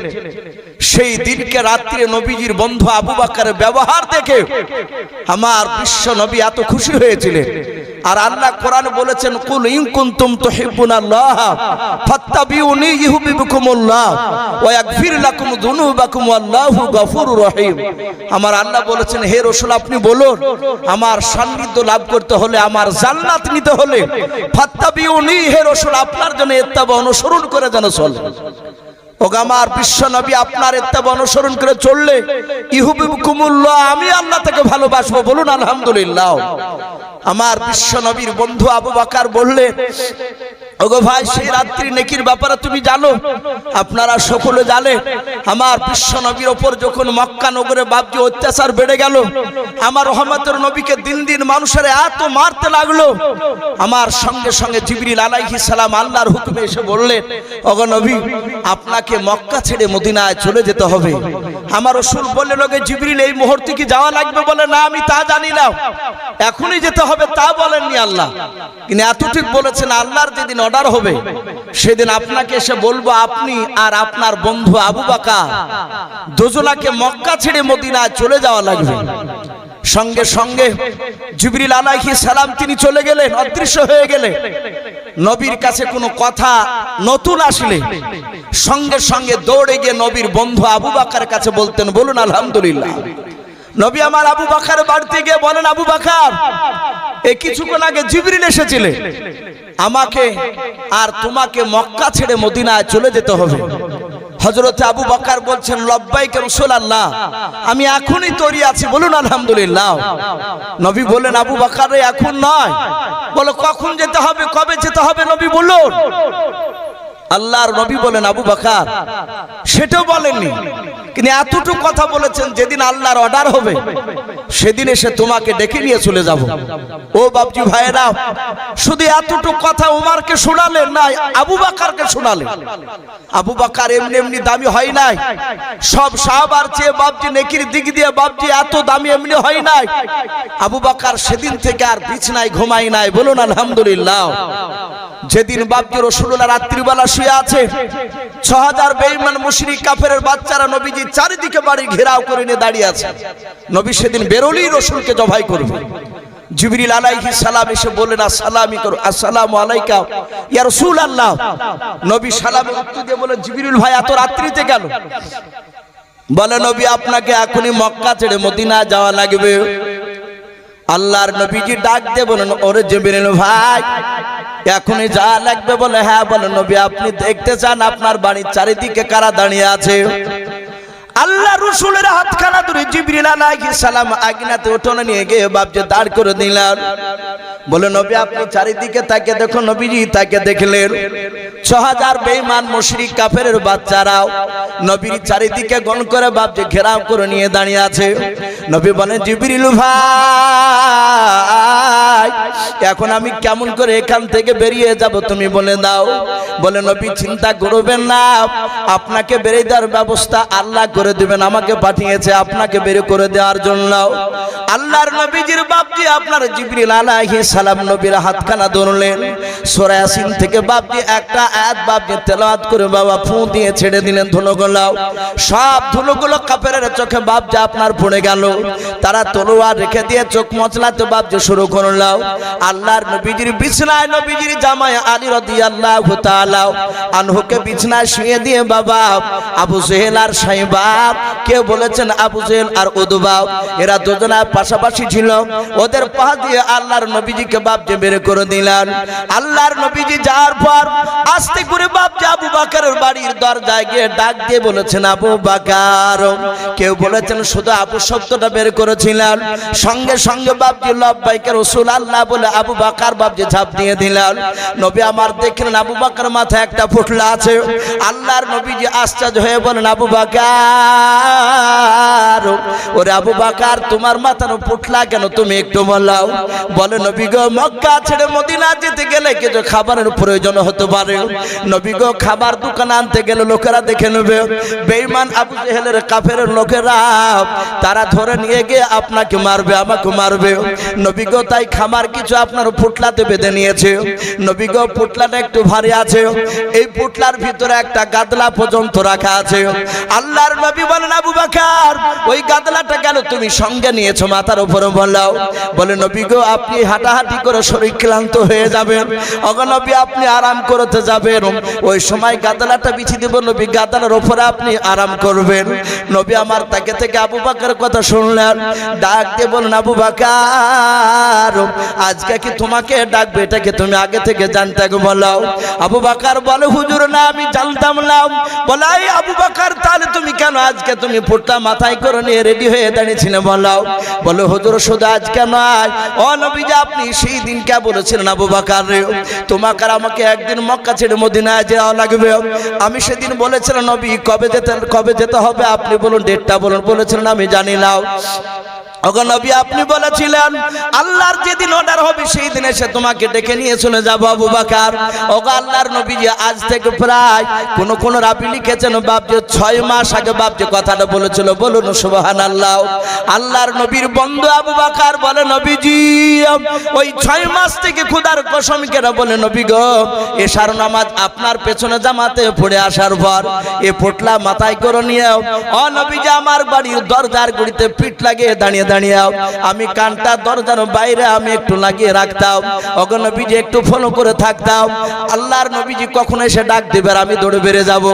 সেই দিনকে রাত্রে নবীজির বন্ধু আবু বকরের ব্যবহার দেখে আমার বিশ্বনবী এত খুশি হয়েছিলেন। আর আল্লাহ কোরআনে বলেছেন, কুল ইন কুনতুম তুহিব্বুনাল্লাহ ফাত্তাবিউনি ইউহিব্বুকুমুল্লাহ ওয়া ইয়াগফির লাকুম যুনুবাকুম ওয়াল্লাহু গফুরুর রহিম। আমার আল্লাহ বলেছেন, হে রাসূল আপনি বলুন, আমার সান্নিধ্য লাভ করতে হলে, আমার জান্নাত নিতে হলে, ফাত্তাবিউনি, হে রাসূল আপনার জন্য ইত্তেবা অনুসরণ করে যেন চলে। ওগো আমার বিশ্বনবী আপনার ইত্তেবা অনুসরণ করে চললে ইউহিব্বুকুমুল্লাহ, আমি আল্লাহ তাকে ভালোবাসবো, বলুন আলহামদুলিল্লাহ। আমার বিশ্বনবীর বন্ধু আবু বকর বললেন, ওগো ভাই সেই রাত্রি নেকির ব্যাপারে তুমি জানো, আপনারা সকলে জানেন, আমার বিশ্বনবীর ওপর যখন মক্কা নগরে বাপজি অত্যাচার বেড়ে গেল, আমার রহমতের নবীকে দিন দিন মানুষের এত মারতে লাগলো, আমার সঙ্গে সঙ্গে জিবরিল আলাইহিস সালাম আল্লাহর হুকুমে এসে বললেন, ওগো নবী আপনাকে মক্কা ছেড়ে মদিনায় চলে যেতে হবে। আমার রাসূল বললেন, ওগো জিবরিল এই মুহূর্তে কি যাওয়া লাগবে? বলে, না আমি তা জানি না, এখনই যেতে হবে তা বলেননি আল্লাহ, কিন্তু এতটুকু বলেছেন, আল্লাহর যেদিন অর্ডার হবে সেদিন আপনাকে এসে বলবো আপনি আর আপনার বন্ধু আবু বকর দুজনাকে মক্কা ছেড়ে মদিনায় চলে যাওয়া লাগবে। সঙ্গে সঙ্গে জিবরিল আলাইহিস সালাম তিনি চলে গেলেন, অদৃশ্য হয়ে গেলেন। নবীর কাছে কোনো কথা নতুন আসলে সঙ্গে সঙ্গে দৌড়ে গিয়ে নবীর বন্ধু আবু বকরের কাছে বলতেন, বলুন আলহামদুলিল্লাহ। নবী আমার আবু বকরের বাড়িতে গিয়ে বলেন, আবু বকর এই কিছুক্ষণ আগে জিবরিল এসেছিলেন, আমাকে আর তোমাকে মক্কা ছেড়ে মদিনায় চলে যেতে হবে। হযরত আবু বকর বলছেন, লব্বাইক রাসূলুল্লাহ, আমি এখনই তৈরি আছি, বলুন আলহামদুলিল্লাহ। নবী বলেন, আবু বকর এখন নয়, বলো কখন যেতে হবে, কবে যেতে হবে নবী বলুন। আল্লাহর নবী বলেন, আবু বকর সেটাও বলেননি, কিন্তু এতটুকু কথা বলেছেন, যেদিন আল্লাহর অর্ডার হবে সেদিন এসে তোমাকে ডেকে নিয়ে চলে যাব। ও বাপজি ভাইরা, শুধু এতটুকু কথা উমারকে শোনালেন না, আবু বকরকে শোনালেন। আবু বকর এমনি এমনি দামি হয় নাই, সব সাহাবার চেয়ে বাপজি নেকির দিক দিয়ে বাপজি এত দামি এমনি হয় নাই। আবু বকর সেদিন থেকে আর বিছানায় ঘুমাই নাই, বলুন আলহামদুলিল্লাহ। যেদিন বাপজি রাসূলুল্লাহ রাত্রিবেলা শুয়ে আছে, ৬০০০ বেঈমান মুশরিক কাফেরের বাচ্চারা নবীজি চারিদিকে বাড়ি ঘেরাও করে নিয়ে দাঁড়িয়ে আছে। নবী সেদিন বেরোলেই রাসূলকে জবাই করবে। জিবরিল আলাইহিস সালাম এসে বললেন, আসসালামু আলাইকুম, আসসালামু আলাইকা ইয়া রাসূলুল্লাহ। নবী সালামের উত্তর দিয়ে বলেন, জিবরিল ভাই এত রাত্রিতে কেন? বলে, নবী আপনাকে এখনই মক্কা ছেড়ে মদিনা যাওয়া লাগবে। আল্লাহর নবীজি ডাক দিয়ে বলেন, ওরে জিবরিল ভাই এখনই যাওয়া লাগবে? বলে, হ্যাঁ। বলে, নবী আপনি দেখতে চান আপনার বাড়ির চারিদিকে কারা দাঁড়িয়ে আছে? আল্লাহ রাসূলের হাতখানা ধরে জিবরিল আলাইহিস সালাম আগিনাতে উঠোনে নিয়ে গিয়ে বাপজি দাঁড় করে দিলেন। বলে, নবী আপনি চারিদিকে তাকে দেখুন। নবীজি তাকে দেখলেন, ৬০০০ বেঈমান মুশরিক কাফেরের বাচ্চারাও নবীর চারিদিকে গণ করে বাপজি ঘেরাও করে নিয়ে দাঁড়িয়ে আছে। নবী বলেন, জিবরিল ভাই এখন আমি কেমন করে এখান থেকে বেরিয়ে যাব তুমি বলে দাও। বলে, নবী চিন্তা করবেন না, আপনাকে বেরিয়ে দেওয়ার ব্যবস্থা আল্লাহ করে দিবেন, আমাকে পাঠিয়েছে আপনাকে বের করে দেওয়ার জন্য। আল্লাহর নবীজির বাপজি আপনার জিবরিল আলাইহিস সালাম নবীর হাতখানা ধরলেন, সূরা ইয়াসিন থেকে বাপজি একটা আয়াত বাপজি তেলাওয়াত করে বাবা ফু দিয়ে ছেড়ে দিলেন ধুলোগুলো। সব ধুলোগুলো কাফেরের চোখে বাপজি আপনার পড়ে গেল। তারা তলোয়ার রেখে দিয়ে চোখ মচলাতে বাপজি শুরু করলো। আল্লাহর নবীজির বিছানায় নবীজির জামাই আলী রাদিয়াল্লাহু তাআলা আনহুকে বিছানায় শুয়ে দিয়ে বাবা আবু জেহেল আর সাইবা, কেউ বলেছেন আবু জেহেল আর উতবা, এরা দুজনা পাশাপাশি ছিল। ওদের পা দিয়ে আল্লাহর নবীজিকে বাপজি বের করে দিলেন। আল্লাহর নবীজি যাওয়ার পর আস্তে করে বাপজি আবু বকরের বাড়ির দরজায় গিয়ে ডাক দিয়ে বলেছেন, আবু বকর। কেউ বলেছেন শুধু আবু শব্দটা বের করেছিলেন। সঙ্গে সঙ্গে বাপজি লব্বাইক রাসূলুল্লাহ বলে আবু বকর বাপজি ঝাঁপ দিয়ে দিলেন। নবী আমার দেখলেন আবু বকর মাথায় একটা ফুটলা আছে। আল্লাহর নবীজি আশ্চর্য হয়ে বলেন, আবু বকর, ওরে আবু বকর তোমার মাথার ফুটলা কেন, তুমি একটু বলাও। বলে, নবী গো মক্কা ছেড়ে মদিনা যেতে গেলে কিছু খাবারের প্রয়োজন হতে পারে। নবী গো খাবার দোকান আনতে গেলে লোকেরা দেখে নেবে, বেঈমান আবু জেহেলের কাফেরের লোকেরা তারা ধরে নিয়ে গিয়ে আপনাকে মারবে, আমাকে মারবে। নবী গো তাই খাবার কিছু আপনার ফুটলাতে বেঁধে নিয়েছে। নবী গো ফুটলাটা একটু ভারী আছে, এই ফুটলার ভিতরে একটা গাদলা পর্যন্ত রাখা আছে। আল্লাহর নবী বলেন, আবু বকর ওই গাদলাটা কেন তুমি সঙ্গে নিয়েছো মাথার উপরে বলাও। বলে, নবী গো আপনি হাঁটাহাঁটি করে শরীর ক্লান্ত হয়ে যাবেন, ওগো নবী আপনি আরাম করতে যাবেন, ওই সময় গাদলাটা বিছিয়ে দেব, নবী গাদলার উপরে আপনি আরাম করবেন। নবী আমার তাকে থেকে আবু বকরের কথা শুনলেন, ডাক দিয়ে বলেন, আবু বকর আজকে কি তোমাকে ডাকবে, এটাকে তুমি আগে থেকে জানতে বলাও। আবু বকর বলে, হুজুর না আমি জানতাম না। বলে, এই আবু বকর তাহলে তুমি কেন আজকে তুমি ফুটটা মাথায় করে নিয়ে রেডি হয়ে দাঁড়িয়েছিলে বলাও। বলে, হুজুর শুধু আজকে নয়, ও নবীজি আপনি সেই দিন কে বলেছিলেন আবু বকর রে তোমাকে আর আমাকে একদিন মক্কা ছেড়ে মদিনায় যাওয়া লাগবে। আমি সেদিন বলেছিলাম নবী কবে যেতে হবে আপনি বলুন, ডেটটা বলুন। বলেছিলেন আমি জানি না। ওগো নবী আপনি বলেছিলেন আল্লাহর যেদিন অর্ডার হবে সেই দিন এসে তোমাকে ডেকে নিয়ে চলে যাব আবু বকর। ওগো আল্লাহর নবী যে আজ থেকে প্রায় কোন রাবি লিখেছেন বাপ যে 6 মাস আগে বাপ যে কথাটা বলেছিল, বলুন সুবহানাল্লাহ। আল্লাহর নবীর বন্ধু আবু বকর বলে নবীজি ওই 6 মাস থেকে খোদার কসম করে বলে নবী গো এশার নামাজ আপনার পেছনে জামাতে পড়ে আসার পর এ পোটলা মাথায় করে নিয়ে ও নবীজি আমার বাড়ির দরজার গুড়িতে পিঠ লাগিয়ে দাঁড়িয়ে দাঁড়িয়ে আমি কানটা দরজার বাইরে আমি একটু লাগিয়ে রাখতাম। ওগো নবীজি একটু ফলো করে থাকতাম। আল্লাহর নবীজি কখন এসে ডাক দিবেন আমি দৌড়ে বেরিয়ে যাব।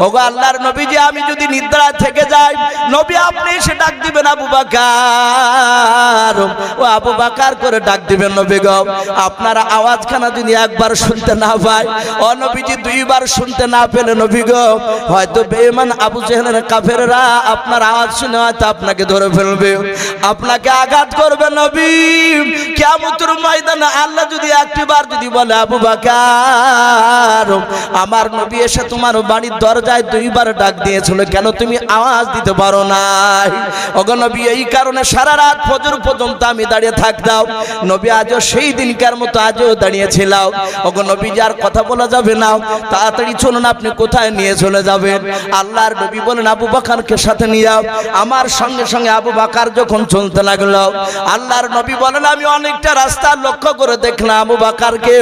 ওগো আল্লাহর নবীজি আমি যদি নিদ্রায় থেকে যাই নবী আপনি এসে ডাক দিবেন আবু বকর, ও আবু বকর করে ডাক দিবেন নবী গো। আপনার আওয়াজখানা যদি একবার শুনতে না পাই, ও নবীজি 2 বার শুনতে না পেলে নবী গো হয়তো বেঈমান আবু জেহেলের কাফেররা আপনার আওয়াজ শুনে হয়তো আপনাকে ধরে ফেলবে, আপনাকে আঘাত করবে। নবী কিয়ামতের ময়দানে আল্লাহ যদি একবার যদি বলে আবু বকর আমার নবী এসে তোমার বাড়ির দরজায় 2 বার ডাক দিয়েছিল কেন তুমি আওয়াজ দিতে পারো নাই? ওগো নবী এই কারণে সারা রাত ফজর পর্যন্ত আমি দাঁড়িয়ে থাকতাম। নবী আজও সেই দিনকার মতো আজও দাঁড়িয়েছিলাম। ওগো নবী যার কথা বলা যাবে না, তাড়াতাড়ি চলুন আপনি কোথায় নিয়ে চলে যাবেন? আল্লাহর নবী বলেন আবু বকরকে সাথে নিয়ে আমার সঙ্গে সঙ্গে আবু বকর যখন চলতে লাগলো আল্লাহর নবী বলেন আমি অনেকটা রাস্তা লক্ষ্য করে দেখলাম আবু বকরকে।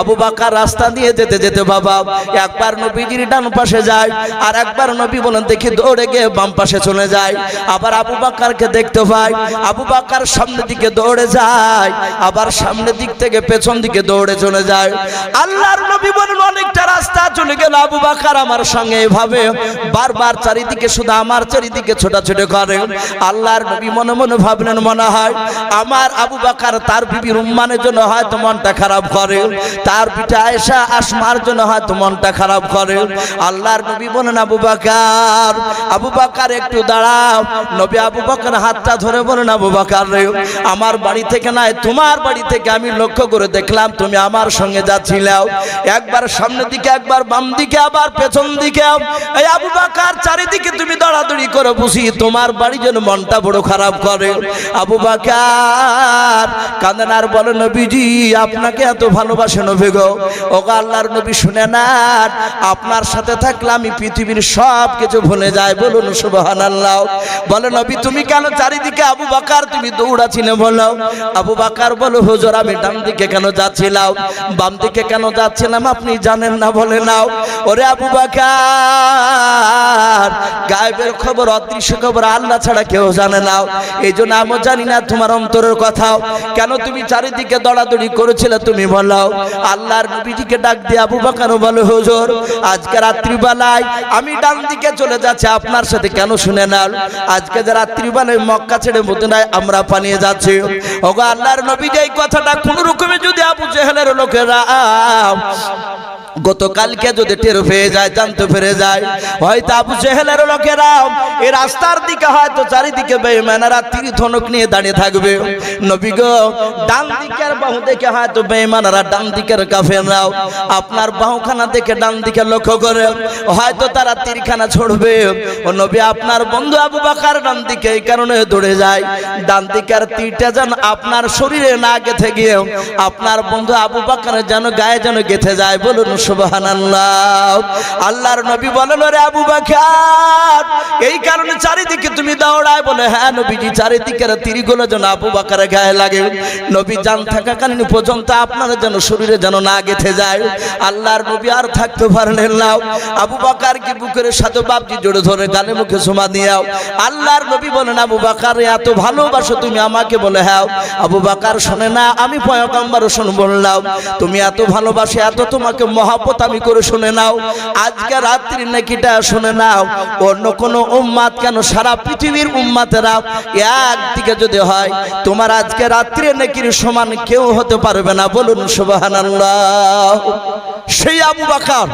আবু বকর রাস্তা দিয়ে যেতে যেতে বাবা একবার নবীজির ডান পাশে যায় আর একবার নবী বলেন দেখি দৌড়ে গিয়ে বাম পাশে চলে যায়। আবার আবু বকরকে দেখতে পাই আবু বকর সামনের দিকে দৌড়ে যায়, আবার সামনের দিক থেকে পেছন দিকে দৌড়ে চলে যায়। আল্লাহর নবী বলেন অনেকটা রাস্তা চলে গেল আবু বকর আমার সঙ্গে এভাবে বারবার চারিদিকে শুধু আমার চারিদিকে ছোটাছুটি করে। আল্লাহর নবী মনে মনে ভাবলেন মনে হয় আমার আবু বকর তার বিবির উম্মানের জন্য হয়তো মনটা খারাপ করে, তার পিতা আয়েশা আসমার জন্য হয়তো মনটা খারাপ করে। আল্লাহর নবী বলেন আবু বকর একটু দাঁড়াও। নবী আবু বকর হাতটা ধরে বলেন আবু বকর রে আমার বাড়ি থেকে নয় তোমার বাড়ি থেকে আমি লক্ষ্য করে দেখলাম তুমি আমার সঙ্গে যাচ্ছিলাও, একবার সামনের দিকে একবার বাম দিকে আবার পেছন দিকে। এই আবু বকর চারিদিকে তুমি দৌড়াদৌড়ি করে বুঝি তোমার বাড়ি যেন মনটা বড় খারাপ করে। আবু বকর কাঁদেন আর বলে নবীজি আপনাকে এত ভালোবাসে নবী গো। ওগো আল্লাহর নবী শুনে না আপনার সাথে থাকলে আমি পৃথিবীর সব কিছু ভুলে যাই, বলুন সুবহানাল্লাহ। বলে নবী তুমি কেন চারিদিকে আবু বকর তুমি দৌড়াছিলে বলো? আবু বকর বলো হুজুর আমি ডান দিকে কেন যাচ্ছিলাম বাম দিকে কেন যাচ্ছিলাম আপনি জানেন না? বলে নাও ওরে আবু বকর গায়েবের খবর অদৃশ্য খবর আল্লাহ ছাড়া কেউ জানে না, এই জন্য আমিও জানি না তোমার অন্তরের কথা। কেন তুমি চারিদিকে দৌড়াদৌড়ি করেছিলে তুমি বলো? আল্লাহর নবীজিকে ডাক দিয়ে আবু বকর বলে হুজুর আজকে রাত্রিবেলায় আমি ডান দিকে চলে যাচ্ছি আপনার সাথে কেন শুনে নাও আজকে যে রাত্রিবেলায় মক্কা ছেড়ে মদিনায় আমরা পালিয়ে যাচ্ছি। ওগো আল্লাহর নবী এই কথাটা কোন রকমে যদি আবু জেহেলের লোকেরা গতকালকে যদি টের পেয়ে যায় জানতে পেরে যায় হয়তো আবু জেহেলের লোকেরা এই রাস্তার দিকে হয়তো চারিদিকে বেঈমানেরা তীর ধনুক নিয়ে দাঁড়িয়ে থাকবে। নবী গো ডান দিকের বাহু দেখে হয়তো বেঈমানেরা ডান দিকের কাফেররাও আপনার বাহুখানা দেখে ডান দিকে লক্ষ্য করে হয়তো তারা তীরখানা ছড়বে। ও নবী আপনার বন্ধু আবু বকর ডান দিকে এই কারণে দৌড়ে যায় ডান দিকের তীরটা যেন আপনার শরীরে না গেঁথে গিয়ে আপনার বন্ধু আবু বকরের যেন গায়ে যেন গেঁথে যায়, বলুন সুবহানাল্লাহ। আল্লাহর নবী বলেন ওরে আবু বকর এই কারণে চারিদিকে তুমি দৌড়ায়? বলে হ্যাঁ নবীজি চারিদিকের তীরগুলো যেন আবু বকরের গায়ে লাগে, নবী জান থাকাকালীন পর্যন্ত আপনার যেন শরীরে যেন না গেঁথে যায়। আল্লাহর নবী আর থাকতে পারলেন না, আবু বকরকে বুকের সাথে বাপজি জোরে ধরে গালে মুখে চুমা দিয়াও। আল্লাহর নবী বলেন আবু বকর এত ভালোবাসো তুমি আমাকে? বলে হ্যাঁ। আবু বকর শোনে না আমি পয়গম্বর শুন বললাম তুমি এত ভালোবাসে এত তোমাকে মহব্বত আমি করে শুনে নাও আজকে রাত্রি নাকিটা শুনে নাও অন্য কোন উম্মাত কেন সারা পৃথিবীর উম্মাতেরা একদিকে যদি হয় তোমার আজকে রাত্রি নাকির সমান কেউ হতে পারবে না, বলুন সুবহানাল্লাহ। সেই আবু বকর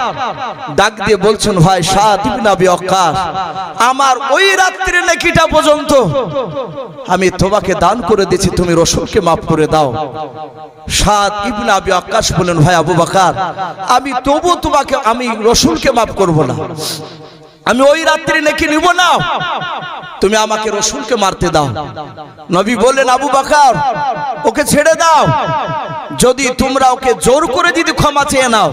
ডাক দিয়ে বলছেন ভাই সাদ ইবনে আবি ওয়াক্কাস আমার ওই রাত্রি নাকিটা পর্যন্ত আমি তোমাকে দান করে দিয়েছি তুমি রাসূলকে maaf করে দাও। সাদ ইবনে আবি ওয়াক্কাস বলেন ভাই আবু বকর আমি তবু তোমাকে আমি রাসূলকে maaf করব না, আমি ওই রাত্রি নাকি নিব না। তুমি আমাকে রসুলকে মারতে দাও। নবী বললেন আবু বকর ওকে ছেড়ে দাও, যদি তোমরা ওকে জোর করে যদি ক্ষমা চেয়ে নাও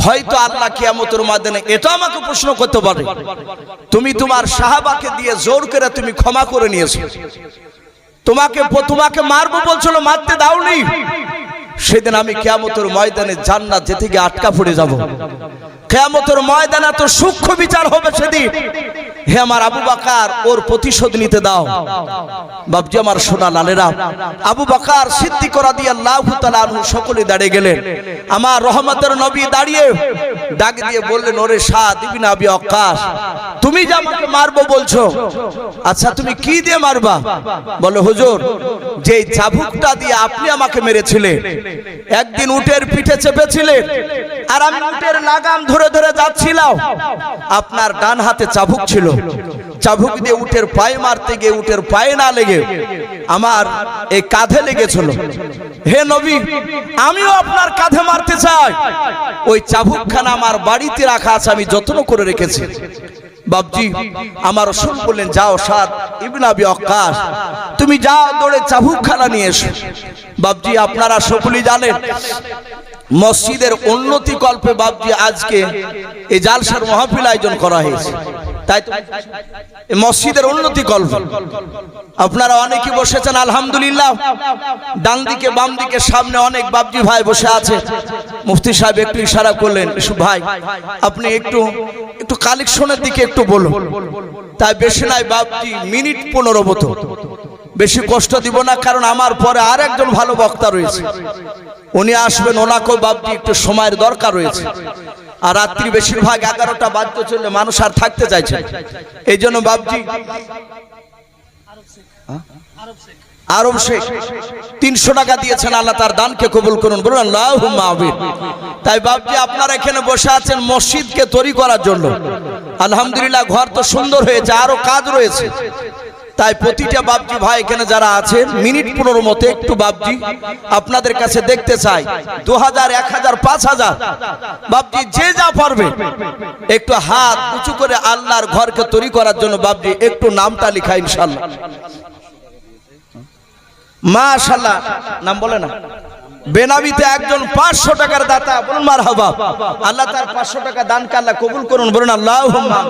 হয়তো আল্লাহ কিয়ামতের ময়দানে এটা আমাকে প্রশ্ন করতে পারে, তুমি তোমার সাহাবাকে দিয়ে জোর করে তুমি ক্ষমা করে নিয়েছো, তোমাকে মারবো বলছিল, মারতে দাওনি, সেদিন আমি কিয়ামতের ময়দানে জান্নাত যেতে গিয়ে আটকা পড়ে যাব। কিয়ামতের ময়দানে এত সূক্ষ্ম বিচার হবে সেদিন। হে আমার আবু বকর ওর প্রতিশোধ নিতে দাও। বাপজি আমার সোনা লালেরা, আবু বকর সিদ্দিক রাদিয়াল্লাহু তাআলা আনহু সকলে দাঁড়িয়ে গেলেন। আমার রহমতের নবী দাঁড়িয়ে ডাক দিয়ে বললেন, ওরে সাদ ইবনে আবি ওয়াক্কাস, তুমি যে আমাকে মারবো বলছো, আচ্ছা তুমি কি দিয়ে মারবা? বলে হুজুর, যে চাবুকটা দিয়ে আপনি আমাকে মেরেছিলেন, একদিন উটের পিঠে চেপেছিলেন আর আমি উটের লাগাম ধরে ধরে যাচ্ছিলাম, আপনার ডান হাতে চাবুক ছিল, চাবুক দিয়ে উটের পায়ে মারতে গিয়ে উটের পায়ে না লেগে আমার এই কাঁধে লেগেছিল। হে নবী, আমিও আপনার কাঁধে মারতে চাই, ওই চাবুকখানা আমার বাড়িতে রাখা আছে, আমি যত্ন করে রেখেছি। বাপজি আমার রাসূল বললেন, যাও সাদ ইবনে আবি ওয়াক্কাস, তুমি যাও দৌড়ে চাবুকখানা নিয়ে এসো। বাপজি আপনারা সকলেই জানেন মসজিদের উন্নতি কল্পে বাপজি আজকে এই জালসার মাহফিল আয়োজন করা হয়েছে, তাই তো মসজিদের উন্নতি কল্পে আপনারা অনেকে বসেছেন আলহামদুলিল্লাহ। ডান দিকে বাম দিকে সামনে অনেক বাপজি ভাই বসে আছে। মুফতি সাহেব একটু ইশারা করলেন, ভাই আপনি একটু কালেকশনের দিকে একটু বলুন। তাই বেশি নাই বাপজি, মিনিট 15 মতো, বেশি কষ্ট দিব না, কারণ আমার পরে আর একজন ভালো বক্তা রয়েছে, উনি আসবেন, ওনাকেও বাপজি একটু সময়ের দরকার রয়েছে। আর রাত্রি বেশিরভাগ 11টা বাজতে চললে মানুষ আর থাকতে চাইছে, এই জন্য বাপজি আরব শেখ 300 টাকা দিয়েছেন, আল্লাহ তার দানকে কবুল করুন, বলুন আল্লাহুম্মা আমিন। তাই বাপজি আপনারা এখানে বসে আছেন মসজিদকে তৈরি করার জন্য, আলহামদুলিল্লাহ ঘর তো সুন্দর হয়েছে, আরো কাজ রয়েছে। তাই প্রতিটা বাপজি ভাই এখানে যারা আছেন মিনিট 15 মতো একটু বাপজি আপনাদের কাছে দেখতে চাই, 2000 1000 5000 বাপজি যে যা পারবে একটু হাত উঁচু করে আল্লাহর ঘরকে তৈরি করার জন্য বাপজি একটু নামটা লেখা ইনশাআল্লাহ। মাশাআল্লাহ, নাম বলে না, বেনামিতে একজন 500 টাকার দাতা, বলুন মারহাবা। আল্লাহ তার 500 টাকা দানকে আল্লাহ কবুল করুন, বলুন আল্লাহুম্মা।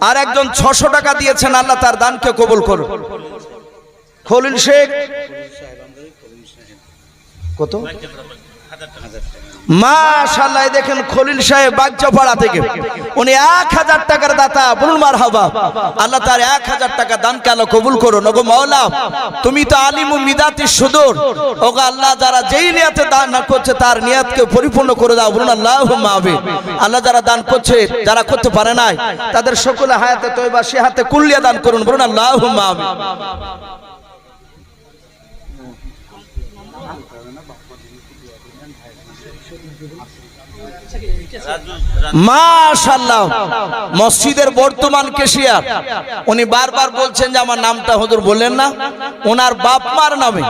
আর একজন 600 টাকা দিয়েছেন, আল্লাহ তার দানকে কবুল করুন। খলিল শেখ কত? মাশাআল্লাহ, দেখেন খলিল সাহেব বাগচাপাড়া থেকে, উনি 1000 টাকার দাতা, বলুন মারহাবা। আল্লাহ তার 1000 টাকা দানকে আল্লাহ কবুল করুন। ওগো মাওলা, তুমি তো আলিমু মিদাতিস সুদূর, ওগো আল্লাহ যারা যেই নিয়তে দান করছে তার নিয়তকে পরিপূর্ণ করে দাও, বলুন আল্লাহুম্মা আমিন। আল্লাহ যারা দান করছে, যারা করতে পারে নাই, তাদের সকলে হায়াতে তয়বা সিহাতে কুল্লিয়া দান করুন, বলুন আল্লাহুম্মা আমিন। মাশাআল্লাহ, মসজিদের বর্তমান কেশিয়ার, উনি বারবার বলছেন যে আমার নামটা হুজুর বললেন না, ওনার বাপ মার নামে,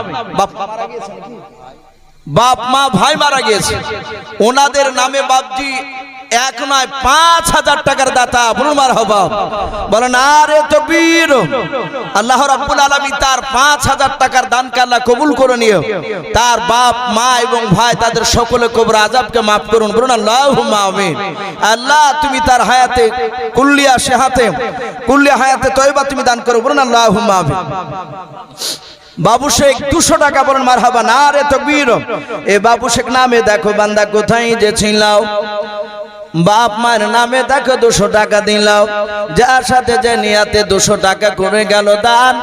বাপ মা ভাই মারা গিয়েছে, ওনাদের নামে বাপজি 1 নয় 5000 টাকার দাতা, বলুন মারহাবা, বলেন আরে তাকবীর। আল্লাহ রাব্বুল আলামিন তার 5000 টাকার দানকে আল্লাহ কবুল করে নিও, তার বাপ মা এবং ভাই তাদের সকলে কবর আযাবকে maaf করুন, বলুন আল্লাহুম্মা আমিন। আল্লাহ তুমি তার হায়াতে কুল্লিয়া সিহাতে কুল্লিয়া হায়াতে তয়বা তুমি দান করো, বলুন আল্লাহুম্মা আমিন। বাবু শেখ 200 টাকা, বলেন মারহাবা, নারে তাকবীর। এ বাবু শেখ নামে দেখো বান্দা কোথায় যে ছিলাও, বাপ মার নামে দেখো 200 টাকা দিলাও, যার সাথে যে নিয়াতে 200 টাকা করে গেল দান,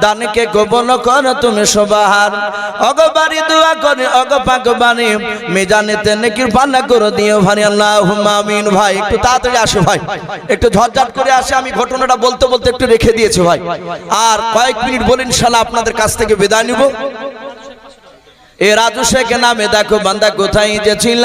দানকে কবুল করো তুমি সুবহান। অগবারি দোয়া করে অগপাক বাণী মিজানেতে নেকির পাল্লা করে দিও ভাই, আল্লাহুম্মা আমিন। ভাই একটু তাড়াতাড়ি আসো ভাই, একটু ঝটঝট করে আসে, আমি ঘটনাটা বলতে বলতে একটু রেখে দিয়েছি ভাই, আর কয়েক মিনিট বলে ইনশাআল্লাহ আপনাদের কাছ থেকে বিদায় নিব। এ রাজু শেখ নামে দেখো বান্দা কোথায় যে ছিল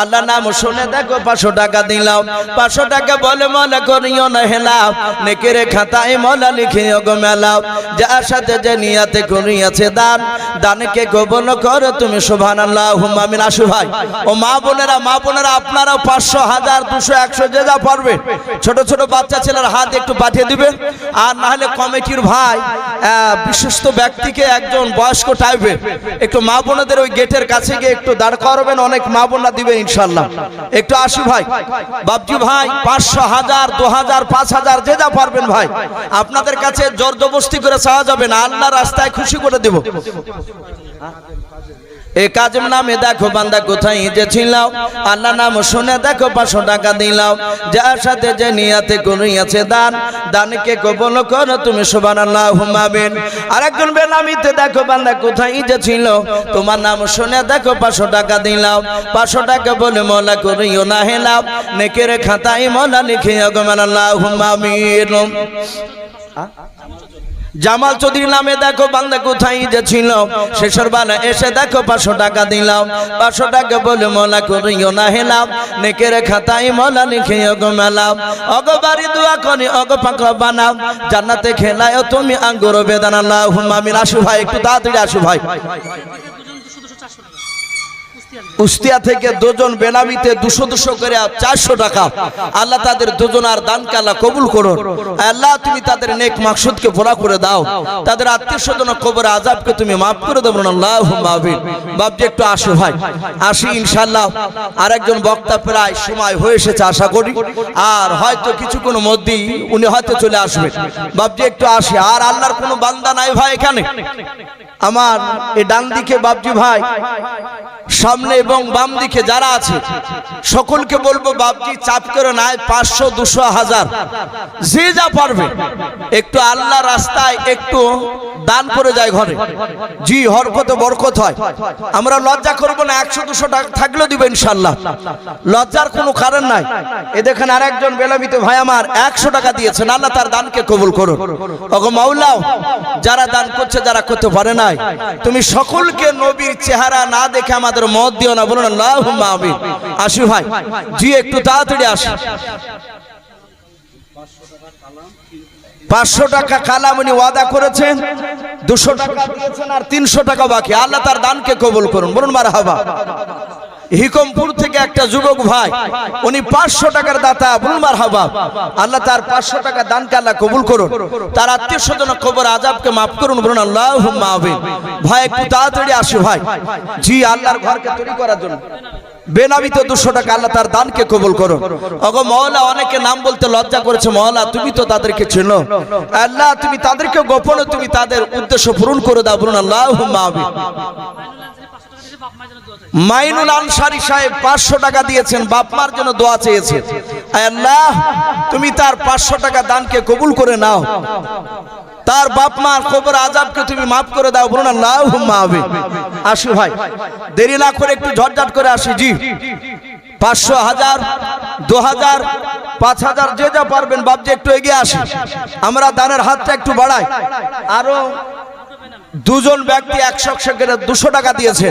আল্লাহ নাম শুনে দেখো 500 টাকা দিলাম 500 টাকা বলে মনে করিও না হেলাও নেকের খাতায় মলা লিখিও গো মেলাও যার সাথে যে নিয়াতে করিয়াছে দান দানকে কবুল করো তুমি সুবহানাল্লাহুম্মা আমিন। আসু ভাই ও মা বোনেরা আপনারাও 500 1000 200 100 যে যা পারবে ছোট ছোট বাচ্চা ছেলের হাত একটু পাঠিয়ে দিবেন আর না হলে কমিটির ভাই বিশিষ্ট ব্যক্তিকে একজন বয়স্ক টাইপের একটু মা বোনদের ওই গেটের কাছে গিয়ে একটু দাঁড় করাবেন অনেক মা বোনরা দিবেন ইনশাআল্লাহ। একটু আসি ভাই বাবজি ভাই 500 1000 2000 5000 যে যা পারবেন ভাই আপনাদের কাছে জোর জবরদস্তি করে চাওয়া যাবে না আল্লাহর রাস্তায় খুশি করে দেব। এ কাজের নামে দেখো বান্দা কোথায় যে ছিল আল্লাহ নাম শুনে দেখো 500 টাকা দিলাম যার সাথে যে নিয়াতে করিয়াছে দান দানকে কবুল করো তুমি সুবহানাল্লাহুম্মা আমিন। আরেকজন বেনামিতে দেখো বান্দা কোথায় যে ছিল তোমার নাম শুনে দেখো 500 টাকা দিলাম 500 টাকা বলে মওলা করিও না হেলাও নেকের খাতায় মওলা লিখিও গো আল্লাহুম্মা আমিন। জামাল চৌধুরী নামে দেখো বান্দা কোথায় যে ছিল শেষের বেলা এসে দেখো 500 টাকা দিলাম 500 টাকা বলে মওলা করিও না হেলাম নেকের খাতায় মওলা লিখিও গো মেলাও অগো বাড়ি দোয়া করি অগো পাকা বানাও জান্নাতে খেলায় তুমি আঙ্গুর বেদানা আল্লাহুম্মা আমিন। আসু ভাই একটু তাড়াতাড়ি আসু ভাই কুষ্টিয়া থেকে দুজন বেনামিতে 200 করে 400 টাকা আল্লাহ তাদের দুজনার দানকে আল্লাহ কবুল করুন আল্লাহ তুমি তাদের নেক মাকসুদকে পুরা করে দাও তাদের আত্মীয় স্বজন কবর আযাবকে তুমি maaf করে দাও আল্লাহুম্মা আমিন। বাপজি একটু আসো ভাই আসি ইনশাআল্লাহ আরেকজন বক্তা প্রায় সময় হয়ে এসেছে আশা করি আর হয়তো কিছুক্ষণ মধ্যেই উনি হয়তো চলে আসবেন বাপজি একটু আসি আর আল্লাহর কোনো বান্দা নাই ভাই এখানে আমার এই ডান দিকে বাপজি ভাই সামনে এবং বাম দিকে যারা আছে সকলকে বলবো বাপজি চাপ করে নাই 500 200 1000 যে যা পারবে একটু আল্লাহ রাস্তায় একটু দান করে যায় ঘরে জি হরকতে বরকত হয় আমরা লজ্জা করব না 100 200 টাকা থাকলেও দিব ইনশাআল্লাহ লজ্জার কোনো কারণ নাই। এ দেখেন আরেকজন বেলামিতে ভাই আমার 100 টাকা দিয়েছেন আল্লাহ তার দানকে কবুল করুন ওগো মাওলা যারা দান করছে যারা করতে পারে নাই তুমি সকলকে নবীর চেহারা না দেখে আমাদের মত দিও না বলুন আল্লাহুম্মা আমিন। আসি ভাই জি একটু তাড়াতাড়ি আসি 500 টাকা কালাম উনি ওয়াদা করেছেন 200 টাকা দিয়েছেন আর 300 টাকা বাকি আল্লাহ তার দানকে কবুল করুন বলুন মারহাবা। হিকমপুর থেকে একটা যুবক ভাই উনি 500 টাকার দাতা বলুন মারহাবা আল্লাহ তার 500 টাকা দানকে আল্লাহ কবুল করুন তার আত্মীয় স্বজন কবর আযাবকে maaf করুন বলুন আল্লাহুম্মা আমিন। ভাই একটু তাড়াতাড়ি আসো ভাই জি আল্লাহর ঘরকে তৈরি করার জন্য বেনামিতে 200 টাকা আল্লাহ তার দানকে কবুল করো ওগো মাওলা অনেকে নাম বলতে লজ্জা করেছে মাওলা তুমি তো তাদেরকে চেনো আল্লাহ তুমি তাদেরকে গোপনে তুমি তাদের উদ্দেশ্য পূরণ করে দাও বলুন আল্লাহুম্মা আমিন। মাইনুল আনসারী সাহেব 500 টাকা দিয়েছেন বাপ মার জন্য দোয়া চেয়েছেন আল্লাহ তুমি তার 500 টাকা দানকে কবুল করে নাও তার বাপ মার কবর আযাবকে তুমি maaf করে দাও বলুন আল্লাহুম্মা আমিন। আসি ভাই দেরি না করে একটু ঝটঝট করে আসি জি 500 1000 2000 5000 যে যা পারবেন বাপজি একটু এগিয়ে আসি আমরা দানের হাতটা একটু বাড়াই আরো দুজন ব্যক্তি 100 করে 200 টাকা দিয়েছে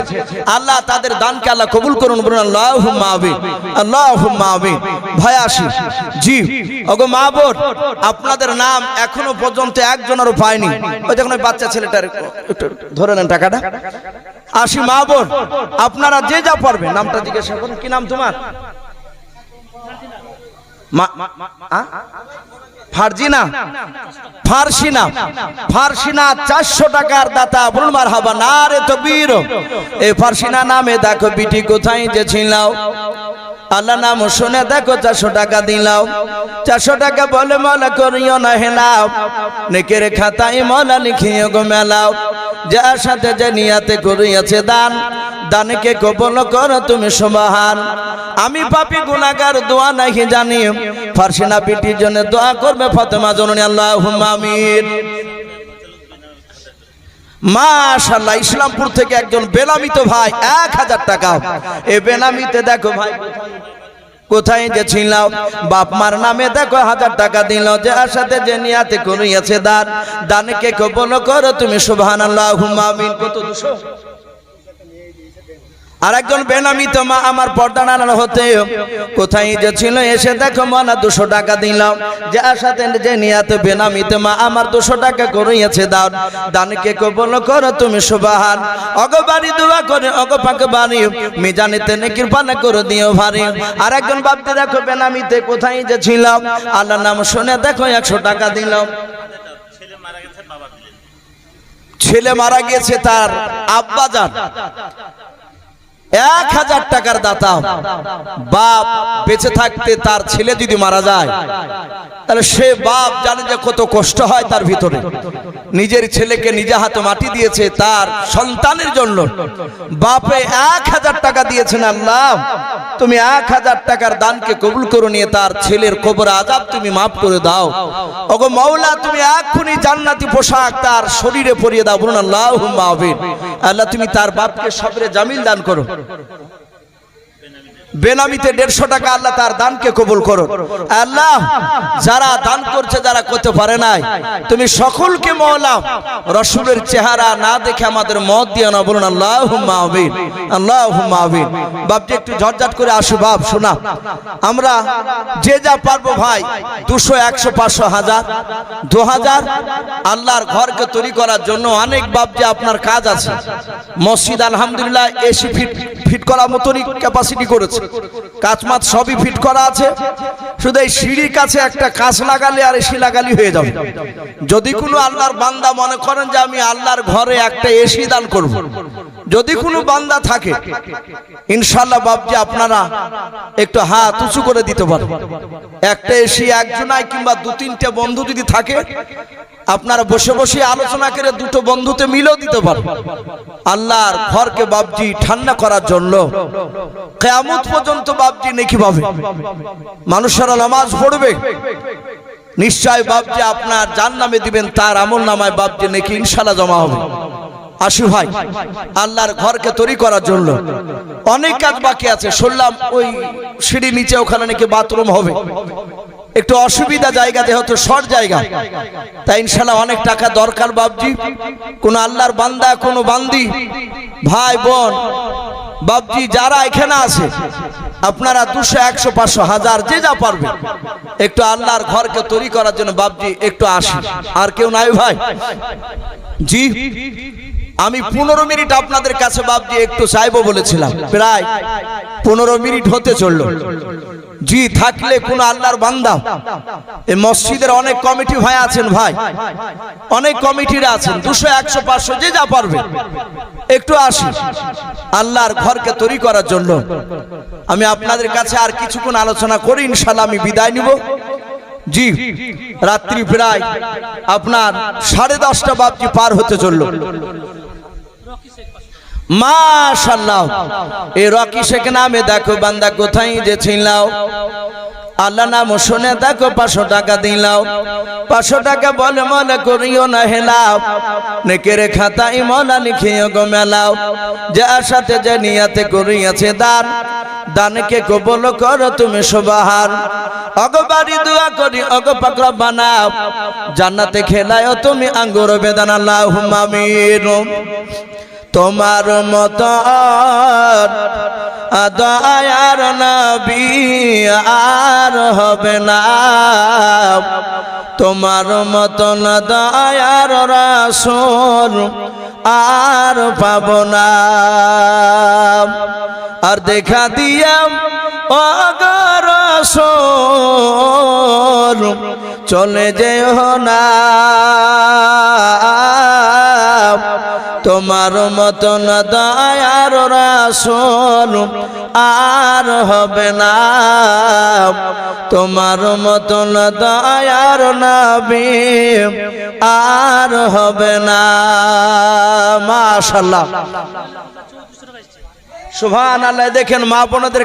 আল্লাহ তাদের দানকে আল্লাহ কবুল করুন বলুন আল্লাহুম্মা আমিন আল্লাহুম্মা আমিন। ভাই আসি জি ওগো মা বোন আপনাদের নাম এখনো পর্যন্ত একজনেরও পাইনি ওই দেখুন ওই বাচ্চা ছেলেটার একটু ধরে নেন টাকাটা আসি মা বোন আপনারা যে যা পারবেন নামটা জিজ্ঞাসা করুন কি নাম তোমার ফারজিনা ফারসিনা ফারসিনা 400 টাকার দাতা বলুন মারহাবা নারে তাকবীর। এই ফারসিনা নামে দেখো বিটি কোথায় যে ছিল আল্লাহ নাম শুনে দেখো 400 টাকা দিলাও 400 টাকা বলে মওলা করিও না হেলাও নেকের খাতায় মওলা লিখিও গো মেলাও যার সাথে যে নিয়াতে করিয়াছে দান দানকে কবুল করো তুমি সুবহান। আমি পাপী গুনাহগার দোয়া নাহি জানি ফারসিনা বিটির জন্য দোয়া করবে ফাতেমা জননী আল্লাহুম্মা আমিন। মাশাআল্লাহ ইসলামপুর থেকে একজন বেনামিত ভাই 1000 টাকা এই বেনামিতে দেখো ভাই কোথায় যে ছিল বাপ মার নামে দেখো 1000 টাকা দিল যার সাথে যে নিয়াতে করিয়াছে দান দানকে কবুল করো তুমি সুবহানাল্লাহুম্মা আমিন। কত 200 আর একজন বেনামিত মা আমার পর্দা নাড়ানো হতে কোথায় যে ছিল, এসে দেখো মানা 200 টাকা দিলাম, যার সাথে যে নিয়াতে বেনামিত মা আমার 200 টাকা করিয়েছে দান, দানকে কবুল করো তুমি সুবহান। অগবাড়ি দোয়া করে অগ পাক বাড়ি মিজানেতে নেকির পানা করে দিও ভারী। আর একজন বাপতে দেখো বেনামিতে কোথায় যে ছিলাম, আল্লাহর নাম শুনে দেখো 100 টাকা দিলাম। ছেলে মারা গেছে তার আব্বা জান 1000 টাকার দাতা। বাপ বেঁচে থাকতে তার ছেলে যদি মারা যায় তাহলে সে বাপ জানে যে কত কষ্ট হয় তার ভিতরে। নিজের ছেলেকে নিজে হাতে মাটি দিয়েছে তার সন্তানের জন্য, বাপে 1000 টাকা দিয়েছেন। আল্লাহ তুমি 1000 টাকার দানকে কবুল করে নিয়ে তার ছেলের কবর আযাব তুমি মাফ করে দাও। ওগো মাওলা তুমি এক্ষুনি জান্নাতি পোশাক তার শরীরে পরিয়ে দাও, বলুন আল্লাহুম্মা আমিন। আল্লাহ তুমি তার বাপকে সবরে জামিল দান করো। বেনামিতে 150 টাকা আল্লাহ তার দানকে কবুল করো। আল্লাহ যারা দান করছে যারা করতে পারে নাই, তুমি সকলকে মাওলা রাসূলের চেহারা না দেখে আমাদের মত দিও না, বলুন আল্লাহুম্মা আমিন, আল্লাহুম্মা আমিন। বাপজি একটু ঝটঝট করে আসো বাপ, শোনা আমরা যে যা পারবো ভাই 200 100 500 1000 2000 আল্লাহর ঘরকে তৈরি করার জন্য অনেক বাপজি আপনার কাজ আছে। মসজিদ আলহামদুলিল্লাহ এসি ফিট করার মতনই ক্যাপাসিটি করেছে, কাঁচমাত সবই ফিট করা আছে, শুধু এই সিঁড়ির কাছে একটা কাঁচ লাগালে আর এসি লাগালি হয়ে যাবে। যদি কোনো আল্লাহর বান্দা মনে করেন যে আমি আল্লাহর ঘরে একটা এসি দান করব, যদি কোনো বান্দা থাকে ইনশাআল্লাহ বাপজি আপনারা একটু হাত উঁচু করে দিতে পারেন। একটা এসি একজনায় কিংবা 2-3টে বন্ধু যদি থাকে আপনারা বসে বসে আলোচনা করে 2টো বন্ধুতে মিলেও দিতে পারেন। আল্লাহর ঘরকে বাপজি ঠান্ডা করার জন্য কিয়ামত পর্যন্ত বাপজি নেকি পাবে, মানুষেরা নামাজ পড়বে, নিশ্চয় বাপজি আপনার জান্নামে দিবেন, তার আমল নামায় বাপজি নেকি ইনশাআল্লাহ জমা হবে। আসু ভাই আল্লাহর ঘরকে তৈরি করার জন্য অনেক কাজ বাকি আছে। শুনলাম ওই সিঁড়ি নিচে ওখানে নাকি বাথরুম হবে, একটু অসুবিধা জায়গা, যেহেতু শর্ট জায়গা, তাই ইনশাআল্লাহ অনেক টাকা দরকার বাপজি। কোন আল্লাহর বান্দা কোন বান্দি ভাই বোন বাপজি যারা এখানে আছে আপনারা 200 100 500 1000 যে যা পারবে একটু আল্লাহর ঘরকে তৈরি করার জন্য বাপজি একটু আসি। আর কেউ নাই ভাই? জি আমি 15 মিনিট আপনাদের কাছে বাপজি একটু চাইবো বলেছিলাম, প্রায় 15 মিনিট হতে চললো। জি থাকলে কোন আল্লাহর বান্দা, এই মসজিদের অনেক কমিটি ভাই আছেন, ভাই অনেক কমিটিরা আছেন, 200 100 500 যে যা পারবে একটু আসি আল্লাহর ঘরকে তৈরি করার জন্য। আমি আপনাদের কাছে আর কিছুক্ষণ আলোচনা করি, ইনশাআল্লাহ আমি বিদায় নিব। জি রাত্রি প্রায় আপনার 10:30 বাপজি পার হতে চললো। মাশাআল্লাহ এই রকি শেখ নামে দেখো বান্দা কোথায় যে ছিলাও, আল্লাহ নাম শুনে দেখো 500 টাকা দিলাও। 500 টাকা বলে মনে করিও না হেলাও, নেকের খাতায় মনা লিখিও গো মেলাও। যার সাথে যে নিয়াতে করিয়াছে দান, দানকে কবুল করো তুমি সুবহান। অগবাড়ি দোয়া করি অগ পাক রব্বানা, জান্নাতে খেলায়ও তুমি আঙ্গুর বেদানা, আল্লাহুম্মা আমিন। তোমার মত দয়ার নবী আর হবে না, তোমার মত দয়ার রাসূল আর পাব না। আর দেখা দিয়াম ও রাসূল চলে যেও না, তোমার মতন দয়ার রাসূল আর হবে না, তোমার মতন দয়ার নবী আর হবে না। মাশাআল্লাহ সুবহানাল্লাহ। দেখেন মা বোনদের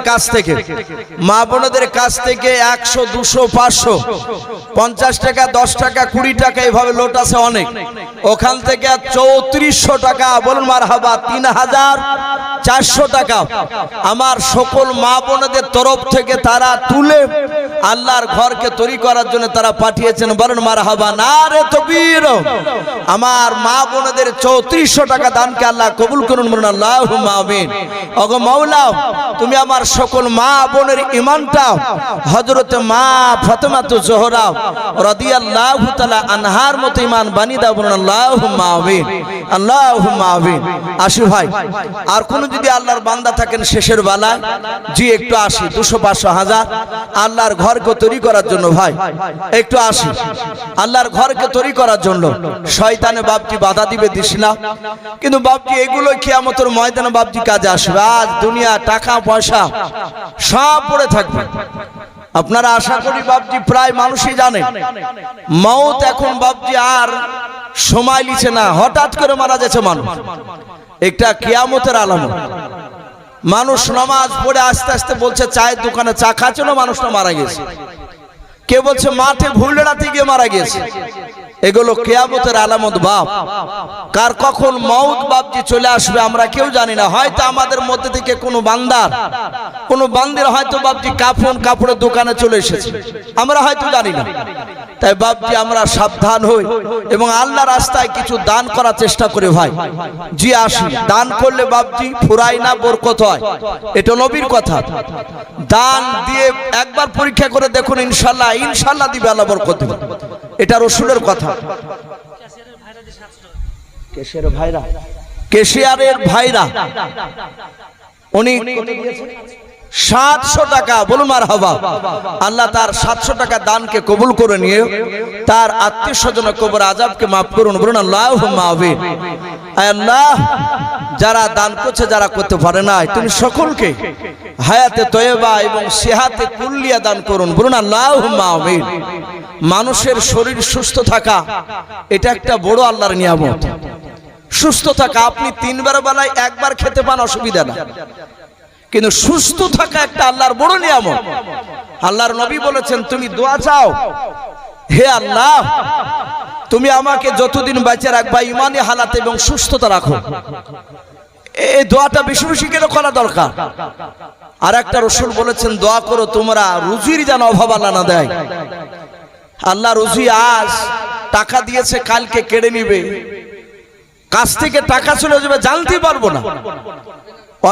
কাছ থেকে 100 200 500 50 টাকা 10 টাকা 20 টাকা এইভাবে লোট আছে অনেক, ওখান থেকে 3400 টাকা, বলুন মারহাবা, 3400 টাকা আমার সকল মা বোনদের তরফ থেকে তারা তুলে আল্লাহর ঘরকে তৈরি করার জন্য তারা পাঠিয়েছেন। বলেন মারহাবা, নারে তাকবীর। আমার মা বোনদের 3400 টাকা দানকে আল্লাহ কবুল করুন, বলুন আল্লাহুম্মা আমিন। ওগো মাওলা, তুমি আমার সকল মা বোনের ঈমানটা হযরত মা ফাতেমাতুজ জোহরা রাদিয়াল্লাহু তাআলা আনহার মতো ঈমান বানিয়ে দাও, বলুন আল্লাহুম্মা আমিন, আল্লাহুম্মা আমিন। আসি ভাই, আর কোন যদি আল্লাহর বান্দা থাকেন শেষের বেলায়, জি একটু আসি, 200 500 1000 আল্লাহর ঘরকে তৈরি করার জন্য ভাই একটু আসি, আল্লাহর ঘরকে তৈরি করার জন্য। শয়তানে বাপজি বাধা দিবে দিস না, কিন্তু বাপজি এগুলো কিয়ামতের ময়দানে বাপজি কাজে আসবে। আজ দুনিয়া টাকা পয়সা সব পড়ে থাকবে। আপনারা আশা করি বাপজি প্রায় মানুষই জানে মওত এখন বাপজি আর সময় লিছে না, হঠাৎ করে মারা যাচ্ছে মানুষ। একটা কিয়ামতের আলামত। মানুষ নামাজ পড়ে আস্তে আস্তে বলছে চায়ের দোকানে চা খাচ্ছিল, মানুষটা মারা গেছে। কে বলছে মাঠে ভুলড়াতে গিয়ে মারা গেছে। এগুলো কিয়ামতের আলামত বাপ। কার কখন মওত বাপজি চলে আসবে আমরা কেউ জানি না। হয়তো আমাদের মধ্যে থেকে কোনো বান্দার কোনো বান্দির হয়তো বাপজি কাপড়ের দোকানে চলে এসেছে, আমরা হয়তো জানি না। তাই বাপজি আমরা সাবধান হই এবং আল্লাহর রাস্তায় কিছু দান করার চেষ্টা করি ভাই। জি আসি, দান করলে বাপজি ফুরায় না, বরকত হয়। এটা নবীর কথা। দান দিয়ে একবার পরীক্ষা করে দেখুন, ইনশাআল্লাহ ইনশাআল্লাহ দিবে আল্লাহ, বরকত দিবে। এটা রাসূলের কথা। কেশিয়ারের ভাইরা উনি 700 টাকা, বলুন মারহাবা। আল্লাহ তার 700 টাকা দানকে কবুল করে নিয়ে তার আত্মীয় স্বজন কবর আযাবকে মাফ করুন, বলুন আল্লাহুম্মা আমিন। আল্লাহ, যারা দান করছে যারা করতে পারে না, তুমি সকলকে হায়াতে তয়্যবা এবং সিহাতে কুল্লিয়া দান করুন, বলুন আল্লাহুম্মা আমিন। মানুষের শরীর সুস্থ থাকা এটা একটা বড় আল্লাহর নিয়ামত। সুস্থ থাকা, আপনি 3 বার বেলায় একবার খেতে পান অসুবিধা না, কিন্তু সুস্থ থাকা একটা আল্লাহর বড় নিয়ামত। আল্লাহর নবী বলেছেন তুমি দোয়া চাও, হে আল্লাহ তুমি আমাকে যতদিন বেঁচে রাখবা ঈমানি হালাতে এবং সুস্থতা রাখো। এই দোয়াটা বেশি বেশি করে করা দরকার। আর একটা রাসূল বলেছেন দোয়া করো তোমরা রুজির যেন অভাব আল্লাহ না দেয়। আল্লাহ রুজি আজ টাকা দিয়েছে, কালকে কেড়ে নিবে, কাছ থেকে টাকা চলে যাবে জানতে পারবো না।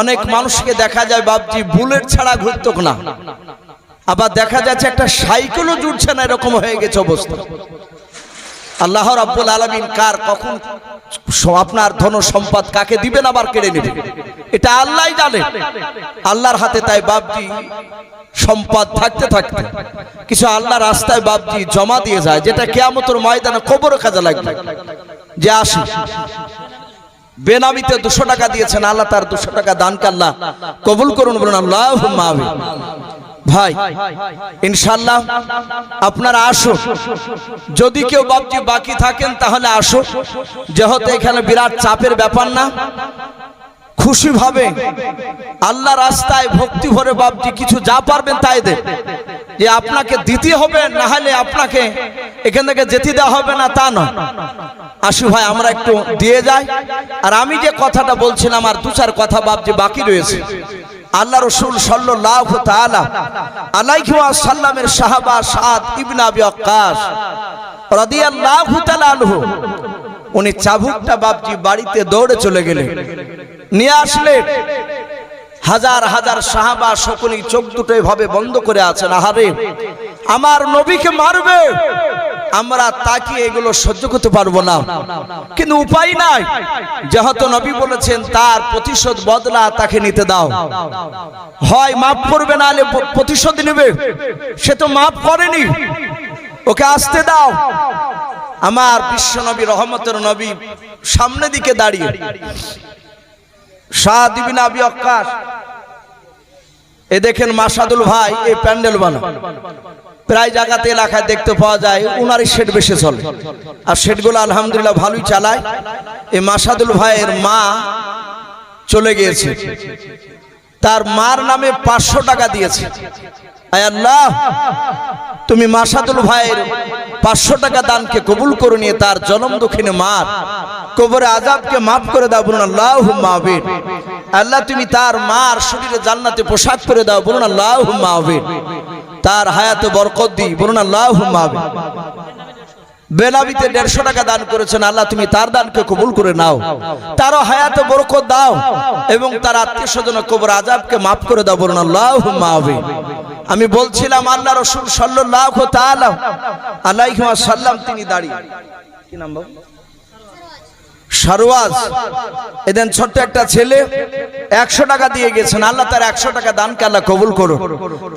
অনেক মানুষকে দেখা যায় বাপজি বুলেট ছাড়া ঘুরতো না, আবার দেখা যাচ্ছে একটা সাইকেলও জুটছে না, এরকম হয়ে গেছে অবস্থা। আল্লাহ রাব্বুল আলামিন কার কখন আপনার ধন সম্পদ কাকে দিবেন আবার কেড়ে নেবেন, এটা আল্লাহই জানে, আল্লাহর হাতে। তাই বাপজি সম্পদ থাকতে থাকতে কিছু আল্লাহর রাস্তায় বাপজি জমা দিয়ে যায়, যেটা কিয়ামতের ময়দানে কবরে কাজে লাগবে। যে আসি, বেনামিতে 200 টাকা দিয়েছেন, আল্লাহ তার 200 টাকা দানকে আল্লাহ কবুল করুন, বলুন আল্লাহুম্মা আমিন। ভাই ইনশাআল্লাহ আপনারা আসুন, যদি কেউ বাপজি বাকি থাকেন তাহলে আসুন, যেহেতু এখানে বিরাট চাপের ব্যাপার না, খুশি ভাবে আল্লাহ রাস্তায় ভক্তি ভরে বাপজি কিছু যা পারবেন তাই দেন। যে আপনাকে দিতে হবে না হলে আপনাকে এখান থেকে যেতে দেওয়া হবে না তা নয়। আসু ভাই আমরা একটু দিয়ে যাই। আর আমি যে কথাটা বলছিলাম আর 2-4 কথা বাপজি বাকি রয়েছে। আল্লাহ রাসূল সাল্লাল্লাহু তাআলা আলাইহি ওয়াসাল্লামের সাহাবা সাদ ইবনে আবি ওয়াক্কাস রাদিয়াল্লাহু তাআলা আনহু, উনি চাবুকটা বাপজি বাড়িতে দৌড়ে চলে গেলেন, নিয়ে আসলেন। হাজার হাজার সাহাবা সকলেই চোখ দুটো এভাবে বন্ধ করে আছেন, আহারে আমার নবীকে মারবে, আমরা তাকে এগুলো সহ্য করতে পারবো না, কিন্তু উপায় নাই, যেহেতু নবী বলেছেন তার প্রতিশোধ বদলা তাকে নিতে দাও, হয় মাফ করবে না হলে প্রতিশোধ নেবে। সে তো মাফ করেনি, ওকে আসতে দাও। আমার বিশ্ব নবী রহমতের নবী সামনে দিকে দাঁড়িয়ে সাদ ইবনে আবি ওয়াক্কাস, এ দেখেন মাসাদুল ভাই এই প্যান্ডেল বানা প্রায় জায়গাতে এলাকায় দেখতে পাওয়া যায়, উনারই শেড বেশি চলে, আর শেডগুলো আলহামদুলিল্লাহ ভালোই চালায়। এই মাসাদুল ভাইয়ের মা চলে গিয়েছে, তার মার নামে 500 টাকা দিয়েছে। আয় আল্লাহ তুমি মাসাদুল ভাইয়ের 500 টাকা দানকে কবুল করে নিয়ে তার জনম দুঃখিনী মার কবরে আযাবকে মাফ করে দাও, বলুন আল্লাহুম্মা আমিন। আল্লাহ তুমি তার মার শরীরে জান্নাতে পোশাক করে দাও, বলুন আল্লাহুম্মা আমিন। তার হায়াতে বরকত দি, বলুন আল্লাহুম্মা আমিন। বেনাবিতে 150 টাকা দান করেছেন, আল্লাহ তুমি তার দানকে কবুল করে নাও, তারও হায়াতে বরকত দাও এবং তার আত্মীয় স্বজন কবর আযাবকে মাফ করে দাও, বলুন আল্লাহুম্মা আমিন। আমি বলছিলাম আল্লাহ রাসূল সাল্লাল্লাহু তাআলা আলাইহি ওয়াসাল্লাম তিনি দাঁড়িয়ে, কি নাম বাবু? সারওয়াজ, এদিন ছোট্ট একটা ছেলে 100 টাকা দিয়ে গেছেন, আল্লাহ তার 100 টাকা দানকে আল্লাহ কবুল করো,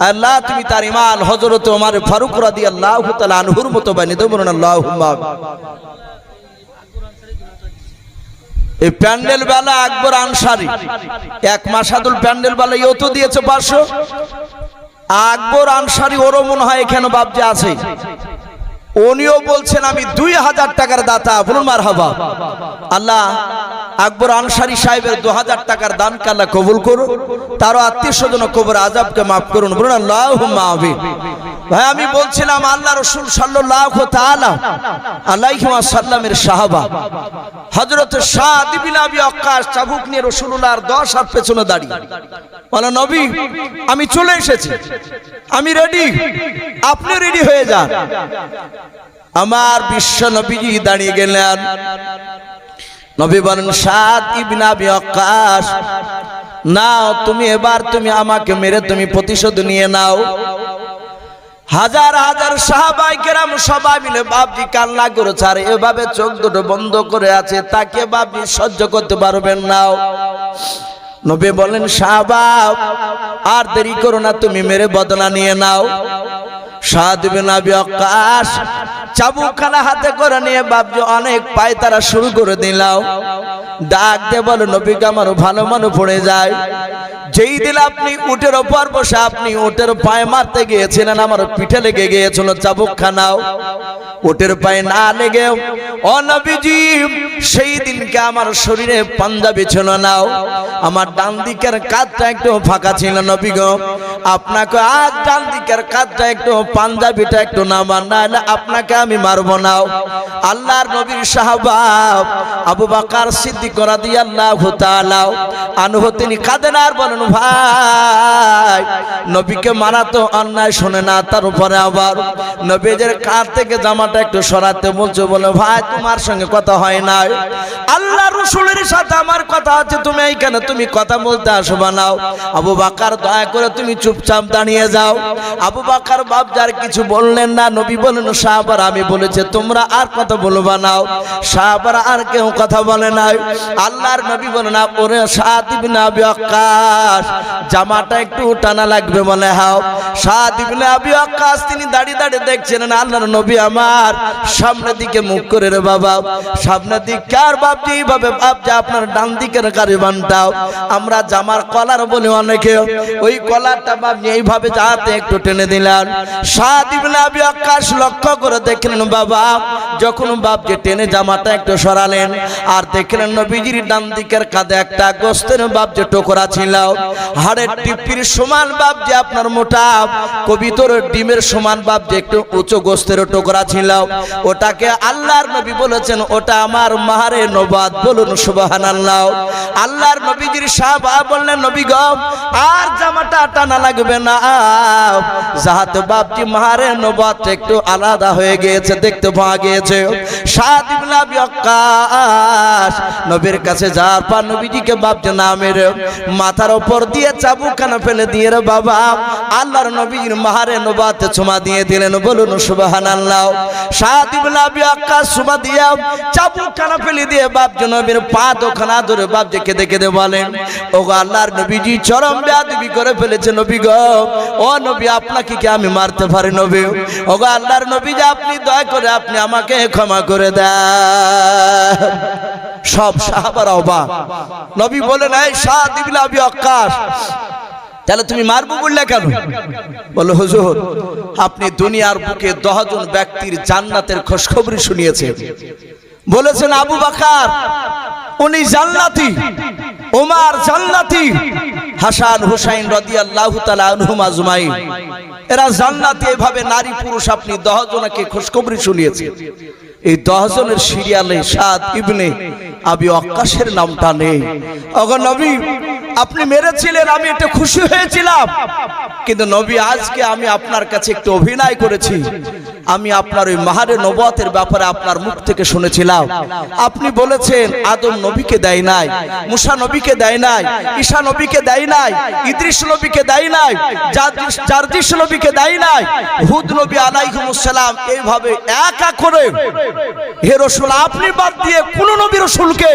আল্লাহ তুমি তার ইমান হযরত ওমর ফারুক রাদিয়াল্লাহু তাআলা আনহুর মতো বানিয়ে দাও, বলুন আল্লাহুম্মা আমিন। এই প্যান্ডেল বেলা আকবর আনসারী এক মাসাদুল প্যান্ডেল বেলা ইও তো দিয়েছে 500, আকবর আনসারী ওরও মনে হয় এখানে বাপজি আছে, উনিও বলছেন আমি 2000 টাকার দাতা, বলুন মারহাবা। আল্লাহ আকবর আনসারী সাহেবের 2000 টাকার দানকে আল্লাহ কবুল করুন, তারও আত্মীয় স্বজন কবর আযাবকে মাফ করুন, বলুন আল্লাহুম্মা আমিন। ভাই আমি বলছিলাম আল্লাহ রাসূল সাল্লাল্লাহু তাআলা আলাইহি ওয়াসাল্লামের সাহাবা হযরত সাদ ইবনে আবি ওয়াক্কাস চাবুক নিয়ে রাসূলুল্লাহর 10 হাত পেছনে দাঁড়িয়ে বলে, নবী আমি চলে এসেছি, আমি রেডি, আপনি রেডি হয়ে যান। আমার বিশ্ব নবীজি দাঁড়িয়ে গেলেন, নবী বলেন সাদ ইবনে আবি ওয়াক্কাস নাও তুমি, এবার তুমি আমাকে মেরে তুমি প্রতিশোধ নিয়ে নাও। হাজার হাজার সাহাবায়ে কেরাম সবাই মিলে বাপজি কান্না করেছে, আর এভাবে চোখ দুটো বন্ধ করে আছে, তাকে বাপজি সহ্য করতে পারবেন না। নবী বলেন সাহাবা আর দেরি করো না, তুমি মেরে বদলা নিয়ে নাও। সাদ ইবনে আবি ওয়াক্কাস চাবুকখানা হাতে করে নিয়ে বাপজি অনেক পায়তারা শুরু করে দিলাও। ডাক দিয়ে বলো নবীকে আমার ভালো মনে পড়ে যায়, যেই দিন আপনি উটের ওপর বসে আপনি উটের পায়ে মারতে গিয়েছিলেন, আমার পিঠে লেগে গিয়েছিল চাবুকখানাও, উটের পায়ে না লেগেও ও নবীজি সেই দিনকে আমার শরীরে পাঞ্জাবি ছিল নাও, আমার ডান দিকের কাঁধটা একটু ফাঁকা ছিল, নবী গো আপনাকে আজ ডান দিকের কাঁধটা একটু পাঞ্জাবিটা একটু নামান, না আপনাকে আমি মারবো নাও। আল্লাহর নবীর সাহাবা আবু বকর সিদ্দিক রাদিয়াল্লাহু তাআলা আনহু তিনি কাঁদেন আর বলেন ভাই নবীকে মারা তো অন্যায় শুনে না, তার উপরে আবার নবীদের কাঁধ থেকে জামাটা একটু সরাতে বলছো, বলে ভাই তোমার সঙ্গে কথা হয় না, আল্লাহ রাসূলের সাথে আমার কথা আছে, তুমি এইখানে তুমি কথা বলতে আসবা নাও। আবু বকর দয়া করে তুমি চুপচাপ দাঁড়িয়ে যাও। আবু বকর বাপ যার কিছু বললেন না। নবী বলেন সাহাবারা আমি বলেছে তোমরা আর কথা বলবা নাও। সাহাবারা আর কেউ কথা বলে নাই। আল্লাহর নবী বলেন ওরে সাদ ইবনে আবি ওয়াক্কাস জামাটা একটু টানা লাগবে বলে হাও। সাদ ইবনে আবি ওয়াক্কাস তিনি দাঁড়িয়ে দাঁড়িয়ে দেখছেন আল্লাহর নবী আমার সামনের দিকে মুখ করে, রে বাবা সামনের দিক কার বাপ যে এইভাবে বাপ যে আপনার ডান দিকের কারিবানটাও আমরা জামার কলার বলি অনেকে, ওই কলারটা বাপ এইভাবে যাতে একটু টেনে দিলেন। সাদ ইবনে আবি ওয়াক্কাস লক্ষ্য করে দেখলেন বাবা যখন বাপ যে টেনে জামাটা একটু সরালেন আর দেখলেন নবীজির ডান দিকের কাঁধে একটা গোস্তের বাপ যে টোকরা ছিল, হাড়ের টিপির সমান বাপ যে আপনার মোটা কবিতর ডিমের সমান বাপ যে একটু উঁচু গোস্তের টোকরা ছিল, ওটাকে আল্লাহর নবী বলেছেন ওটা আমার মাহারে নবাত, বলুন সুবহানাল্লাহ। আল্লাহর নবীজির সাহাবা বললেন নবী গো আর জামাটা টানা লাগবে না, যাহাতে বাপজি মাহারে নবাত একটু আলাদা হয়ে গিয়েছে দেখতে পাওয়া গিয়েছে। সাদ ইবনে আবি ওয়াক্কাস নবীর কাছে যাওয়ার পর নবীজিকে বাপজি নামের মাথার উপর দিয়ে চাবুকখানা ফেলে দিয়ে রে বাবা আল্লাহর নবীর মাহারে নবাতে চুমা দিয়ে দিলেন, বলুন সুবহানাল্লাহ। সাদ ইবনে আবি ওয়াক্কাস চুমা দিয়ে চাবুকখানা ফেলে দিয়ে বাপজি নবীর পা দোখানা ধরে বাপজি কেঁদে কেঁদে বলেন ও আল্লাহর নবীজি চরম বেয়াদবি করে ফেলেছে নবী গো, ও নবী আপনাকে কি আমি মারতে পারি নবী? ও আল্লাহর নবী যে আপনি দয়া করে আপনি আমাকে ক্ষমা করে দেন। সব সাহাবারা অবাক। নবী বলেন এই সাদ ইবনে আবি ওয়াক্কাস তাহলে তুমি মারবো বললে কেন? বলে হুজুর আপনি দুনিয়ার বুকে 10 জন ব্যক্তির জান্নাতের খোঁজখবরি শুনিয়েছেন, বলেছেন আবু বকর উনি জান্নাতি, ওমর জান্নাতি, হাসান হুসাইন রাদিয়াল্লাহু তাআলা আনহুম আজমাইন এরা জান্নাতি। এভাবে নারী পুরুষ আপনি 10 জনকে খোঁজখবরি শুনিয়েছেন। এই 10 জনের সিরিয়ালে সাদ ইবনে আবি ওয়াক্কাসের নামটা নেই। ওগো নবী আপনি মেরেছিলেন আমি একটু খুশি হয়েছিলাম, কিন্তু নবী আজকে আমি আপনার কাছে একটু অভিনয় করেছি। আমি আপনার ওই মাহারে নবুয়তের ব্যাপারে আপনার মুখ থেকে শুনেছিলাম, আপনি বলেছেন আদম নবীকে দেয় নাই, মুসা নবীকে দেয় নাই, ঈসা নবীকে দেয় নাই, ইদ্রিস নবীকে দেয় নাই, জারজিস নবীকে দেয় নাই, হুদ নবী আলাইহিস সালাম, এইভাবে এক এক করে হে রাসূল আপনি বাদ দিয়ে কোন নবী রাসূলকে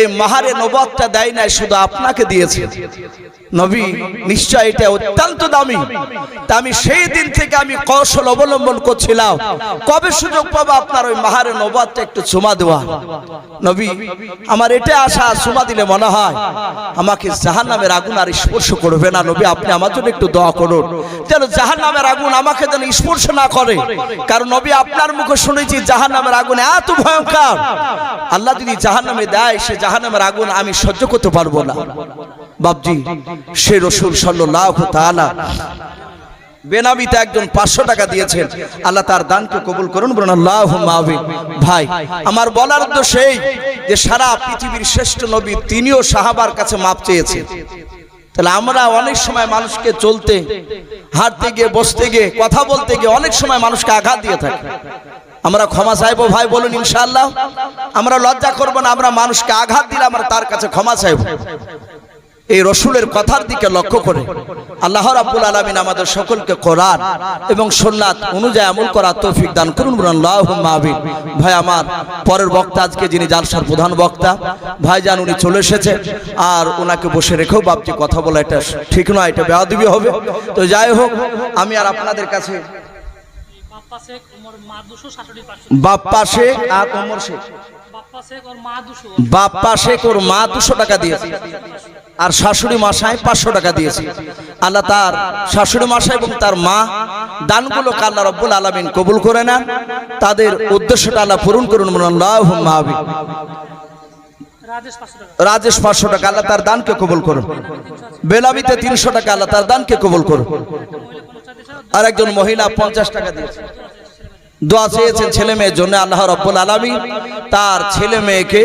এই মাহারে নবুয়তটা দেয় নাই, শুধু আপনাকে দিয়েছে। নবী নিশ্চয় এটা অত্যন্ত দামি। তা আমি সেই দিন থেকে আমি কৌশল অবলম্বন করছিলাম, কবে সুযোগ পাবো আপনার ওই মাহারে নবুয়তটা একটু চুমা দেওয়া। নবী আমার এটা আশা, চুমা দিলে মনে হয় আমাকে জাহান্নামের আগুন আর স্পর্শ করবে না। নবী আপনি আমার জন্য একটু দোয়া করুন যেন জাহান্নামের আগুন আমাকে যেন স্পর্শ না করে। কারণ নবী আপনার মুখে শুনেছি জাহান্নামের আগুন এত ভয়ঙ্কর, আল্লাহ যদি জাহান্নামে দেয় সে জাহান্নামের আগুন আমি সহ্য করতে পারবো না। বাপজি সে রাসূল সাল্লাল্লাহু তাআলা বেনামিতে একজন 500 টাকা দিয়েছেন, আল্লাহ তার দানকে কবুল করুন, বলুন আল্লাহুম্মা আমিন। ভাই আমার বলার তো সেই যে সারা পৃথিবীর শ্রেষ্ঠ নবী তিনিও সাহাবার কাছে মাপ চেয়েছেন। তাহলে আমরা অনেক সময় মানুষকে চলতে হাঁটতে গিয়ে বসতে গিয়ে কথা বলতে গিয়ে অনেক সময় মানুষকে আঘাত দিয়ে থাকি, আমরা ক্ষমা চাইবো ভাই বলুন ইনশাআল্লাহ? আমরা লজ্জা করবো না, আমরা মানুষকে আঘাত দিলে আমরা তার কাছে ক্ষমা চাইবো। এই রাসূলের কথার দিকে লক্ষ্য করে আল্লাহ রাব্বুল আলামিন আমাদের সকলকে কোরআন এবং সুন্নাত অনুযায়ী আমল করার তৌফিক দান করুন, বলুন আল্লাহুম্মা আমিন। ভাই আমার পরের বক্তা আজকে যিনি জালসার প্রধান বক্তা ভাইজান উনি চলে এসেছে, আর ওনাকে বসে রেখেও বাপজি কথা বলা এটা ঠিক নয়, এটা বেয়াদবি হবে। তো যাই হোক আমি আর আপনাদের কাছে বাপ্পা শেখ আর ওমর শেখ, বাপ্পা শেখ ওর মা 200 টাকা দিয়েছে, আর শাশুড়ি মশাই 500 টাকা দিয়েছে। আল্লাহ তার শাশুড়ি মশাই এবং তার মা দানগুলো আল্লাহ রাব্বুল আলামিন কবুল করে নেন, তাদের উদ্দেশ্যটা আল্লাহ পূরণ করুন, আল্লাহুম্মা আমিন। রাজেশ 500 টাকা, আল্লাহ তার দানকে কবুল করুন। বেলামিতে 300 টাকা, আল্লাহ তার দানকে কবুল করুন। আর একজন মহিলা 50 টাকা দিয়েছে, দোয়া চেয়েছেন ছেলে মেয়ের জন্য, আল্লাহ রাব্বুল আলামিন তার ছেলে মেয়েকে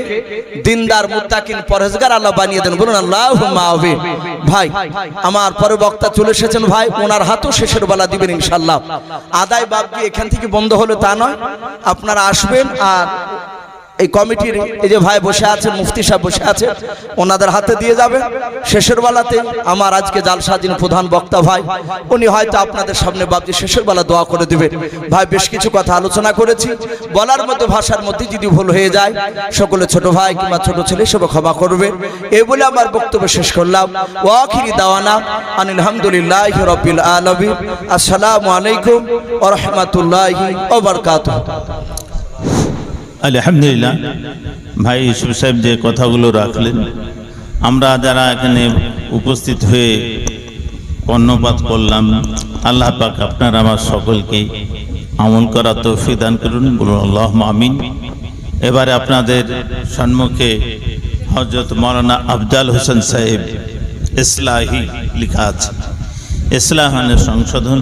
দিনদার মুত্তাকিন পরহেজগার আল্লাহ বানিয়ে দেন, বলুন আল্লাহুম্মা আমিন। ভাই আমার পরে বক্তা চলে এসেছেন, ভাই ওনার হাতও শেষের বেলা দিবেন ইনশাআল্লাহ। আদায় বাবজি এখান থেকে বন্ধ হলো তা নয়, আপনারা আসবেন আর এই কমিটির এই যে ভাই বসে আছেন, মুফতি সাহেব বসে আছে, ওনাদের হাতে দিয়ে যাবে শেষের বেলাতে। আমার আজকে জালসা যিনি প্রধান বক্তা ভাই উনি হয়তো আপনাদের সামনে বাবজি শেষের বেলা দোয়া করে দিবেন। ভাই বেশ কিছু কথা আলোচনা করেছি, বলার মধ্যে ভাষার মধ্যে যদি ভুল হয়ে যায় সকলে ছোট ভাই কিংবা ছোট ছেলে সব ক্ষমা করবে, এই বলে আমার বক্তব্য শেষ করলাম। ওয়া আখিরি দাওয়ানা আনিল হামদুলিল্লাহি রাব্বিল আলামিন। আসসালামু আলাইকুম ওয়া রাহমাতুল্লাহি ওয়া বারাকাতুহু। আলহামদুলিল্লাহ ভাই ইউসুফ সাহেব যে কথাগুলো রাখলেন, আমরা যারা এখানে উপস্থিত হয়ে কর্ণপাত করলাম, আল্লাহ পাক আপনার আমার সকলকে আমল করার তৌফিক দান করুন, বলুন আল্লাহুম্মা আমিন। এবারে আপনাদের সম্মুখে হযরত মাওলানা আফজাল হোসেন সাহেব ইসলাহি লেখা আছে, ইসলাহ মানে সংশোধন।